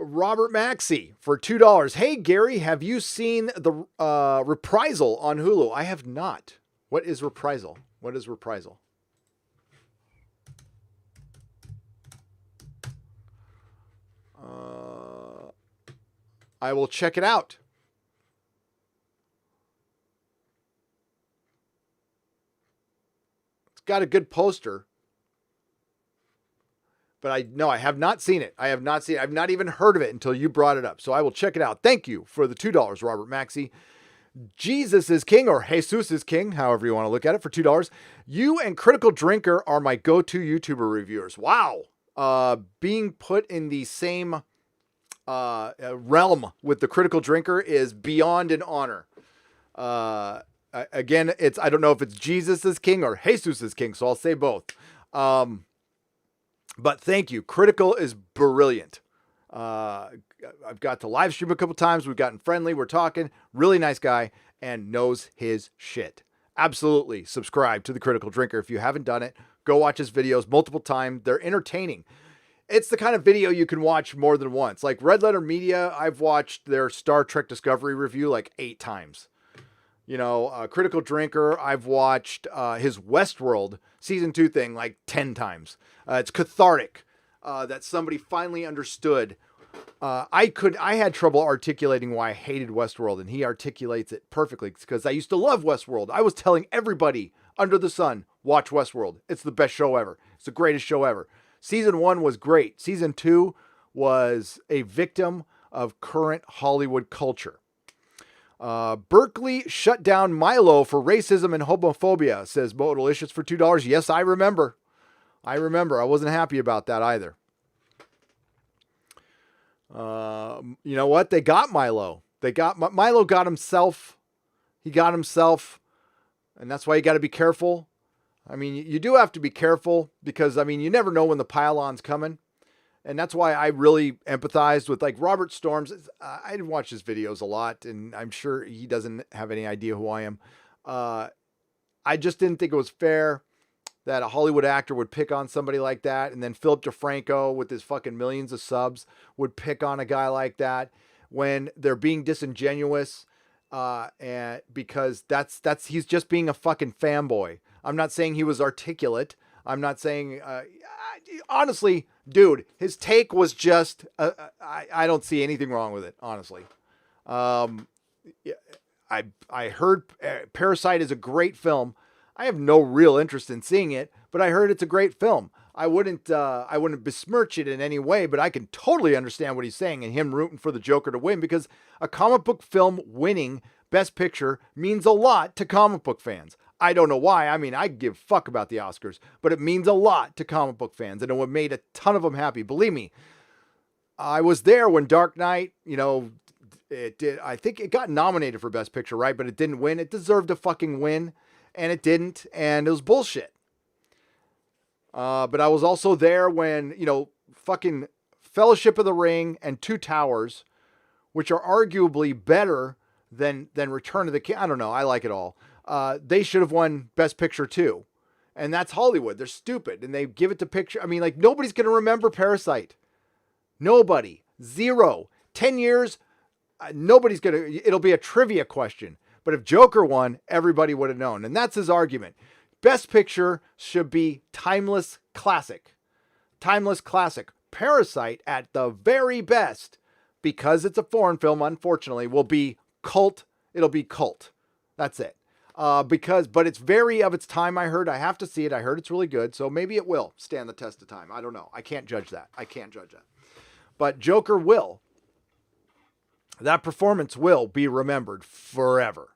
Robert Maxey for $2. Hey, Gary, have you seen the Reprisal on Hulu? I have not. What is Reprisal? What is Reprisal? I will check it out. It's got a good poster. But I have not seen it. I have not seen it. I've not even heard of it until you brought it up. So I will check it out. Thank you for the $2, Robert Maxey. Jesus is King, or Jesus is King, however you want to look at it, for $2. You and Critical Drinker are my go-to YouTuber reviewers. Wow. Being put in the same realm with the Critical Drinker is beyond an honor. Again, I don't know if it's Jesus is King or Jesus is King, so I'll say both. But thank you. Critical is brilliant. I've got to live stream a couple times. We've gotten friendly. We're talking. Really nice guy and knows his shit. Absolutely subscribe to the Critical Drinker. If you haven't done it, go watch his videos multiple times. They're entertaining. It's the kind of video you can watch more than once. Like Red Letter Media, I've watched their Star Trek Discovery review like 8 times. You know, Critical Drinker, I've watched his Westworld season 2 thing like 10 times. It's cathartic that somebody finally understood. I had trouble articulating why I hated Westworld, and he articulates it perfectly because I used to love Westworld. I was telling everybody under the sun, watch Westworld. It's the best show ever. It's the greatest show ever. Season 1 was great. Season 2 was a victim of current Hollywood culture. Berkeley shut down Milo for racism and homophobia, says Modalicious for $2. Yes, I remember. I wasn't happy about that either. You know what? They got Milo. Milo got himself. He got himself. And that's why you got to be careful. I mean, you do have to be careful because, I mean, you never know when the pylon's coming. And that's why I really empathized with like Robert Storms. I didn't watch his videos a lot, and I'm sure he doesn't have any idea who I am. I just didn't think it was fair that a Hollywood actor would pick on somebody like that. And then Philip DeFranco with his fucking millions of subs would pick on a guy like that when they're being disingenuous. And because he's just being a fucking fanboy. I'm not saying he was articulate. I'm not saying, honestly, dude, his take was just, I don't see anything wrong with it, honestly. I heard Parasite is a great film. I have no real interest in seeing it, but I heard it's a great film. I wouldn't besmirch it in any way, but I can totally understand what he's saying and him rooting for the Joker to win because a comic book film winning Best Picture means a lot to comic book fans. I don't know why. I mean, I give a fuck about the Oscars, but it means a lot to comic book fans, and it would have made a ton of them happy. Believe me, I was there when Dark Knight, it did. I think it got nominated for Best Picture, right? But it didn't win. It deserved to fucking win, and it didn't, and it was bullshit. But I was also there when, fucking Fellowship of the Ring and Two Towers, which are arguably better than Return of the King. I don't know. I like it all. They should have won Best Picture too. And that's Hollywood. They're stupid. And they give it to picture. I mean, like, nobody's going to remember Parasite. Nobody. Zero. 10 years, nobody's going to. It'll be a trivia question. But if Joker won, everybody would have known. And that's his argument. Best Picture should be timeless classic. Timeless classic. Parasite, at the very best, because it's a foreign film, unfortunately, will be cult. It'll be cult. That's it. But it's very of its time, I heard. I have to see it. I heard it's really good. So maybe it will stand the test of time. I don't know. I can't judge that. But Joker will. That performance will be remembered forever.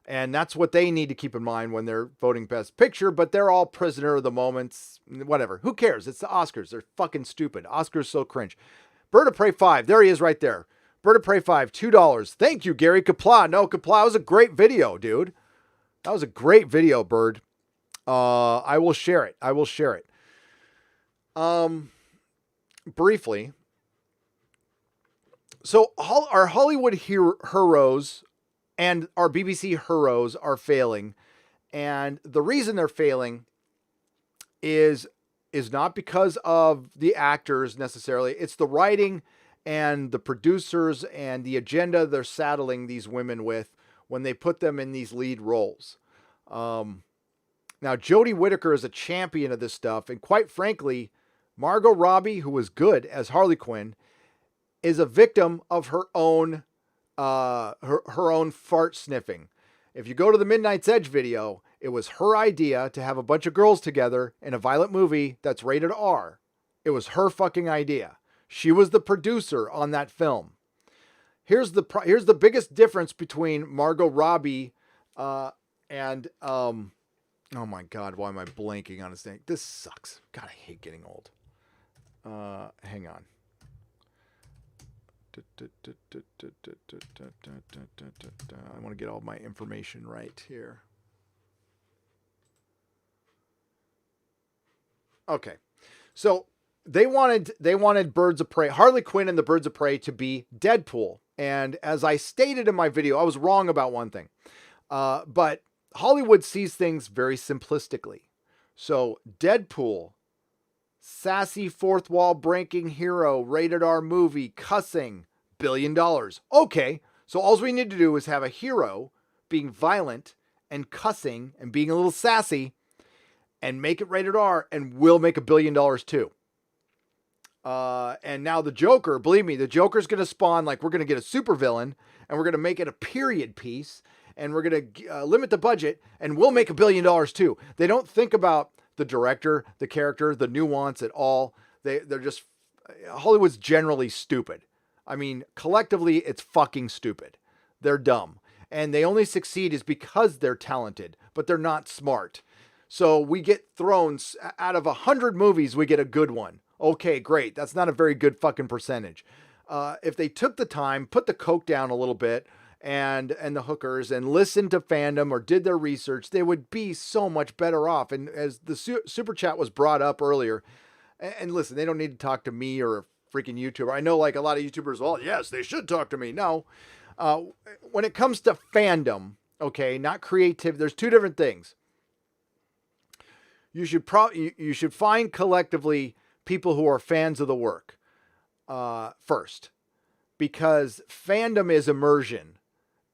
And that's what they need to keep in mind when they're voting Best Picture, but they're all prisoner of the moments. Whatever. Who cares? It's the Oscars. They're fucking stupid. Oscars so cringe. Bird of Prey 5. There he is right there. Bird of Prey 5. $2. Thank you, Gary Kapla. No, Kapla was a great video, dude. That was a great video, Bird. I will share it. Briefly. So our Hollywood heroes and our BBC heroes are failing. And the reason they're failing is not because of the actors necessarily. It's the writing and the producers and the agenda they're saddling these women with when they put them in these lead roles. Now, Jodie Whittaker is a champion of this stuff. And quite frankly, Margot Robbie, who was good as Harley Quinn, is a victim of her own her own fart sniffing. If you go to the Midnight's Edge video, it was her idea to have a bunch of girls together in a violent movie that's rated R. It was her fucking idea. She was the producer on that film. Here's the biggest difference between Margot Robbie and oh my God, why am I blanking on his name? This sucks. God, I hate getting old. Hang on. I want to get all my information right here. Okay. So they wanted Birds of Prey, Harley Quinn and the Birds of Prey to be Deadpool. And as I stated in my video, I was wrong about one thing. But Hollywood sees things very simplistically. So Deadpool, sassy fourth wall breaking hero, rated R movie, cussing, $1 billion. Okay, so all we need to do is have a hero being violent and cussing and being a little sassy and make it rated R, and we'll make $1 billion too. And now the Joker, believe me, the Joker's going to spawn, like, we're going to get a supervillain and we're going to make it a period piece and we're going to limit the budget and we'll make $1 billion too. They don't think about the director, the character, the nuance at all. They're just, Hollywood's generally stupid. I mean, collectively, it's fucking stupid. They're dumb. And they only succeed is because they're talented, but they're not smart. So we get thrown, out of 100 movies, we get a good one. Okay, great. That's not a very good fucking percentage. If they took the time, put the coke down a little bit, and the hookers, and listened to fandom or did their research, they would be so much better off. And as the super chat was brought up earlier, and listen, they don't need to talk to me or a freaking YouTuber. I know, like, a lot of YouTubers, well, yes, they should talk to me. No. When it comes to fandom, okay, not creative, there's two different things. You should find collectively people who are fans of the work first, because fandom is immersion,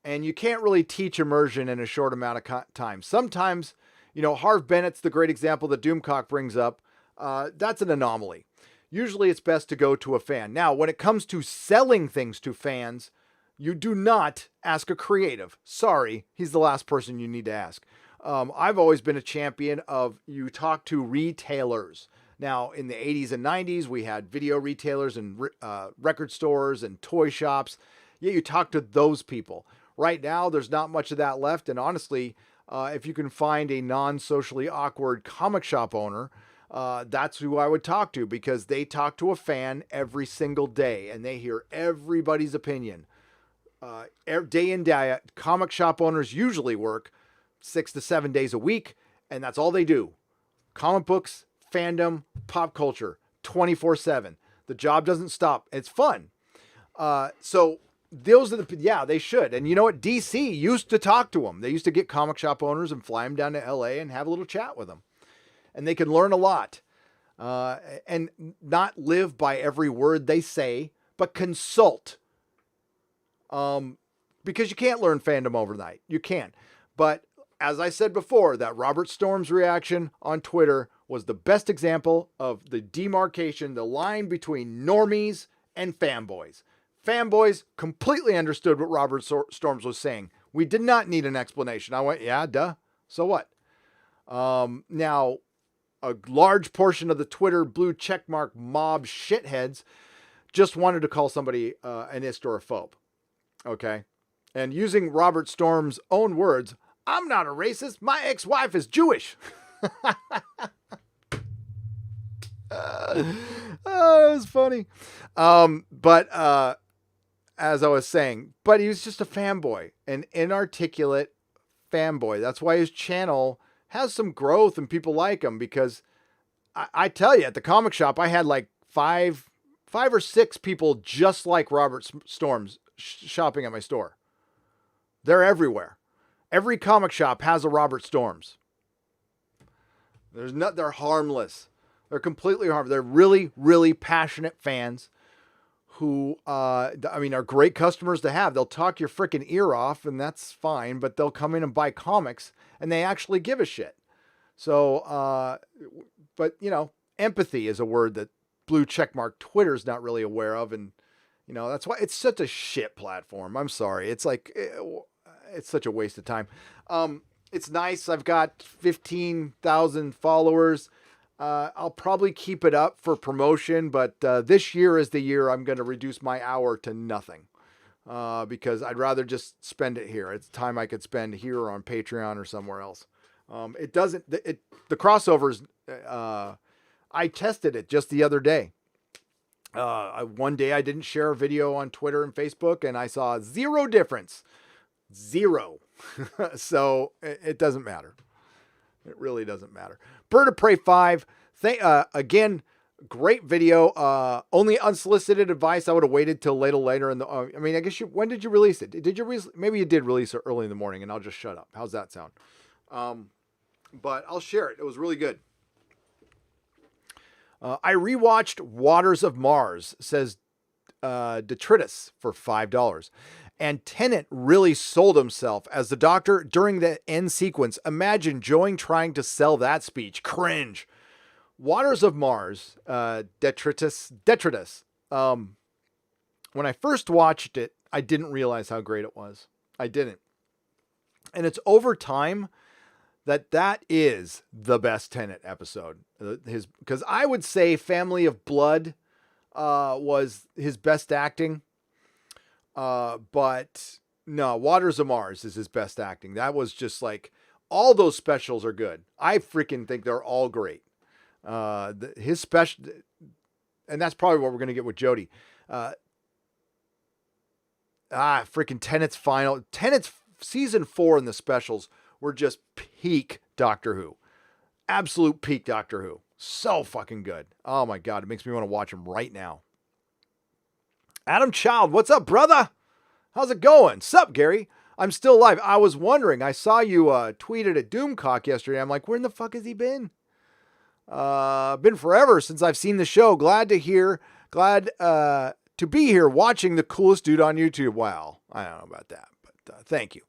and you can't really teach immersion in a short amount of time. Sometimes, Harv Bennett's the great example that Doomcock brings up. That's an anomaly. Usually it's best to go to a fan. Now, when it comes to selling things to fans, you do not ask a creative. Sorry, he's the last person you need to ask. I've always been a champion of you talk to retailers. Now, in the 80s and 90s, we had video retailers and record stores and toy shops. Yeah, you talk to those people. Right now, there's not much of that left. And honestly, if you can find a non-socially awkward comic shop owner, that's who I would talk to, because they talk to a fan every single day and they hear everybody's opinion. Day in, day out. Comic shop owners usually work 6 to 7 days a week, and that's all they do. Comic books, fandom, pop culture, 24/7. The job doesn't stop. It's fun. So those are they should. And you know what? DC used to talk to them. They used to get comic shop owners and fly them down to LA and have a little chat with them. And they can learn a lot. And not live by every word they say, but consult. Because you can't learn fandom overnight. You can't. But as I said before, that Robert Storm's reaction on Twitter was the best example of the demarcation, the line between normies and fanboys. Fanboys completely understood what Robert Storms was saying. We did not need an explanation. I went, yeah, duh. So what? Now, a large portion of the Twitter blue checkmark mob shitheads just wanted to call somebody an istrophobe. Okay? And using Robert Storm's own words, I'm not a racist. My ex-wife is Jewish. It was funny. But as I was saying, but he was just a fanboy, an inarticulate fanboy. That's why his channel has some growth and people like him, because I tell you, at the comic shop, I had like five or six people just like Robert Storms shopping at my store. They're everywhere. Every comic shop has a Robert Storms. They're harmless. They're completely harmless. They're really, really passionate fans who, are great customers to have. They'll talk your freaking ear off, and that's fine, but they'll come in and buy comics, and they actually give a shit. So, but, empathy is a word that blue checkmark Twitter's not really aware of, and, that's why it's such a shit platform. I'm sorry. It's like, it's such a waste of time. It's nice. I've got 15,000 followers. I'll probably keep it up for promotion, but this year is the year I'm going to reduce my hour to nothing, because I'd rather just spend it here. It's time I could spend here or on Patreon or somewhere else. The crossovers, I tested it just the other day. One day I didn't share a video on Twitter and Facebook, and I saw zero difference. Zero. So it doesn't matter. It really doesn't matter. Bird of Prey 5. Again, great video. Only unsolicited advice. I would have waited till later in the. I guess when did you release it? Did you maybe you did release it early in the morning, and I'll just shut up. How's that sound? But I'll share it. It was really good. I rewatched Waters of Mars, says Detritus, for $5. And Tennant really sold himself as the Doctor during the end sequence. Imagine Joing trying to sell that speech. Cringe. Waters of Mars, Detritus. When I first watched it, I didn't realize how great it was. I didn't. And it's over time that is the best Tennant episode. Because I would say Family of Blood was his best acting. But no, Waters of Mars is his best acting. That was just like, all those specials are good. I freaking think they're all great. His special, and that's probably what we're going to get with Jodie. Freaking Tennant's season 4 in the specials were just peak Doctor Who. Absolute peak Doctor Who. So fucking good. Oh my God. It makes me want to watch them right now. Adam Child, what's up, brother? How's it going? Sup, Gary? I'm still alive. I was wondering. I saw you tweeted at Doomcock yesterday. I'm like, where in the fuck has he been? Been forever since I've seen the show. Glad to be here watching the coolest dude on YouTube. Wow. I don't know about that, but thank you.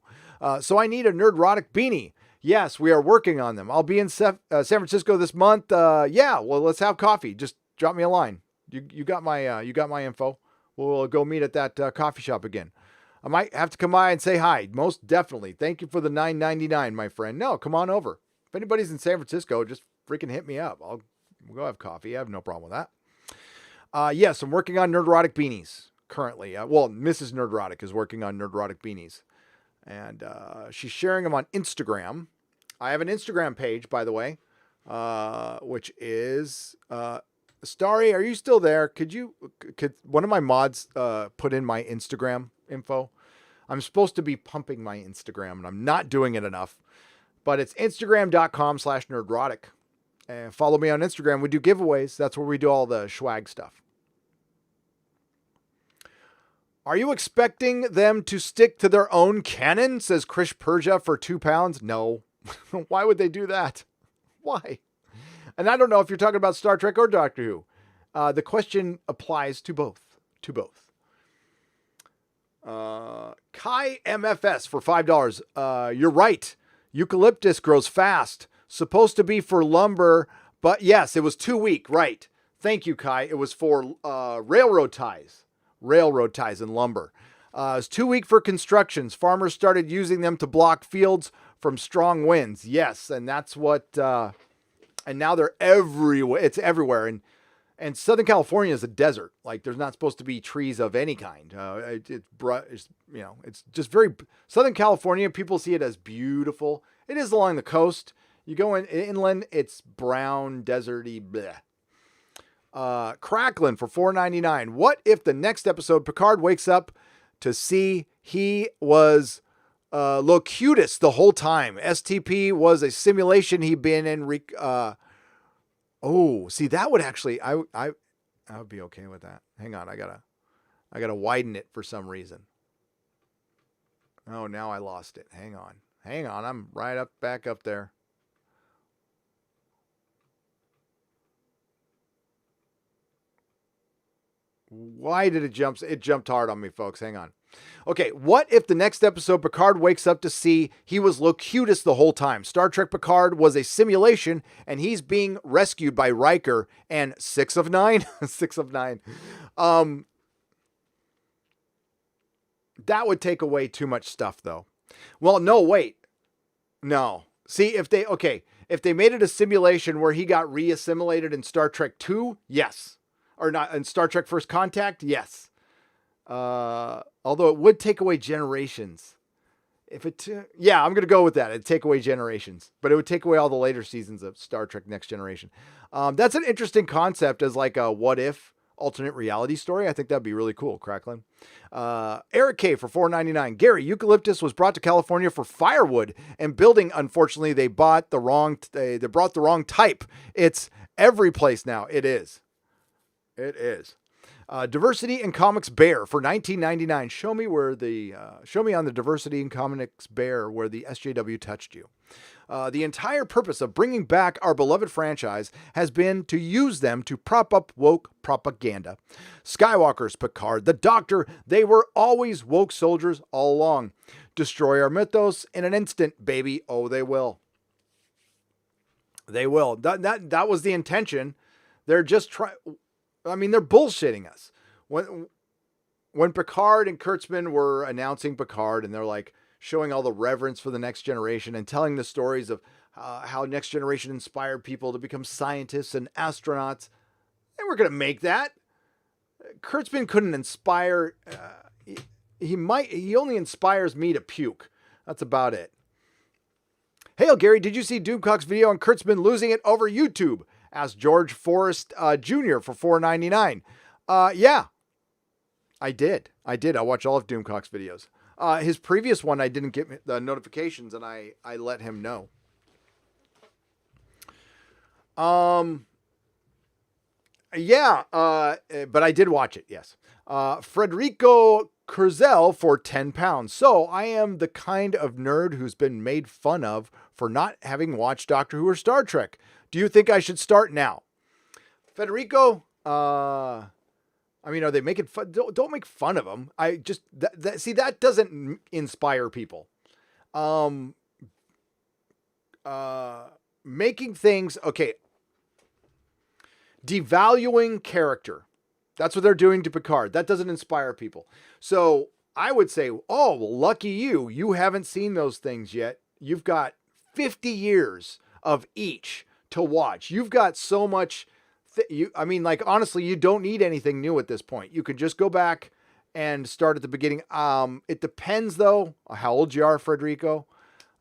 So I need a Nerdrotic beanie. Yes, we are working on them. I'll be in San Francisco this month. Yeah, well, let's have coffee. Just drop me a line. You got my info. We'll go meet at that coffee shop again. I might have to come by and say hi. Most definitely. Thank you for the $9.99, my friend. No, come on over. If anybody's in San Francisco, just freaking hit me up. We'll go have coffee. I have no problem with that. Yes, I'm working on Nerdrotic beanies currently. Mrs. Nerdrotic is working on Nerdrotic beanies. And she's sharing them on Instagram. I have an Instagram page, by the way. which is Starry. Are you still there? Could one of my mods put in my Instagram info? I'm supposed to be pumping my Instagram, and I'm not doing it enough. But it's instagram.com/nerdrotic. And follow me on Instagram. We do giveaways. That's where we do all the swag stuff. Are you expecting them to stick to their own canon? Says Krish Persia for £2. No. Why would they do that? Why? And I don't know if you're talking about Star Trek or Doctor Who. The question applies to both. Kai MFS for $5. You're right. Eucalyptus grows fast. Supposed to be for lumber, but yes, it was too weak. Right. Thank you, Kai. It was for railroad ties and lumber. It's too weak for constructions. Farmers started using them to block fields from strong winds. Yes, and that's what. And now they're everywhere. It's everywhere, and Southern California is a desert. Like there's not supposed to be trees of any kind. It's just very Southern California. People see it as beautiful. It is along the coast. You go inland, it's brown, deserty, bleh. Cracklin for $4.99. What if the next episode Picard wakes up to see he was Locutus the whole time? STP was a simulation he'd been in. See, that would actually, I would be okay with that. Hang on, I gotta widen it for some reason. Oh, now I lost it. Hang on, I'm back up there. Why did it jump? It jumped hard on me, folks. Hang on. Okay, what if the next episode Picard wakes up to see he was Locutus the whole time? Star Trek Picard was a simulation, and he's being rescued by Riker and 6 of 9? 6 of 9. That would take away too much stuff, though. Well, no, wait. No. See, if they made it a simulation where he got re-assimilated in Star Trek 2, yes. Or not in Star Trek First Contact, yes. Although it would take away generations. I'm going to go with that. It'd take away generations, but it would take away all the later seasons of Star Trek Next Generation. That's an interesting concept as like a what if alternate reality story. I think that'd be really cool. Cracklin. Eric K for $4.99. Gary, eucalyptus was brought to California for firewood and building. Unfortunately, they brought the wrong type. It's every place now. It is. Diversity in Comics Bear for $19.99. Show me on the Diversity in Comics Bear where the SJW touched you. The entire purpose of bringing back our beloved franchise has been to use them to prop up woke propaganda. Skywalker's Picard, the Doctor, they were always woke soldiers all along. Destroy our mythos in an instant, baby. Oh, they will. They will. That was the intention. They're just they're bullshitting us. When Picard and Kurtzman were announcing Picard and they're like showing all the reverence for the next generation and telling the stories of how Next Generation inspired people to become scientists and astronauts, they were going to make that. Kurtzman couldn't inspire. He only inspires me to puke. That's about it. Hail, Gary, did you see Doomcock's video on Kurtzman losing it over YouTube? Asked George Forrest Jr. for $4.99. Yeah, I did. I watched all of Doomcock's videos. His previous one, I didn't get the notifications, and I let him know. Yeah, but I did watch it, yes. Frederico Curzel for £10. So I am the kind of nerd who's been made fun of for not having watched Doctor Who or Star Trek. Do you think I should start now? Federico, are they making fun? Don't make fun of them. I just, see, that doesn't inspire people. Making things, okay. Devaluing character. That's what they're doing to Picard. That doesn't inspire people. So I would say, oh, well, lucky you. You haven't seen those things yet. You've got 50 years of each to watch. You've got so much. Honestly, you don't need anything new at this point. You could just go back and start at the beginning. It depends, though, how old you are, Federico.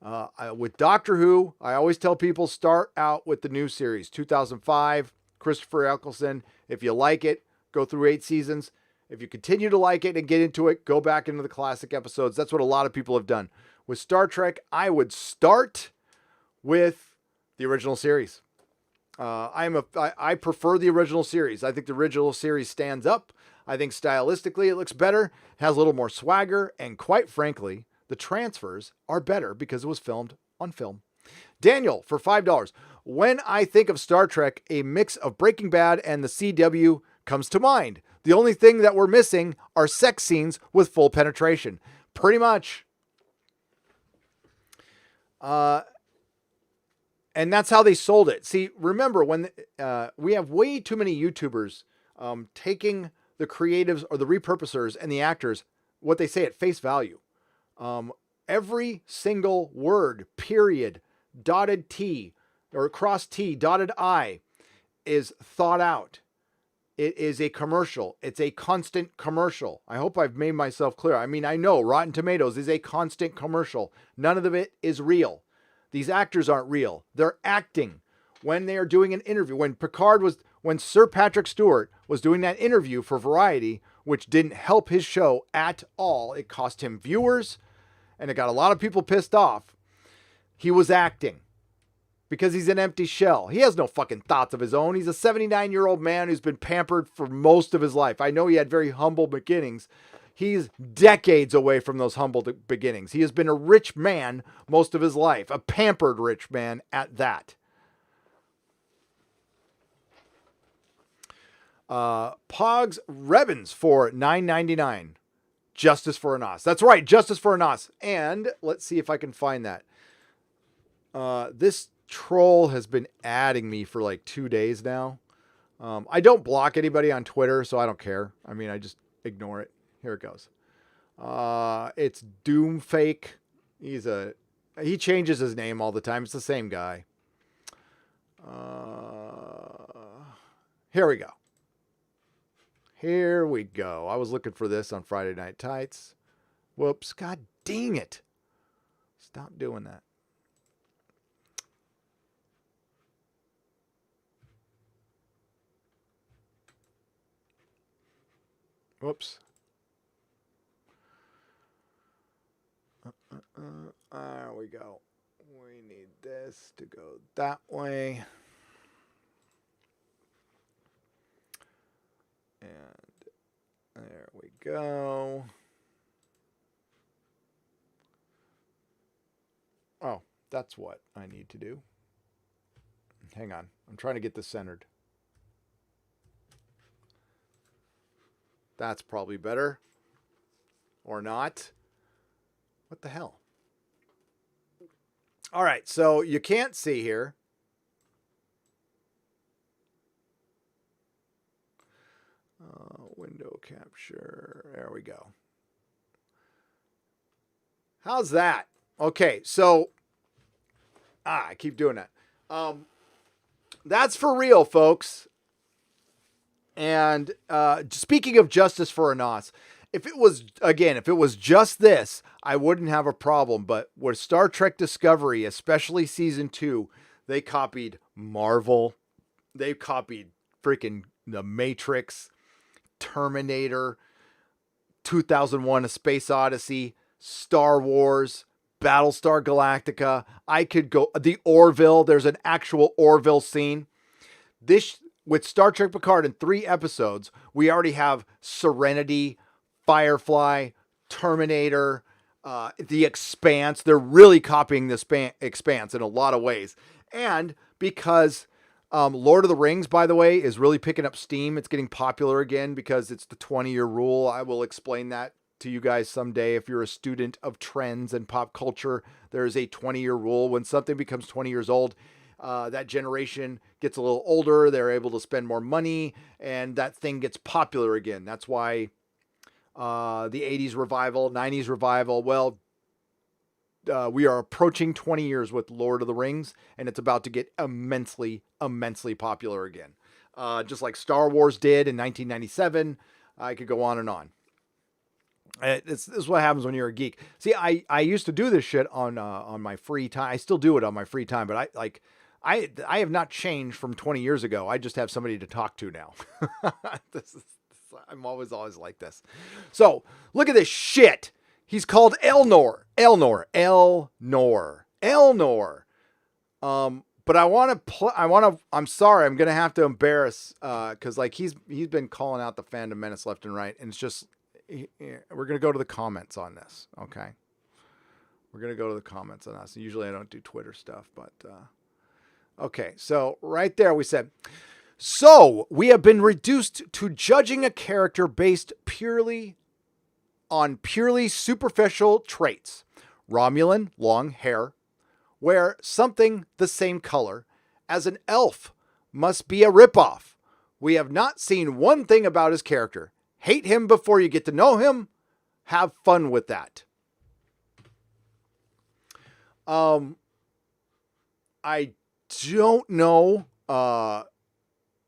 With Doctor Who, I always tell people start out with the new series, 2005, Christopher Eccleston. If you like it, go through 8 seasons. If you continue to like it and get into it, go back into the classic episodes. That's what a lot of people have done. With Star Trek, I would start with the original series. I prefer the original series. I think the original series stands up. I think stylistically it looks better, has a little more swagger, and quite frankly, the transfers are better because it was filmed on film. Daniel for $5. When I think of Star Trek, a mix of Breaking Bad and the CW comes to mind. The only thing that we're missing are sex scenes with full penetration. Pretty much. And that's how they sold it. See, remember when we have way too many YouTubers taking the creatives or the repurposers and the actors, what they say at face value. Every single word, period, dotted T or cross T, dotted I is thought out. It is a commercial. It's a constant commercial. I hope I've made myself clear. I mean, I know Rotten Tomatoes is a constant commercial. None of it is real. These actors aren't real. They're acting. When they are doing an interview, when Sir Patrick Stewart was doing that interview for Variety, which didn't help his show at all, it cost him viewers and it got a lot of people pissed off. He was acting because he's an empty shell. He has no fucking thoughts of his own. He's a 79-year-old man who's been pampered for most of his life. I know he had very humble beginnings. He's decades away from those humble beginnings. He has been a rich man most of his life, a pampered rich man at that. Pogs Rebens for $9.99. Justice for a Nos. That's right, Justice for a Nos. And let's see if I can find that. This troll has been adding me for like 2 days now. I don't block anybody on Twitter, so I don't care. I mean, I just ignore it. Here it goes. It's Doomfake. He changes his name all the time. It's the same guy. Here we go. Here we go. I was looking for this on Friday Night Tights. Whoops. God dang it. Stop doing that. Whoops. There we go. We need this to go that way. And there we go. Oh, that's what I need to do. Hang on. I'm trying to get this centered. That's probably better. Or not. What the hell? All right, so you can't see here. Window capture. There we go. How's that? Okay, so I keep doing that. That's for real, folks. And speaking of Justice for a Nos, if it was just this, I wouldn't have a problem. But with Star Trek Discovery, especially season 2, they copied Marvel. They copied freaking The Matrix, Terminator, 2001: A Space Odyssey, Star Wars, Battlestar Galactica. I could go the Orville. There's an actual Orville scene. This with Star Trek Picard in 3 episodes, we already have Serenity, Firefly, Terminator, The Expanse. They're really copying the Expanse in a lot of ways. And because Lord of the Rings, by the way, is really picking up steam. It's getting popular again because it's the 20-year rule. I will explain that to you guys someday. If you're a student of trends and pop culture, there is a 20-year rule. When something becomes 20 years old, that generation gets a little older. They're able to spend more money, and that thing gets popular again. That's why the 80s revival, 90s revival, well, we are approaching 20 years with Lord of the Rings, and it's about to get immensely, immensely popular again. Just like Star Wars did in 1997. I could go on and on. This is what happens when you're a geek. See, I used to do this shit on my free time. I still do it on my free time, but I have not changed from 20 years ago. I just have somebody to talk to now. I'm always like this. So look at this shit. He's called Elnor. But I'm sorry, I'm gonna have to embarrass because like he's been calling out the fandom menace left and right, and it's just we're gonna go to the comments on this. Okay, we're gonna go to the comments on this. Usually I don't do Twitter stuff, but okay. So right there we said, so we have been reduced to judging a character based purely on superficial traits. Romulan, long hair. Wear something the same color as an elf. Must be a ripoff. We have not seen one thing about his character. Hate him before you get to know him. Have fun with that. I don't know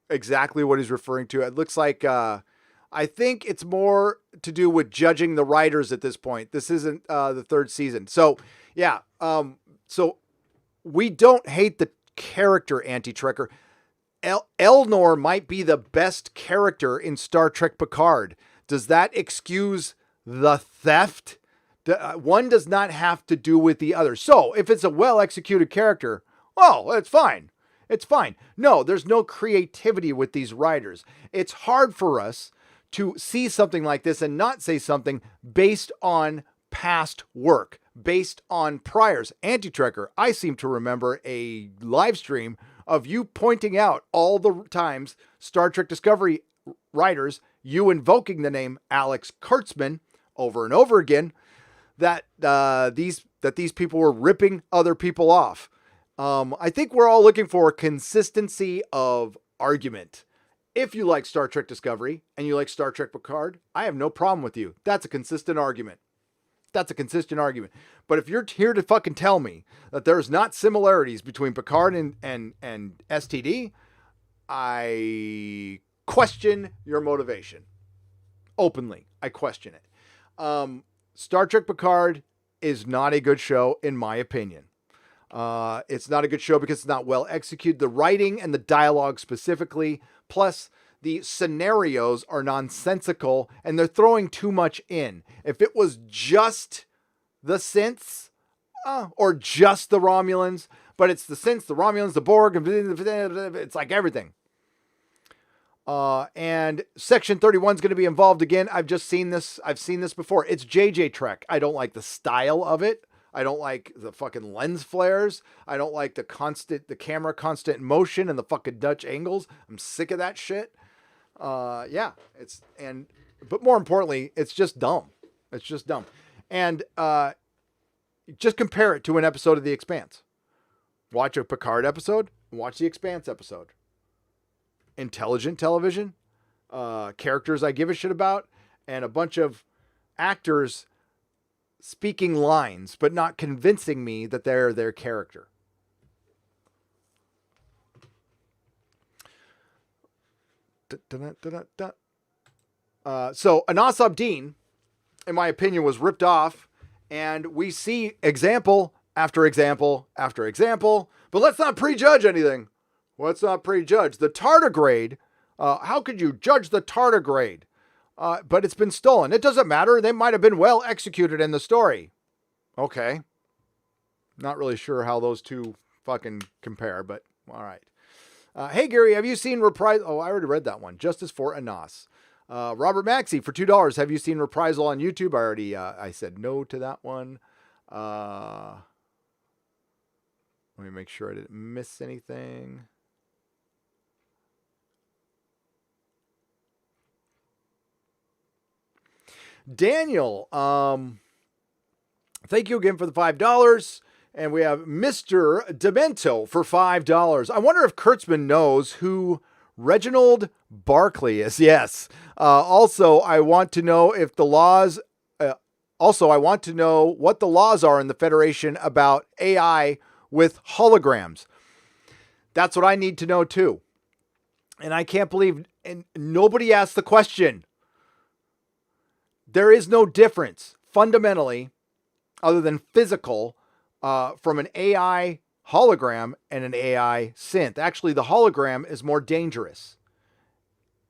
exactly what he's referring to. It looks like I think it's more to do with judging the writers at this point. This isn't the third season. So yeah. So we don't hate the character, Anti-Trekker. Elnor might be the best character in Star Trek Picard. Does that excuse the theft? One does not have to do with the other. So if it's a well-executed character, well, it's fine. It's fine. No, there's no creativity with these writers. It's hard for us to see something like this and not say something based on past work, based on priors. Anti-Trekker, I seem to remember a live stream of you pointing out all the times Star Trek Discovery writers, you invoking the name Alex Kurtzman over and over again, that these people were ripping other people off. I think we're all looking for consistency of argument. If you like Star Trek Discovery and you like Star Trek Picard, I have no problem with you. That's a consistent argument. That's a consistent argument. But if you're here to fucking tell me that there's not similarities between Picard and STD, I question your motivation. Openly, I question it. Star Trek Picard is not a good show, in my opinion. It's not a good show because it's not well executed. The writing and the dialogue specifically, plus the scenarios are nonsensical and they're throwing too much in. If it was just the synths or just the Romulans, but it's the synths, the Romulans, the Borg, it's like everything. And Section 31 is going to be involved again. I've seen this before. It's JJ Trek. I don't like the style of it. I don't like the fucking lens flares. I don't like the camera constant motion and the fucking Dutch angles. I'm sick of that shit. But more importantly, it's just dumb. It's just dumb. And, just compare it to an episode of The Expanse. Watch a Picard episode and watch The Expanse episode. Intelligent television, characters I give a shit about, and a bunch of actors speaking lines, but not convincing me that they're their character. So Anas Abdeen, in my opinion, was ripped off, and we see example after example after example, but let's not prejudge anything. Let's not prejudge. The tardigrade, how could you judge the tardigrade? But it's been stolen. It doesn't matter. They might have been well executed in the story. Okay. Not really sure how those two fucking compare, but all right. Hey, Gary, have you seen Reprisal? Oh, I already read that one. Justice for Anas. Robert Maxey for $2. Have you seen Reprisal on YouTube? I said no to that one. Let me make sure I didn't miss anything. Daniel, thank you again for the $5. And we have Mr. Demento for $5. I wonder if Kurtzman knows who Reginald Barclay is. Yes. Also, I want to know if the laws. I want to know what the laws are in the Federation about AI with holograms. That's what I need to know too. And I can't believe, and nobody asked the question. There is no difference fundamentally other than physical from an AI hologram and an AI synth. Actually, the hologram is more dangerous.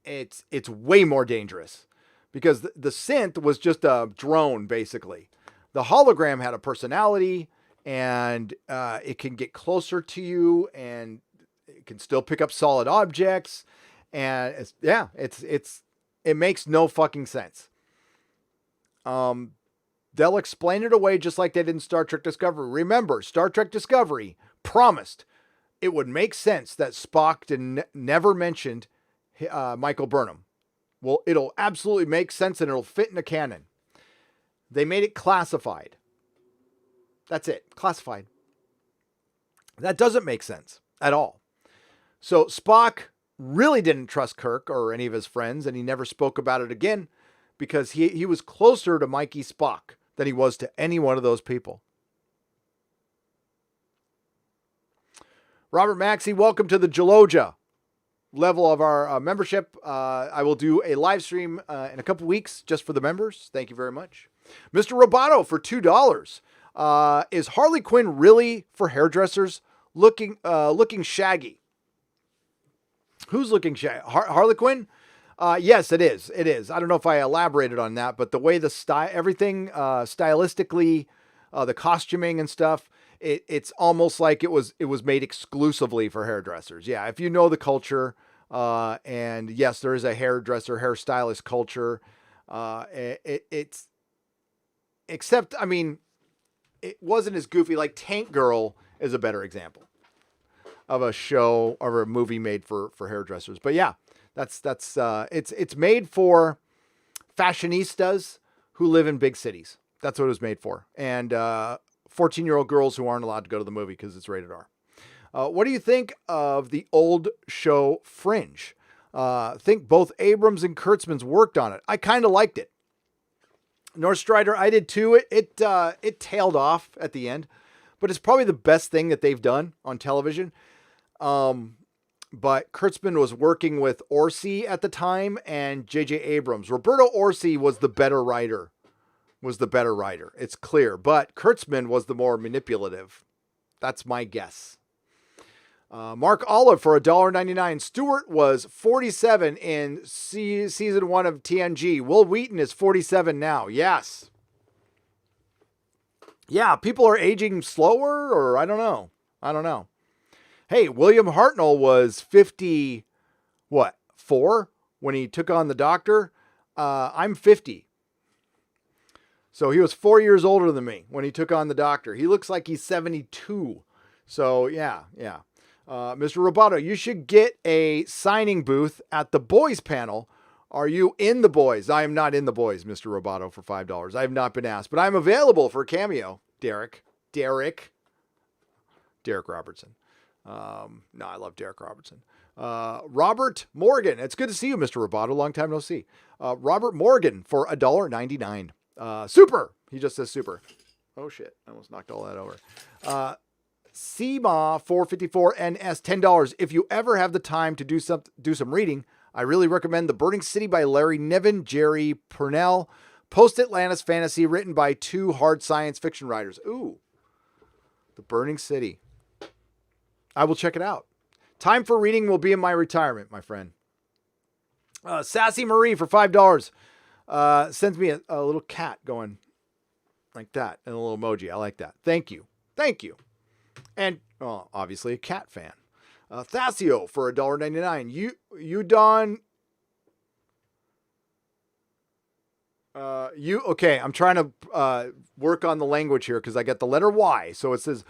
It's way more dangerous because the synth was just a drone, basically. The hologram had a personality, and it can get closer to you, and it can still pick up solid objects, and it makes no fucking sense. They'll explain it away just like they did in Star Trek Discovery. Remember, Star Trek Discovery promised it would make sense that Spock never mentioned Michael Burnham. Well, it'll absolutely make sense and it'll fit in the canon. They made it classified. That's it. Classified. That doesn't make sense at all. So Spock really didn't trust Kirk or any of his friends, and he never spoke about it again because he was closer to Mikey Spock than he was to any one of those people. Robert Maxey, welcome to the Jaloja level of our membership. I will do a live stream in a couple weeks just for the members. Thank you very much. Mr. Roboto for $2. Is Harley Quinn really for hairdressers looking shaggy? Who's looking shaggy? Harley Quinn? Yes, it is. It is. I don't know if I elaborated on that, but the way the style, everything stylistically, the costuming and stuff, it's almost like it was made exclusively for hairdressers. Yeah, if you know the culture, and yes, there is a hairstylist culture. It's except, I mean, it wasn't as goofy. Like Tank Girl is a better example of a show or a movie made for hairdressers. But yeah, it's made for fashionistas who live in big cities. That's what it was made for. And 14-year-old girls who aren't allowed to go to the movie because it's rated R. What do you think of the old show Fringe? Think both Abrams and Kurtzman's worked on it. I kind of liked it. North Strider, I did too. It tailed off at the end, but it's probably the best thing that they've done on television. But Kurtzman was working with Orci at the time and J.J. Abrams. Roberto Orci was the better writer. It's clear. But Kurtzman was the more manipulative. That's my guess. Mark Olive for $1.99. Stewart was 47 in season 1 of TNG. Will Wheaton is 47 now. Yes. Yeah, people are aging slower, or I don't know. Hey, William Hartnell was 4 when he took on the Doctor. I'm 50. So he was 4 years older than me when he took on the Doctor. He looks like he's 72. So yeah. Mr. Roboto, you should get a signing booth at the Boys panel. Are you in the Boys? I am not in the Boys, Mr. Roboto, for $5. I have not been asked, but I'm available for a cameo. Derek Robertson. No, I love Derek Robertson. Robert Morgan. It's good to see you, Mr. Roboto. Long time no see. Robert Morgan for $1.99. Super. He just says super. Oh shit. I almost knocked all that over. CMA 454 NS $10. If you ever have the time to do some reading, I really recommend The Burning City by Larry Niven, Jerry Purnell, Post-Atlantis Fantasy, written by 2 hard science fiction writers. Ooh, The Burning City. I will check it out. Time for reading will be in my retirement, my friend. Sassy Marie for $5 sends me a little cat going like that and a little emoji. I like that. Thank you. And obviously a cat fan. Thassio for $1.99. You Don. Okay, I'm trying to work on the language here because I got the letter Y. So it says,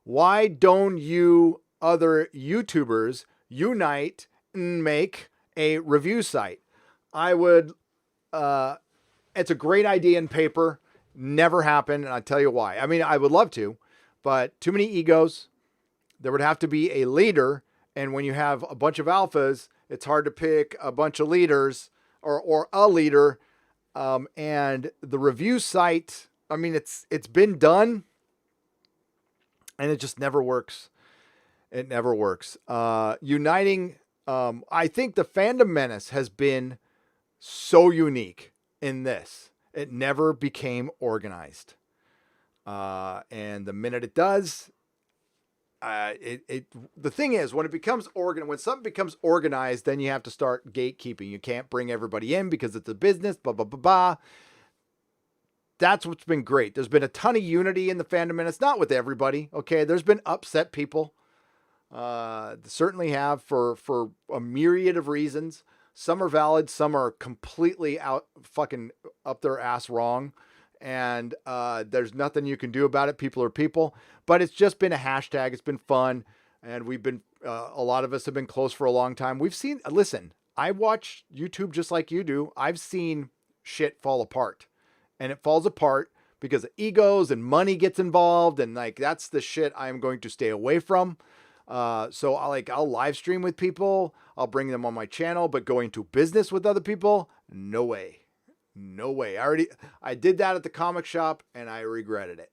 why don't you other YouTubers unite and make a review site? I would, it's a great idea in paper, never happened. And I'll tell you why. I mean, I would love to, but too many egos. There would have to be a leader. And when you have a bunch of alphas, it's hard to pick a bunch of leaders or a leader. And the review site, I mean, it's been done and it just never works. It never works. Uniting, I think the Fandom Menace has been so unique in this. It never became organized. And the minute it does, the thing is, when something becomes organized, then you have to start gatekeeping. You can't bring everybody in because it's a business, blah, blah, blah, blah. That's what's been great. There's been a ton of unity in the fandom, and it's not with everybody. Okay. There's been upset people. Certainly have for a myriad of reasons. Some are valid. Some are completely fucking up their ass wrong. And, there's nothing you can do about it. People are people, but it's just been a hashtag. It's been fun. And we've been, a lot of us have been close for a long time. Listen, I watch YouTube just like you do. I've seen shit fall apart, and it falls apart because of egos and money gets involved. And like, that's the shit I'm going to stay away from. So I'll live stream with people. I'll bring them on my channel, but going to business with other people, no way. No way. I did that at the comic shop and I regretted it.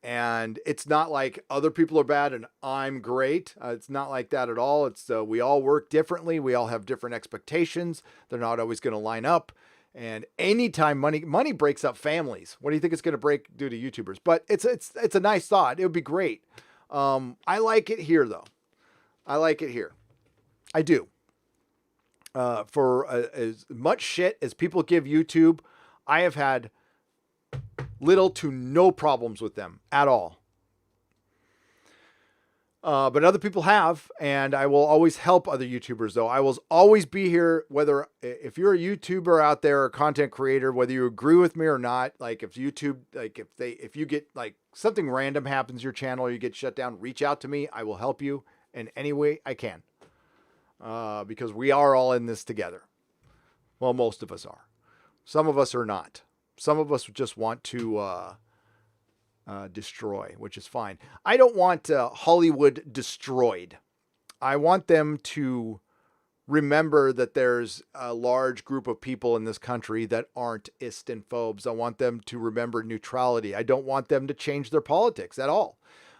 And it's not like other people are bad and I'm great. It's not like that at all. It's, we all work differently. We all have different expectations. They're not always going to line up. And anytime money breaks up families, what do you think it's going to do to YouTubers? But it's a nice thought. It would be great. I like it here though. I like it here. I do. For as much shit as people give YouTube, I have had little to no problems with them at all. But other people have, and I will always help other YouTubers though. I will always be here, if you're a YouTuber out there or content creator, whether you agree with me or not, like if YouTube, like if you get like something random happens to your channel or you get shut down, reach out to me. I will help you in any way I can. Because we are all in this together. Well, most of us are. Some of us are not. Some of us just want to destroy, which is fine. I don't want Hollywood destroyed. I want them to remember that there's a large group of people in this country that aren't ist and phobes. I want them to remember neutrality. I don't want them to change their politics at all.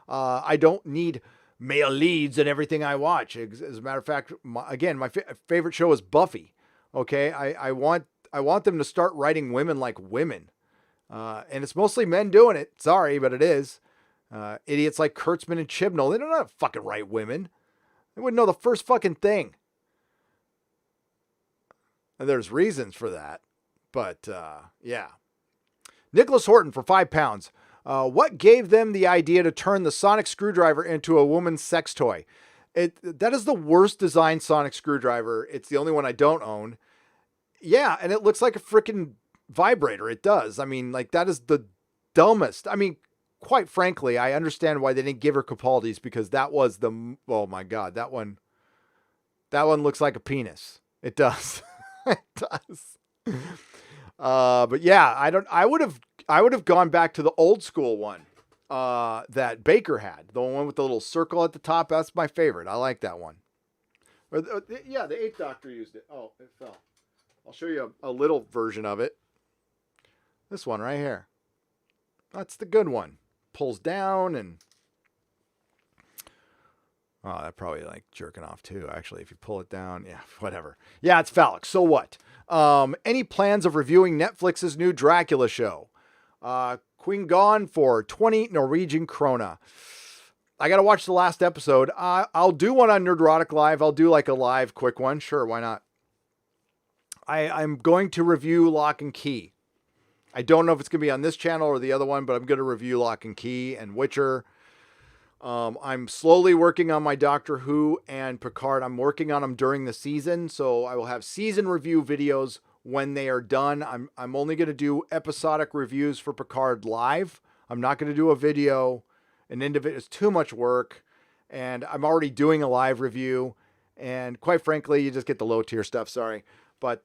I don't need male leads in everything I watch. As a matter of fact, my favorite show is Buffy. Okay. I want them to start writing women like women. And it's mostly men doing it. Sorry, but it is. Idiots like Kurtzman and Chibnall, they don't know how to fucking write women. They wouldn't know the first fucking thing. And there's reasons for that. But, yeah. Nicholas Horton for £5. What gave them the idea to turn the sonic screwdriver into a woman's sex toy? That is the worst designed sonic screwdriver. It's the only one I don't own. Yeah, and it looks like a freaking vibrator. It does. I mean, like, that is the dumbest. I mean, quite frankly, I understand why they didn't give her Capaldi's, because that was oh my God, that one looks like a penis. It does. It does. But yeah, I would have gone back to the old school one, that Baker had, the one with the little circle at the top. That's my favorite. I like that one. Yeah, the 8th Doctor used it. Oh, it fell. I'll show you a little version of it. This one right here. That's the good one. Pulls down and... Oh, that probably like jerking off too, actually, if you pull it down. Yeah, whatever. Yeah, it's phallic. So what? Any plans of reviewing Netflix's new Dracula show? Queen Gone for 20 Norwegian krona. I got to watch the last episode. I'll do one on Nerdrotic Live. I'll do like a live quick one. Sure, why not? I'm going to review Lock and Key. I don't know if it's going to be on this channel or the other one, but I'm going to review Lock and Key and Witcher. I'm slowly working on my Doctor Who and Picard. I'm working on them during the season, so I will have season review videos when they are done. I'm only going to do episodic reviews for Picard live. I'm not going to do a video. It's too much work, and I'm already doing a live review, and quite frankly, you just get the low tier stuff. Sorry. But,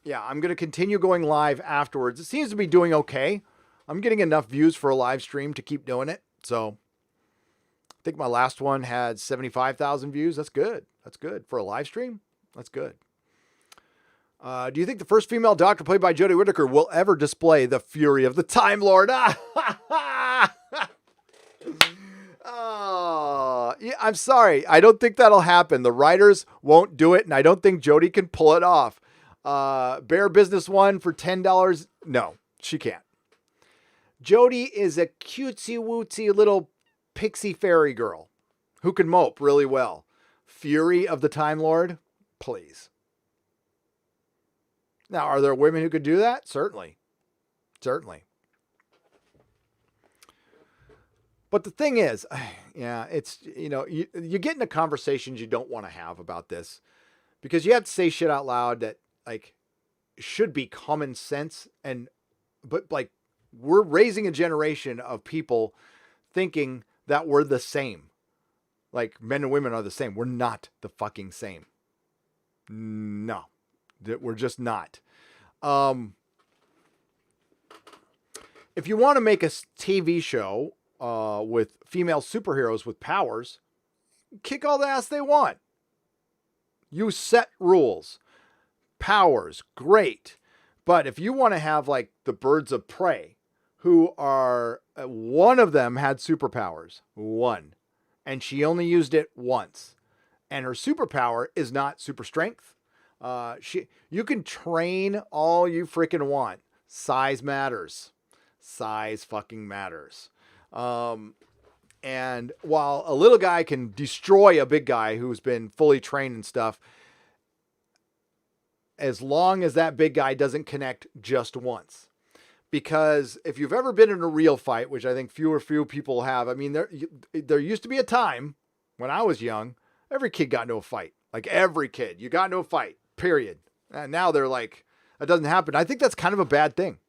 yeah, I'm going to continue going live afterwards. It seems to be doing okay. I'm getting enough views for a live stream to keep doing it. So I think my last one had 75,000 views. That's good. That's good for a live stream. That's good. Do you think the first female Doctor played by Jodie Whittaker will ever display the fury of the Time Lord? Oh, yeah, I'm sorry. I don't think that'll happen. The writers won't do it, and I don't think Jodie can pull it off. Bear Business One for $10. No, she can't. Jody is a cutesy wootsy little pixie fairy girl who can mope really well. Fury of the Time Lord, please. Now, are there women who could do that? Certainly. Certainly. But the thing is, yeah, it's, you get into conversations you don't want to have about this because you have to say shit out loud that like should be common sense. But like we're raising a generation of people thinking that we're the same. Like men and women are the same. We're not the fucking same. No, we're just not. If you want to make a TV show with female superheroes with powers, kick all the ass they want. You set rules. Powers, great. But if you want to have like the Birds of Prey, who are, one of them had superpowers. One. And she only used it once. And her superpower is not super strength. You can train all you freaking want. Size matters. Size fucking matters. And while a little guy can destroy a big guy who's been fully trained and stuff, as long as that big guy doesn't connect just once. Because if you've ever been in a real fight, which I think few people have, I mean, there used to be a time when I was young, every kid got into a fight. Like every kid, you got into a fight, period. And now they're like, it doesn't happen. I think that's kind of a bad thing.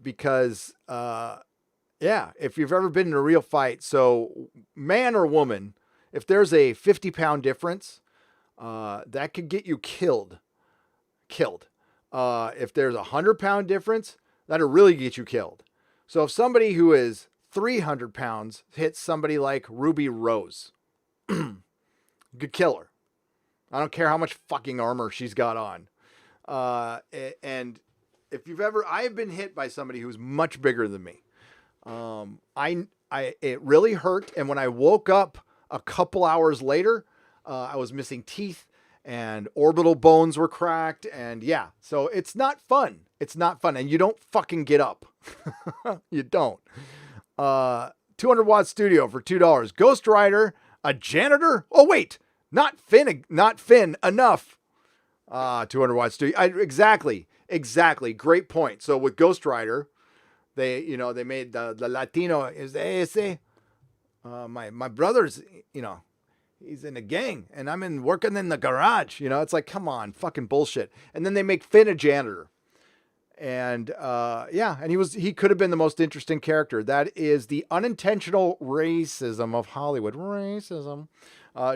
Because, if you've ever been in a real fight, so man or woman, if there's a 50-pound difference, that could get you killed. If there's a 100-pound difference, that'll really get you killed. So if somebody who is 300 pounds hits somebody like Ruby Rose, good kill her. I don't care how much fucking armor she's got on. And if I've been hit by somebody who's much bigger than me. It really hurt. And when I woke up a couple hours later, I was missing teeth and orbital bones were cracked. And yeah, so it's not fun. And you don't fucking get up. You don't. 200 watt studio for $2. Ghost Rider, a janitor. Oh, wait, not Finn enough. 200 watt studio. Exactly. Great point. So with Ghost Rider, they made the Latino is ese. My brother's, he's in a gang and I'm working in the garage. It's like, come on, fucking bullshit. And then they make Finn a janitor. And and he could have been the most interesting character. That is the unintentional racism of Hollywood. Racism.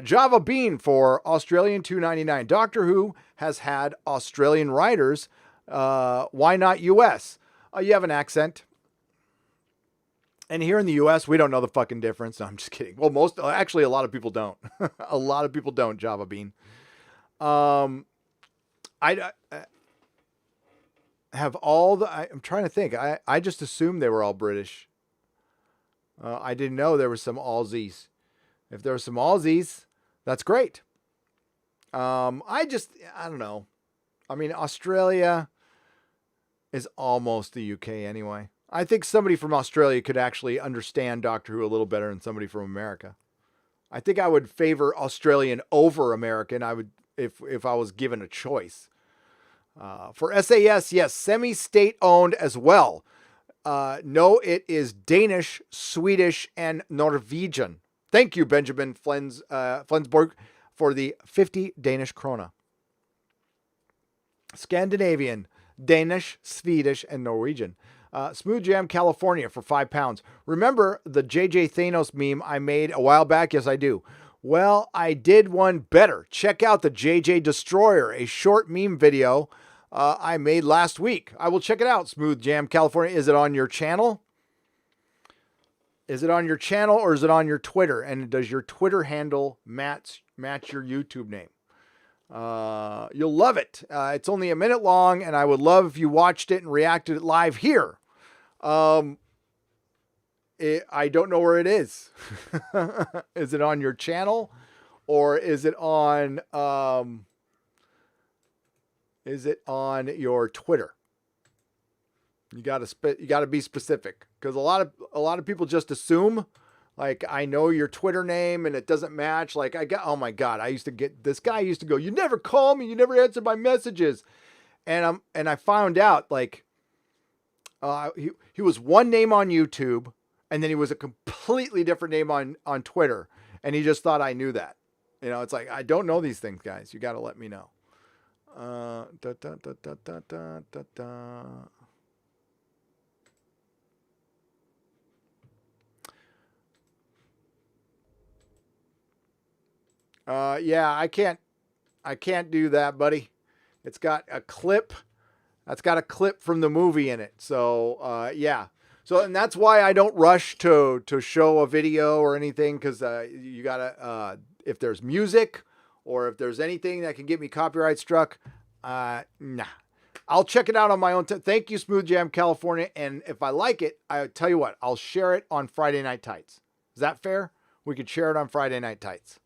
Java Bean for Australian $2.99. Doctor Who has had Australian writers. Why not US? You have an accent. And here in the US, we don't know the fucking difference. No, I'm just kidding. Well, actually, a lot of people don't. A lot of people don't, Java Bean. I'm trying to think. I just assumed they were all British. I didn't know there were some Aussies. If there were some Aussies, that's great. I don't know. I mean, Australia is almost the UK anyway. I think somebody from Australia could actually understand Doctor Who a little better than somebody from America. I think I would favor Australian over American. I would, if I was given a choice. For SAS, yes, semi-state owned as well. No, it is Danish, Swedish, and Norwegian. Thank you, Benjamin Flensborg, for the 50 Danish krona. Scandinavian, Danish, Swedish, and Norwegian. Smooth Jam California for £5. Remember the JJ Thanos meme I made a while back? Yes, I do. Well, I did one better. Check out the JJ Destroyer, a short meme video I made last week. I will check it out, Smooth Jam California. Is it on your channel? Is it on your channel or is it on your Twitter? And does your Twitter handle match your YouTube name? You'll love it. It's only a minute long, and I would love if you watched it and reacted live here. I don't know where it is. Is it on your channel or is it on your Twitter? You gotta be specific, because a lot of people just assume, like, I know your Twitter name and it doesn't match. Like, oh my God, this guy used to go, you never call me, you never answer my messages. And I found out, like, he was one name on YouTube, and then he was a completely different name on Twitter. And he just thought I knew that. You know, it's like, I don't know these things, guys. You got to let me know. Yeah, I can't do that, buddy. It's got a clip. That's got a clip from the movie in it. So, yeah. So, and that's why I don't rush to show a video or anything. Cause, you gotta, if there's music or if there's anything that can get me copyright struck, nah, I'll check it out on my own. Thank you, Smooth Jam California. And if I like it, I tell you what, I'll share it on Friday Night Tights. Is that fair? We could share it on Friday Night Tights.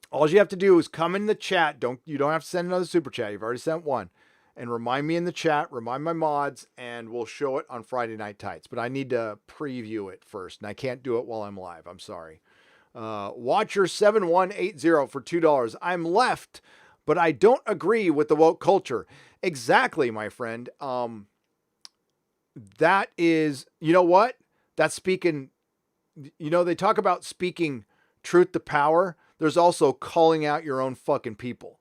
All you have to do is come in the chat. You don't have to send another super chat. You've already sent one. And remind me in the chat, remind my mods, and we'll show it on Friday Night Tights. But I need to preview it first, and I can't do it while I'm live. I'm sorry. Watcher7180 for $2. I'm left, but I don't agree with the woke culture. Exactly, my friend. That is, you know what? That's speaking, they talk about speaking truth to power. There's also calling out your own fucking people.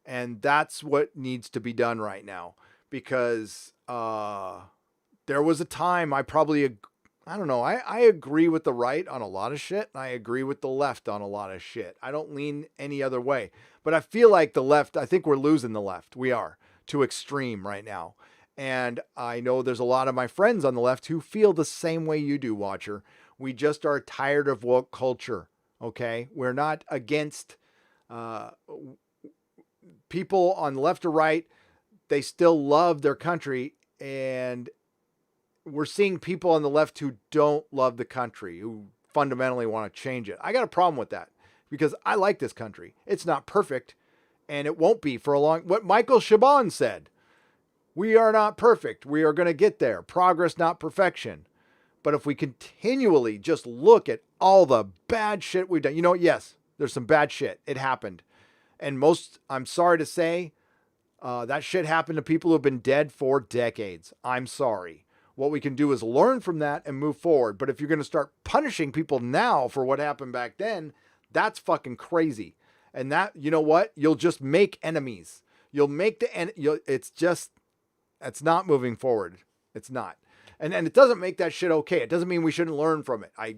And that's what needs to be done right now, because there was a time I agree with the right on a lot of shit. And I agree with the left on a lot of shit. I don't lean any other way, but I feel like the left, I think we're losing the left. We are too extreme right now. And I know there's a lot of my friends on the left who feel the same way you do, Watcher. We just are tired of woke culture. Okay, we're not against people on the left or right. They still love their country, and we're seeing people on the left who don't love the country, who fundamentally want to change it. I got a problem with that, because I like this country. It's not perfect, and it won't be for a long. What Michael Chabon said, we are not perfect. We are going to get there. Progress, not perfection. But if we continually just look at all the bad shit we've done, yes, there's some bad shit. It happened. And I'm sorry to say, that shit happened to people who've been dead for decades. I'm sorry. What we can do is learn from that and move forward. But if you're going to start punishing people now for what happened back then, that's fucking crazy. And that, you know what? You'll just make enemies. You'll make it's not moving forward. It's not. And it doesn't make that shit okay. It doesn't mean we shouldn't learn from it. I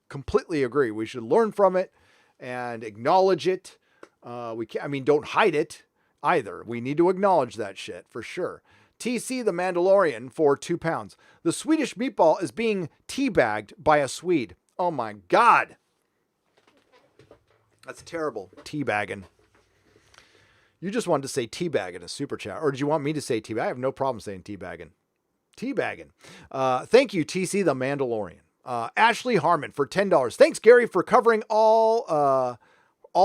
completely agree. We should learn from it and acknowledge it. Don't hide it either. We need to acknowledge that shit for sure. TC the Mandalorian for £2. The Swedish meatball is being teabagged by a Swede. Oh my God. That's terrible. Teabagging. You just wanted to say teabag in a super chat. Or did you want me to say teabag? I have no problem saying teabagging. Teabagging. Thank you, TC the Mandalorian. Ashley Harmon for $10. Thanks, Gary, for covering all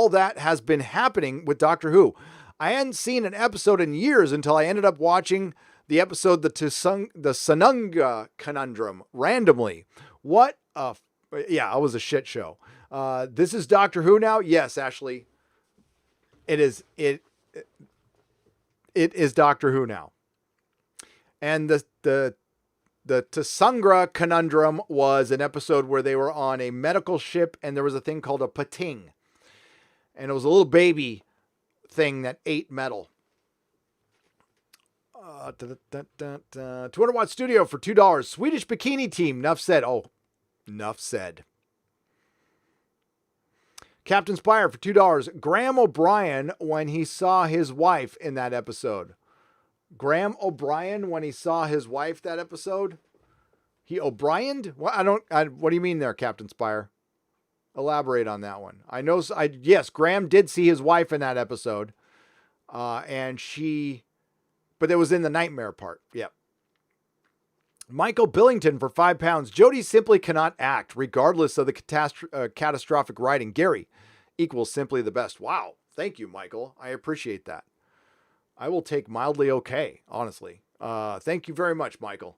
that has been happening with Doctor Who. I hadn't seen an episode in years until I ended up watching the episode, the Sanunga Conundrum, randomly. It was a shit show. This is Doctor Who now? Yes, Ashley. It is Doctor Who now. And the Tsungra Conundrum was an episode where they were on a medical ship and there was a thing called a pating. And it was a little baby thing that ate metal. 200 Watt Studio for $2. Swedish Bikini Team. Enough said. Oh, enough said. Captain Spire for $2. Graham O'Brien when he saw his wife in that episode. Graham O'Brien when he saw his wife that episode. He O'Brien'd? What do you mean there, Captain Spire? Elaborate on that one. Yes, Graham did see his wife in that episode. But it was in the nightmare part. Yep. Michael Billington for £5. Jodie simply cannot act, regardless of the catastrophic writing. Gary equals simply the best. Wow. Thank you, Michael. I appreciate that. I will take mildly okay, honestly. Thank you very much, Michael.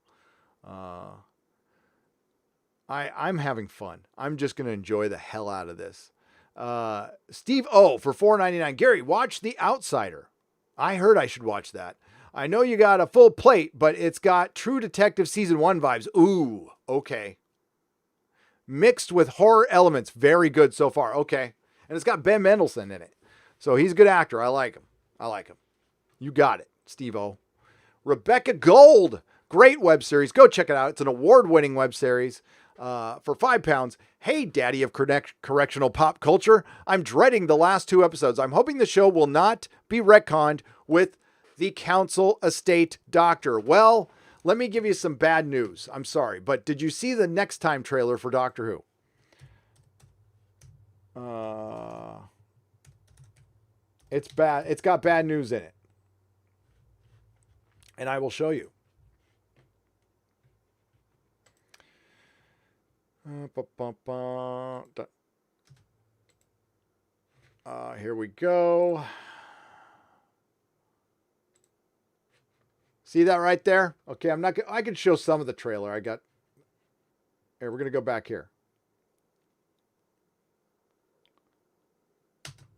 I'm having fun. I'm just going to enjoy the hell out of this. Steve O for $4.99. Gary, watch The Outsider. I heard I should watch that. I know you got a full plate, but it's got True Detective Season 1 vibes. Ooh, okay. Mixed with horror elements. Very good so far. Okay. And it's got Ben Mendelsohn in it. So he's a good actor. I like him. You got it, Steve-O. Rebecca Gold. Great web series. Go check it out. It's an award-winning web series for £5. Hey, daddy of correctional pop culture. I'm dreading the last 2 episodes. I'm hoping the show will not be retconned with the council estate doctor. Well, let me give you some bad news. I'm sorry, but did you see the Next Time trailer for Doctor Who? It's bad. It's got bad news in it. And I will show you. Here we go. See that right there? Okay, I can show some of the trailer I got. Here, we're going to go back here.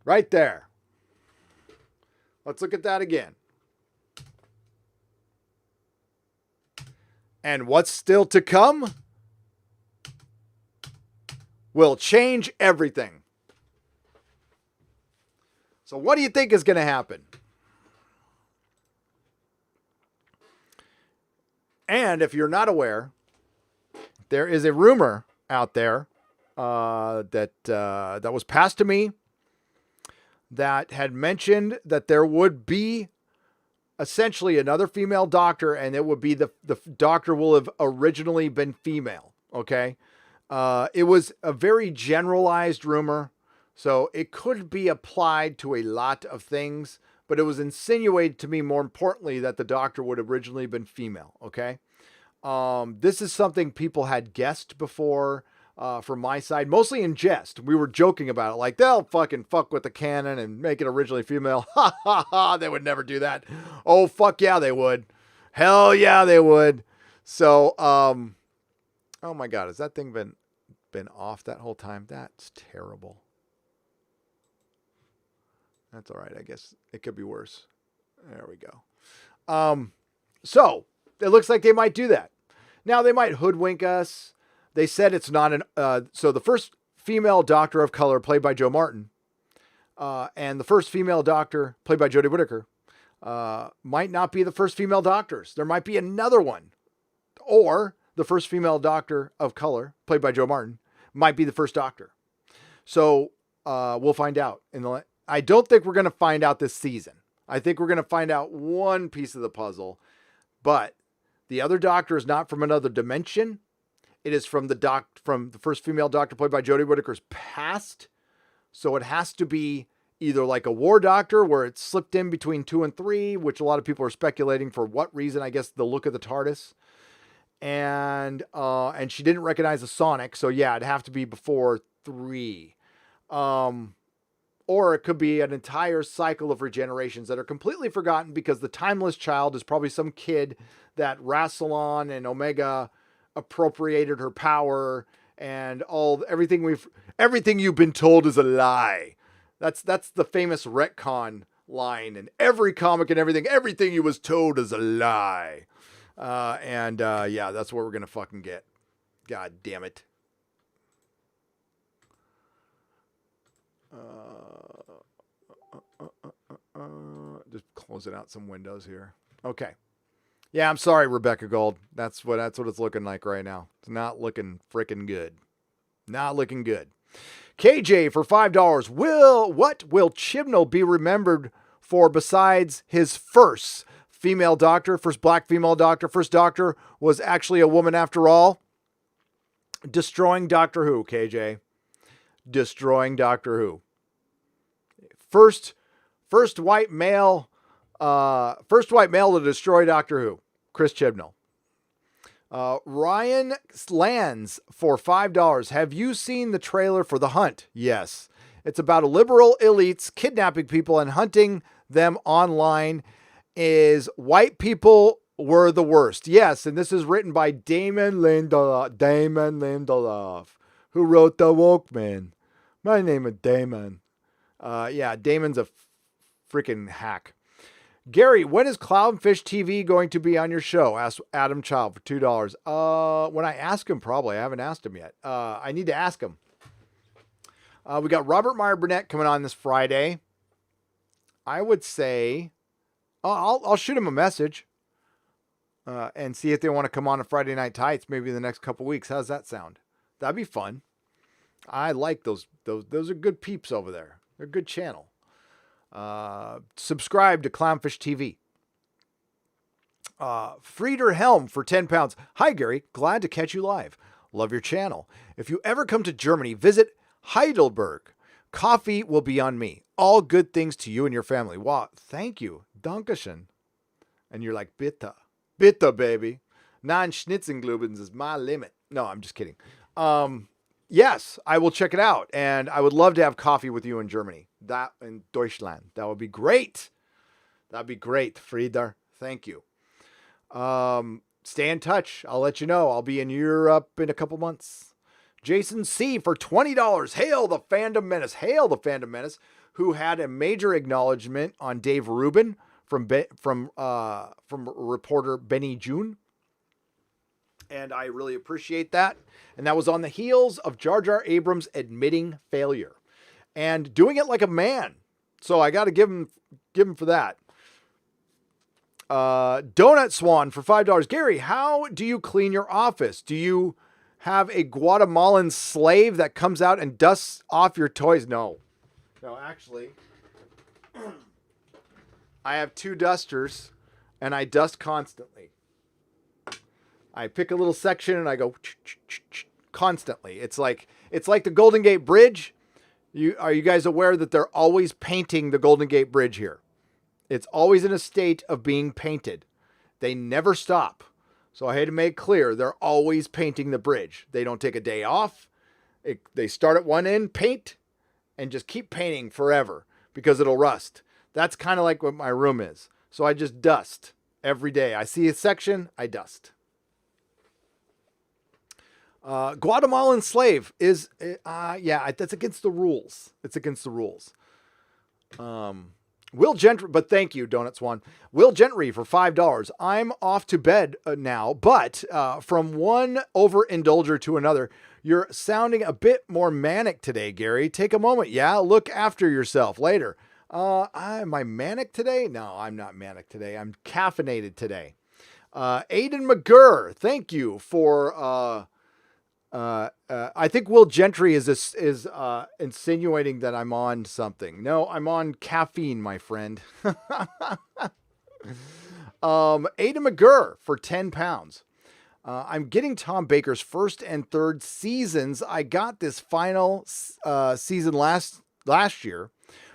Right there. Let's look at that again. And what's still to come will change everything. So what do you think is going to happen? And if you're not aware, there is a rumor out there that was passed to me that had mentioned that there would be essentially another female doctor, and it would be the doctor will have originally been female. Okay. It was a very generalized rumor, so it could be applied to a lot of things, but it was insinuated to me, more importantly, that the doctor would have originally been female. Okay. This is something people had guessed before, from my side, mostly in jest. We were joking about it. Like, they'll fucking fuck with the canon and make it originally female. Ha ha ha. They would never do that. Oh, fuck yeah, they would. Hell yeah, they would. So, oh my God, has that thing been off that whole time? That's terrible. That's all right. I guess it could be worse. There we go. So it looks like they might do that. Now they might hoodwink us. They said it's not so the first female doctor of color played by Joe Martin, and the first female doctor played by Jodie Whittaker, might not be the first female doctors. There might be another one, or the first female doctor of color played by Joe Martin might be the first doctor. So, we'll find out I don't think we're going to find out this season. I think we're going to find out one piece of the puzzle, but the other doctor is not from another dimension. It is from the first female doctor played by Jodie Whittaker's past. So it has to be either like a war doctor where it slipped in between 2 and 3, which a lot of people are speculating for what reason. I guess the look of the TARDIS. And she didn't recognize the Sonic. So yeah, it'd have to be before 3. Or it could be an entire cycle of regenerations that are completely forgotten because the timeless child is probably some kid that Rassilon and Omega appropriated her power, and everything you've been told is a lie. That's the famous retcon line in every comic and everything you was told is a lie. Yeah, that's what we're gonna fucking get. God damn it. Just closing out some windows here. Okay. Yeah, I'm sorry, Rebecca Gold. That's what it's looking like right now. It's not looking freaking good. Not looking good. KJ for $5. What will Chibnall be remembered for besides his first female doctor, first black female doctor? First doctor was actually a woman after all. Destroying Doctor Who, KJ. Destroying Doctor Who. First white male to destroy Doctor Who, Chris Chibnall. Ryan Lands for $5. Have you seen the trailer for The Hunt? Yes. It's about a liberal elites kidnapping people and hunting them online. Is white people were the worst. Yes, and this is written by Damon Lindelof, who wrote The Woke Man. My name is Damon. Yeah, Damon's a freaking hack. Gary, when is Clownfish TV going to be on your show? Asked Adam Child for $2. When I ask him, probably. I haven't asked him yet. I need to ask him. We got Robert Meyer Burnett coming on this Friday. I would say, I'll shoot him a message and see if they want to come on a Friday Night Tights maybe in the next couple weeks. How's that sound? That'd be fun. I like those. Those are good peeps over there. They're a good channel. Subscribe to Clownfish TV. Frieder Helm for £10. Hi, Gary. Glad to catch you live. Love your channel. If you ever come to Germany, visit Heidelberg. Coffee will be on me. All good things to you and your family. Wow. Thank you. Dankeschön. And you're like, bitte. Bitte, baby. 9 Schnitzenglubens is my limit. No, I'm just kidding. Yes, I will check it out. And I would love to have coffee with you in Germany. That in Deutschland. That would be great. That'd be great, Frieder. Thank you. Stay in touch. I'll let you know. I'll be in Europe in a couple months. Jason C. for $20. Hail the Fandom Menace. Hail the Fandom Menace, who had a major acknowledgement on Dave Rubin from reporter Benny June. And I really appreciate that. And that was on the heels of Jar Jar Abrams admitting failure and doing it like a man. So I got to give him for that. Donut Swan for $5. Gary, how do you clean your office? Do you have a Guatemalan slave that comes out and dusts off your toys? No, actually, I have 2 dusters and I dust constantly. I pick a little section and I go constantly. It's like the Golden Gate Bridge. Are you guys aware that they're always painting the Golden Gate Bridge here? It's always in a state of being painted. They never stop. So I had to make clear, they're always painting the bridge. They don't take a day off. They start at one end, paint, and just keep painting forever because it'll rust. That's kind of like what my room is. So I just dust every day. I see a section, I dust. Guatemalan slave is, that's against the rules. It's against the rules. Will Gentry, but thank you, Donut Swan. Will Gentry for $5. I'm off to bed now, but from one overindulger to another, you're sounding a bit more manic today, Gary. Take a moment. Yeah, look after yourself later. Am I manic today? No, I'm not manic today. I'm caffeinated today. Aiden McGurr, thank you for... I think Will Gentry is insinuating that I'm on something. No, I'm on caffeine, my friend. Ada McGurr for £10. I'm getting Tom Baker's first and third seasons. I got this final season last year.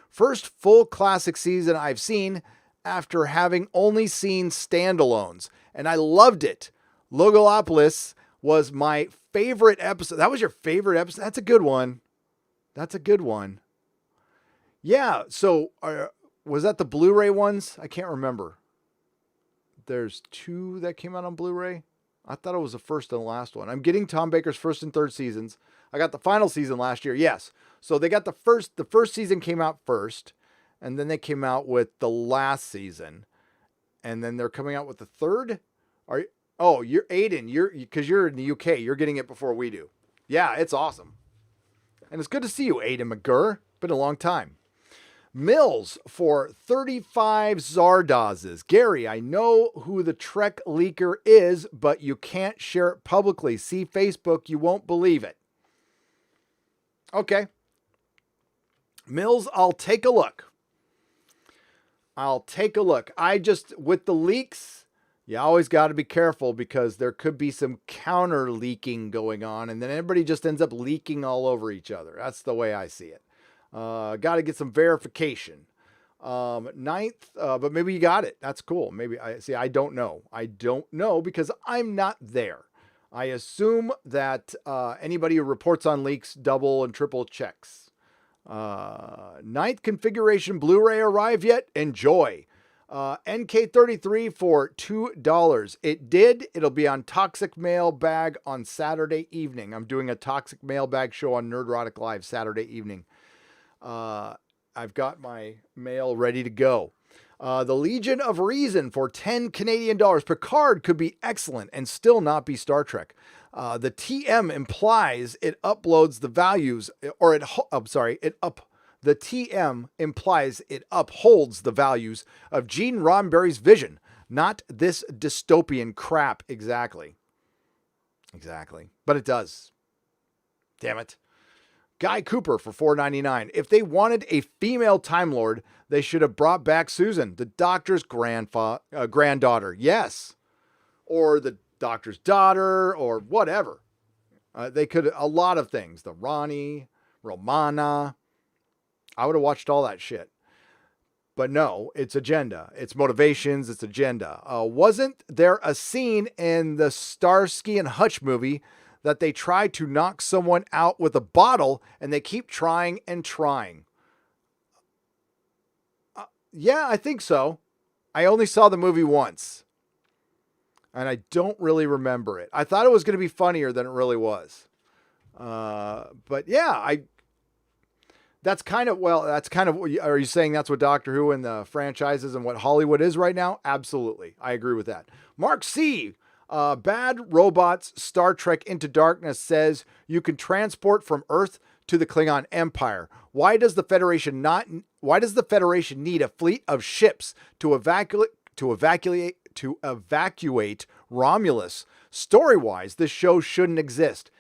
First full classic season I've seen after having only seen standalones, and I loved it. Logolopolis was my favorite episode. That was your favorite episode? That's a good one. That's a good one. Yeah, so was that the Blu-ray ones? I can't remember. There's 2 that came out on Blu-ray. I thought it was the first and the last one. I'm getting Tom Baker's first and third seasons. I got the final season last year. Yes. So they got the first season came out first, and then they came out with the last season. And then they're coming out with the third? You're Aiden. Because you're in the UK. You're getting it before we do. Yeah, it's awesome. And it's good to see you, Aiden McGurr. Been a long time. Mills for 35 Zardazes. Gary, I know who the Trek leaker is, but you can't share it publicly. See Facebook, you won't believe it. Okay. Mills, I'll take a look. With the leaks, you always got to be careful because there could be some counter leaking going on, and then everybody just ends up leaking all over each other. That's the way I see it. Got to get some verification 9th, but maybe you got it. That's cool. Maybe I don't know. I don't know because I'm not there. I assume that anybody who reports on leaks double and triple checks. 9th configuration Blu-ray arrived yet? Enjoy. NK33 for $2. It did. It'll be on Toxic Mailbag on Saturday evening. I'm doing a Toxic Mailbag show on Nerdrotic Live Saturday evening. I've got my mail ready to go. The Legion of Reason for 10 Canadian dollars. Picard could be excellent and still not be Star Trek. The TM implies it uploads the values, or the TM implies it upholds the values of Gene Roddenberry's vision, not this dystopian crap. Exactly. But it does. Damn it. Guy Cooper for $4.99. If they wanted a female Time Lord, they should have brought back Susan, the Doctor's granddaughter. Yes. Or the Doctor's daughter, or whatever. They could, a lot of things. The Ronnie, Romana. I would have watched all that shit. But no, it's agenda. It's motivations. It's agenda. Wasn't there a scene in the Starsky and Hutch movie that they try to knock someone out with a bottle and they keep trying and trying? Yeah, I think so. I only saw the movie once and I don't really remember it. I thought it was going to be funnier than it really was. But yeah, that's kind of, are you saying that's what Doctor Who and the franchises and what Hollywood is right now? Absolutely. I agree with that. Mark C. Bad Robots Star Trek Into Darkness says you can transport from Earth to the Klingon Empire. Why does the Federation need a fleet of ships to evacuate Romulus? Story-wise, this show shouldn't exist.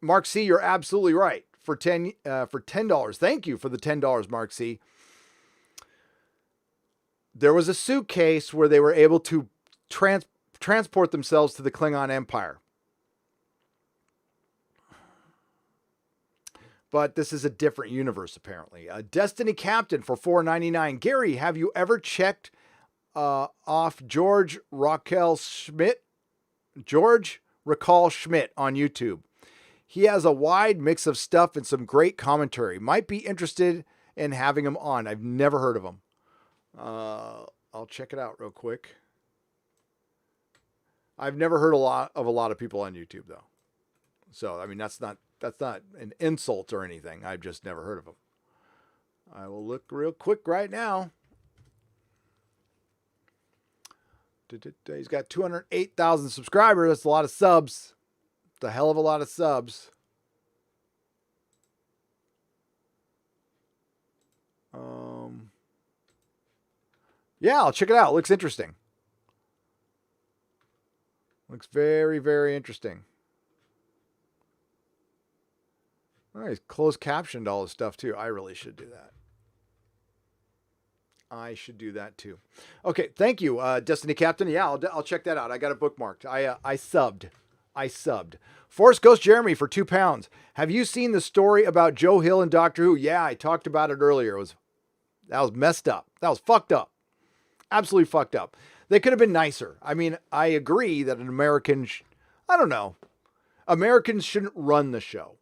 Mark C, you're absolutely right. For $10. Thank you for the $10, Mark C. There was a suitcase where they were able to transport themselves to the Klingon Empire. But this is a different universe, apparently. A Destiny Captain for $4.99. Gary, have you ever checked off George Raquel Schmidt on YouTube? He has a wide mix of stuff and some great commentary. Might be interested in having him on. I've never heard of him. I'll check it out real quick. I've never heard a lot of people on YouTube though. So, I mean, that's not an insult or anything. I've just never heard of him. I will look real quick right now. He's got 208,000 subscribers. That's a lot of subs. It's a hell of a lot of subs. Yeah, I'll check it out. It looks interesting. Looks very, very interesting. Oh, he's closed captioned all his stuff too. I really should do that. I should do that too. Okay, thank you, Destiny Captain. Yeah, I'll check that out. I got it bookmarked. I subbed. Force Ghost Jeremy for £2. Have you seen the story about Joe Hill and Doctor Who? Yeah, I talked about it earlier. That was messed up. That was fucked up. Absolutely fucked up. They could have been nicer. I mean, I agree that an American, I don't know. Americans shouldn't run the show.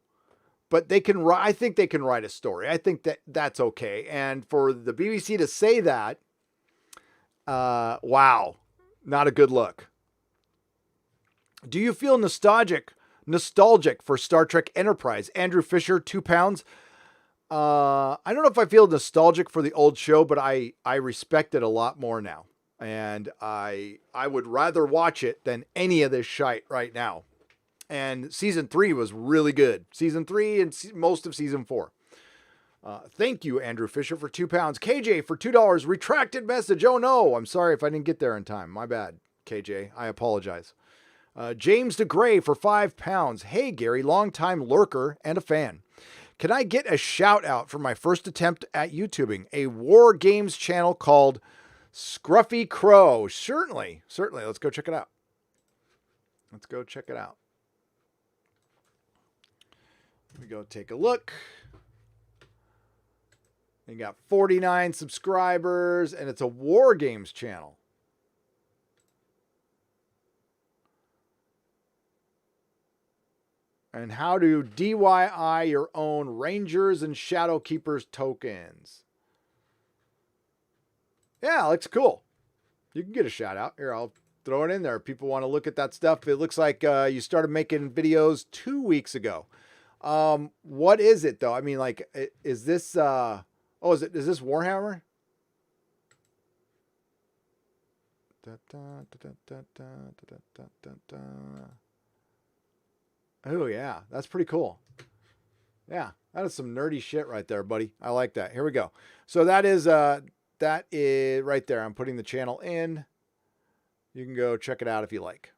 But they can. I think they can write a story. I think that's okay. And for the BBC to say that, wow, not a good look. Do you feel nostalgic for Star Trek Enterprise? Andrew Fisher, £2. I don't know if I feel nostalgic for the old show, but I respect it a lot more now. And I would rather watch it than any of this shite right now. And season 3 was really good. Season 3 and most of season 4. Thank you, Andrew Fisher, for £2. KJ for $2. Retracted message. Oh no, I'm sorry if I didn't get there in time. My bad, KJ. I apologize. James DeGray for £5. Hey, Gary, longtime lurker and a fan. Can I get a shout out for my first attempt at YouTubing? A war games channel called Scruffy Crow. Certainly. Let's go check it out. Let me go take a look. You got 49 subscribers, and it's a war games channel. And how to DIY your own Rangers and Shadowkeepers tokens. Yeah, looks cool. You can get a shout out. Here, I'll throw it in there. People want to look at that stuff. It looks like you started making videos 2 weeks ago. What is it though? I mean, like, is this, is this Warhammer? Oh yeah, that's pretty cool. Yeah, that is some nerdy shit right there, buddy. I like that. Here we go. So that is right there. I'm putting the channel in. You can go check it out if you like.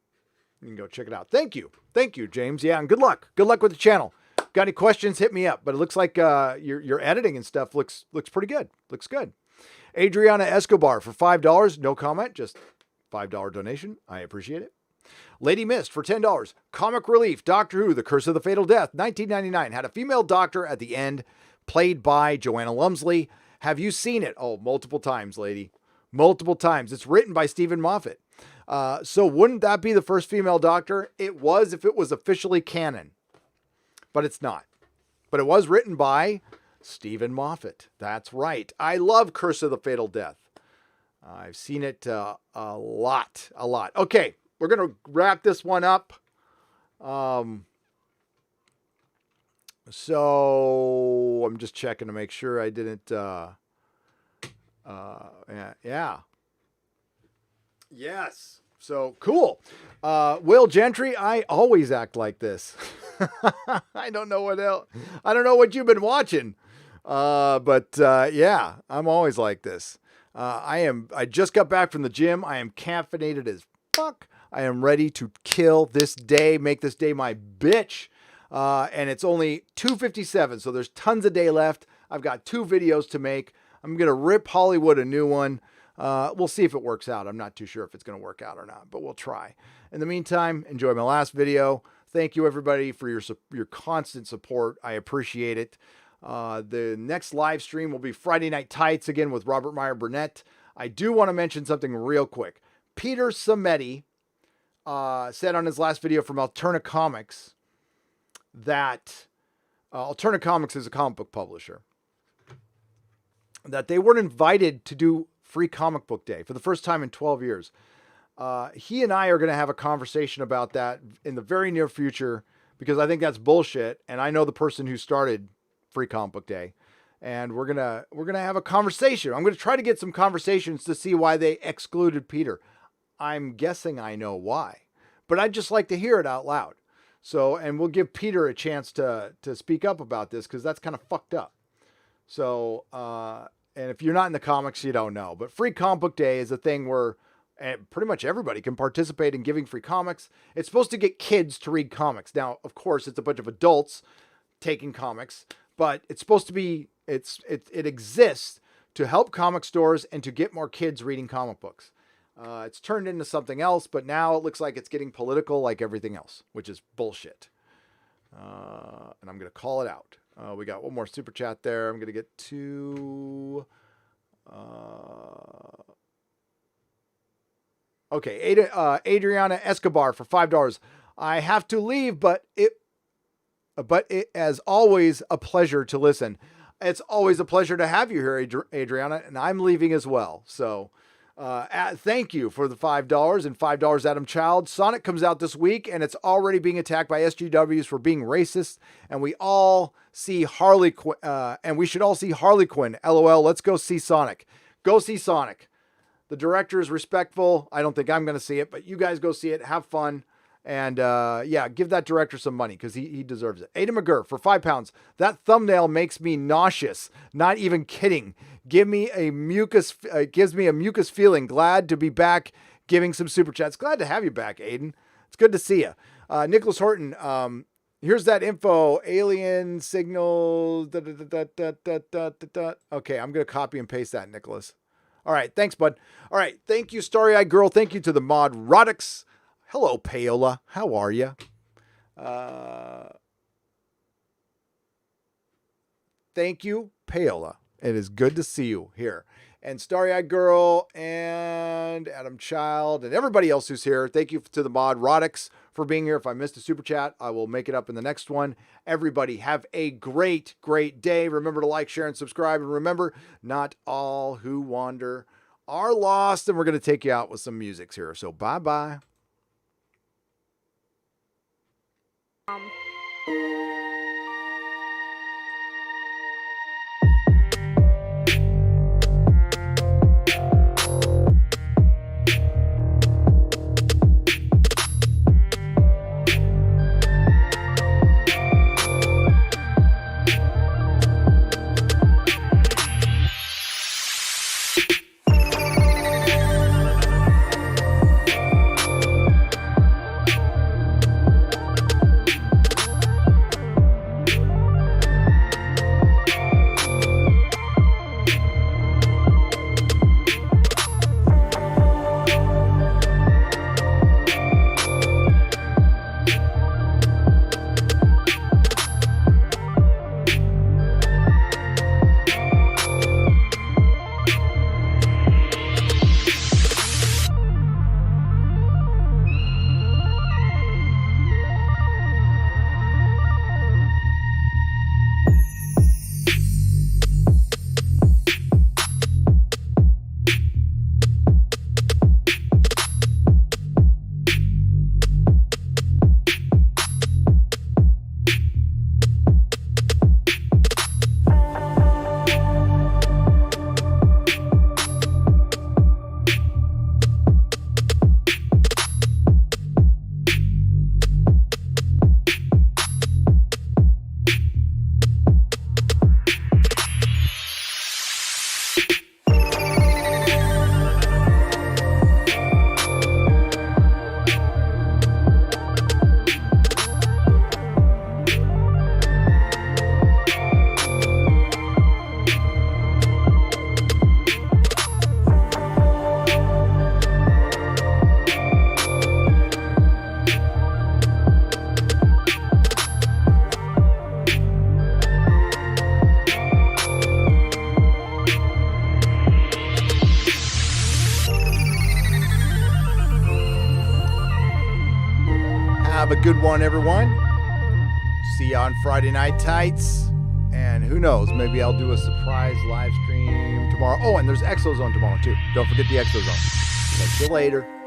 You can go check it out. Thank you. Thank you, James. Yeah, and good luck. Good luck with the channel. Got any questions, hit me up. But it looks like your editing and stuff looks pretty good. Looks good. Adriana Escobar for $5. No comment, just $5 donation. I appreciate it. Lady Mist for $10. Comic Relief, Doctor Who, The Curse of the Fatal Death, 1999. Had a female doctor at the end, played by Joanna Lumsley. Have you seen it? Oh, multiple times, lady. Multiple times. It's written by Stephen Moffat. So wouldn't that be the first female doctor? It was if it was officially canon. But it's not. But it was written by Stephen Moffat. That's right. I love Curse of the Fatal Death. I've seen it a lot. Okay, we're going to wrap this one up. So I'm just checking to make sure I didn't... yeah. Yes. So cool. Will Gentry, I always act like this. I don't know what else. I don't know what you've been watching. Yeah, I'm always like this. I just got back from the gym. I am caffeinated as fuck. I am ready to kill this day, make this day my bitch. And it's only 2:57, so there's tons of day left. I've got 2 videos to make. I'm going to rip Hollywood a new one. We'll see if it works out. I'm not too sure if it's going to work out or not, but we'll try. In the meantime, enjoy my last video. Thank you, everybody, for your constant support. I appreciate it. The next live stream will be Friday Night Tights again with Robert Meyer Burnett. I do want to mention something real quick. Peter Sametti said on his last video from Alterna Comics that Alterna Comics is a comic book publisher, that they weren't invited to do Free Comic Book Day for the first time in 12 years. He and I are going to have a conversation about that in the very near future, because I think that's bullshit. And I know the person who started Free Comic Book Day, and we're going to have a conversation. I'm going to try to get some conversations to see why they excluded Peter. I'm guessing I know why, but I'd just like to hear it out loud. So, and we'll give Peter a chance to speak up about this, because that's kind of fucked up. So, and if you're not in the comics, you don't know. But Free Comic Book Day is a thing where pretty much everybody can participate in giving free comics. It's supposed to get kids to read comics. Now, of course, it's a bunch of adults taking comics, but it's supposed to be, it exists to help comic stores and to get more kids reading comic books. It's turned into something else, but now it looks like it's getting political like everything else, which is bullshit. And I'm going to call it out. We got one more super chat there. I'm going to get to... Okay, Adriana Escobar for $5. I have to leave, but it as always a pleasure to listen. It's always a pleasure to have you here, Adriana, and I'm leaving as well. So thank you for the $5 and $5 Adam Child. Sonic comes out this week, and it's already being attacked by SGWs for being racist. And we all see Harley Quinn, and we should all see Harley Quinn. LOL. Let's go see Sonic. Go see Sonic. The director is respectful. I don't think I'm going to see it, but you guys go see it. Have fun. And yeah, give that director some money, because he deserves it. Ada McGurr for £5. That thumbnail makes me nauseous. Not even kidding. Gives me a mucus feeling. Glad to be back giving some super chats. Glad to have you back, Aiden. It's good to see you. Nicholas Horton. Here's that info. Alien signal. Okay, I'm going to copy and paste that, Nicholas. All right, thanks, bud. All right, thank you, Starry-Eyed Girl. Thank you to the Modrotics. Hello, Paola. How are you? Thank you, Paola. It is good to see you here. And Starry-Eyed Girl and Adam Child and everybody else who's here. Thank you to the mod Rodix for being here. If I missed a super chat, I will make it up in the next one. Everybody have a great, great day. Remember to like, share, and subscribe. And remember, not all who wander are lost. And we're going to take you out with some music here. So bye-bye. Have a good one, everyone. See you on Friday Night Tights. And who knows, maybe I'll do a surprise live stream tomorrow. Oh, and there's Exozone tomorrow, too. Don't forget the Exozone. Catch you later.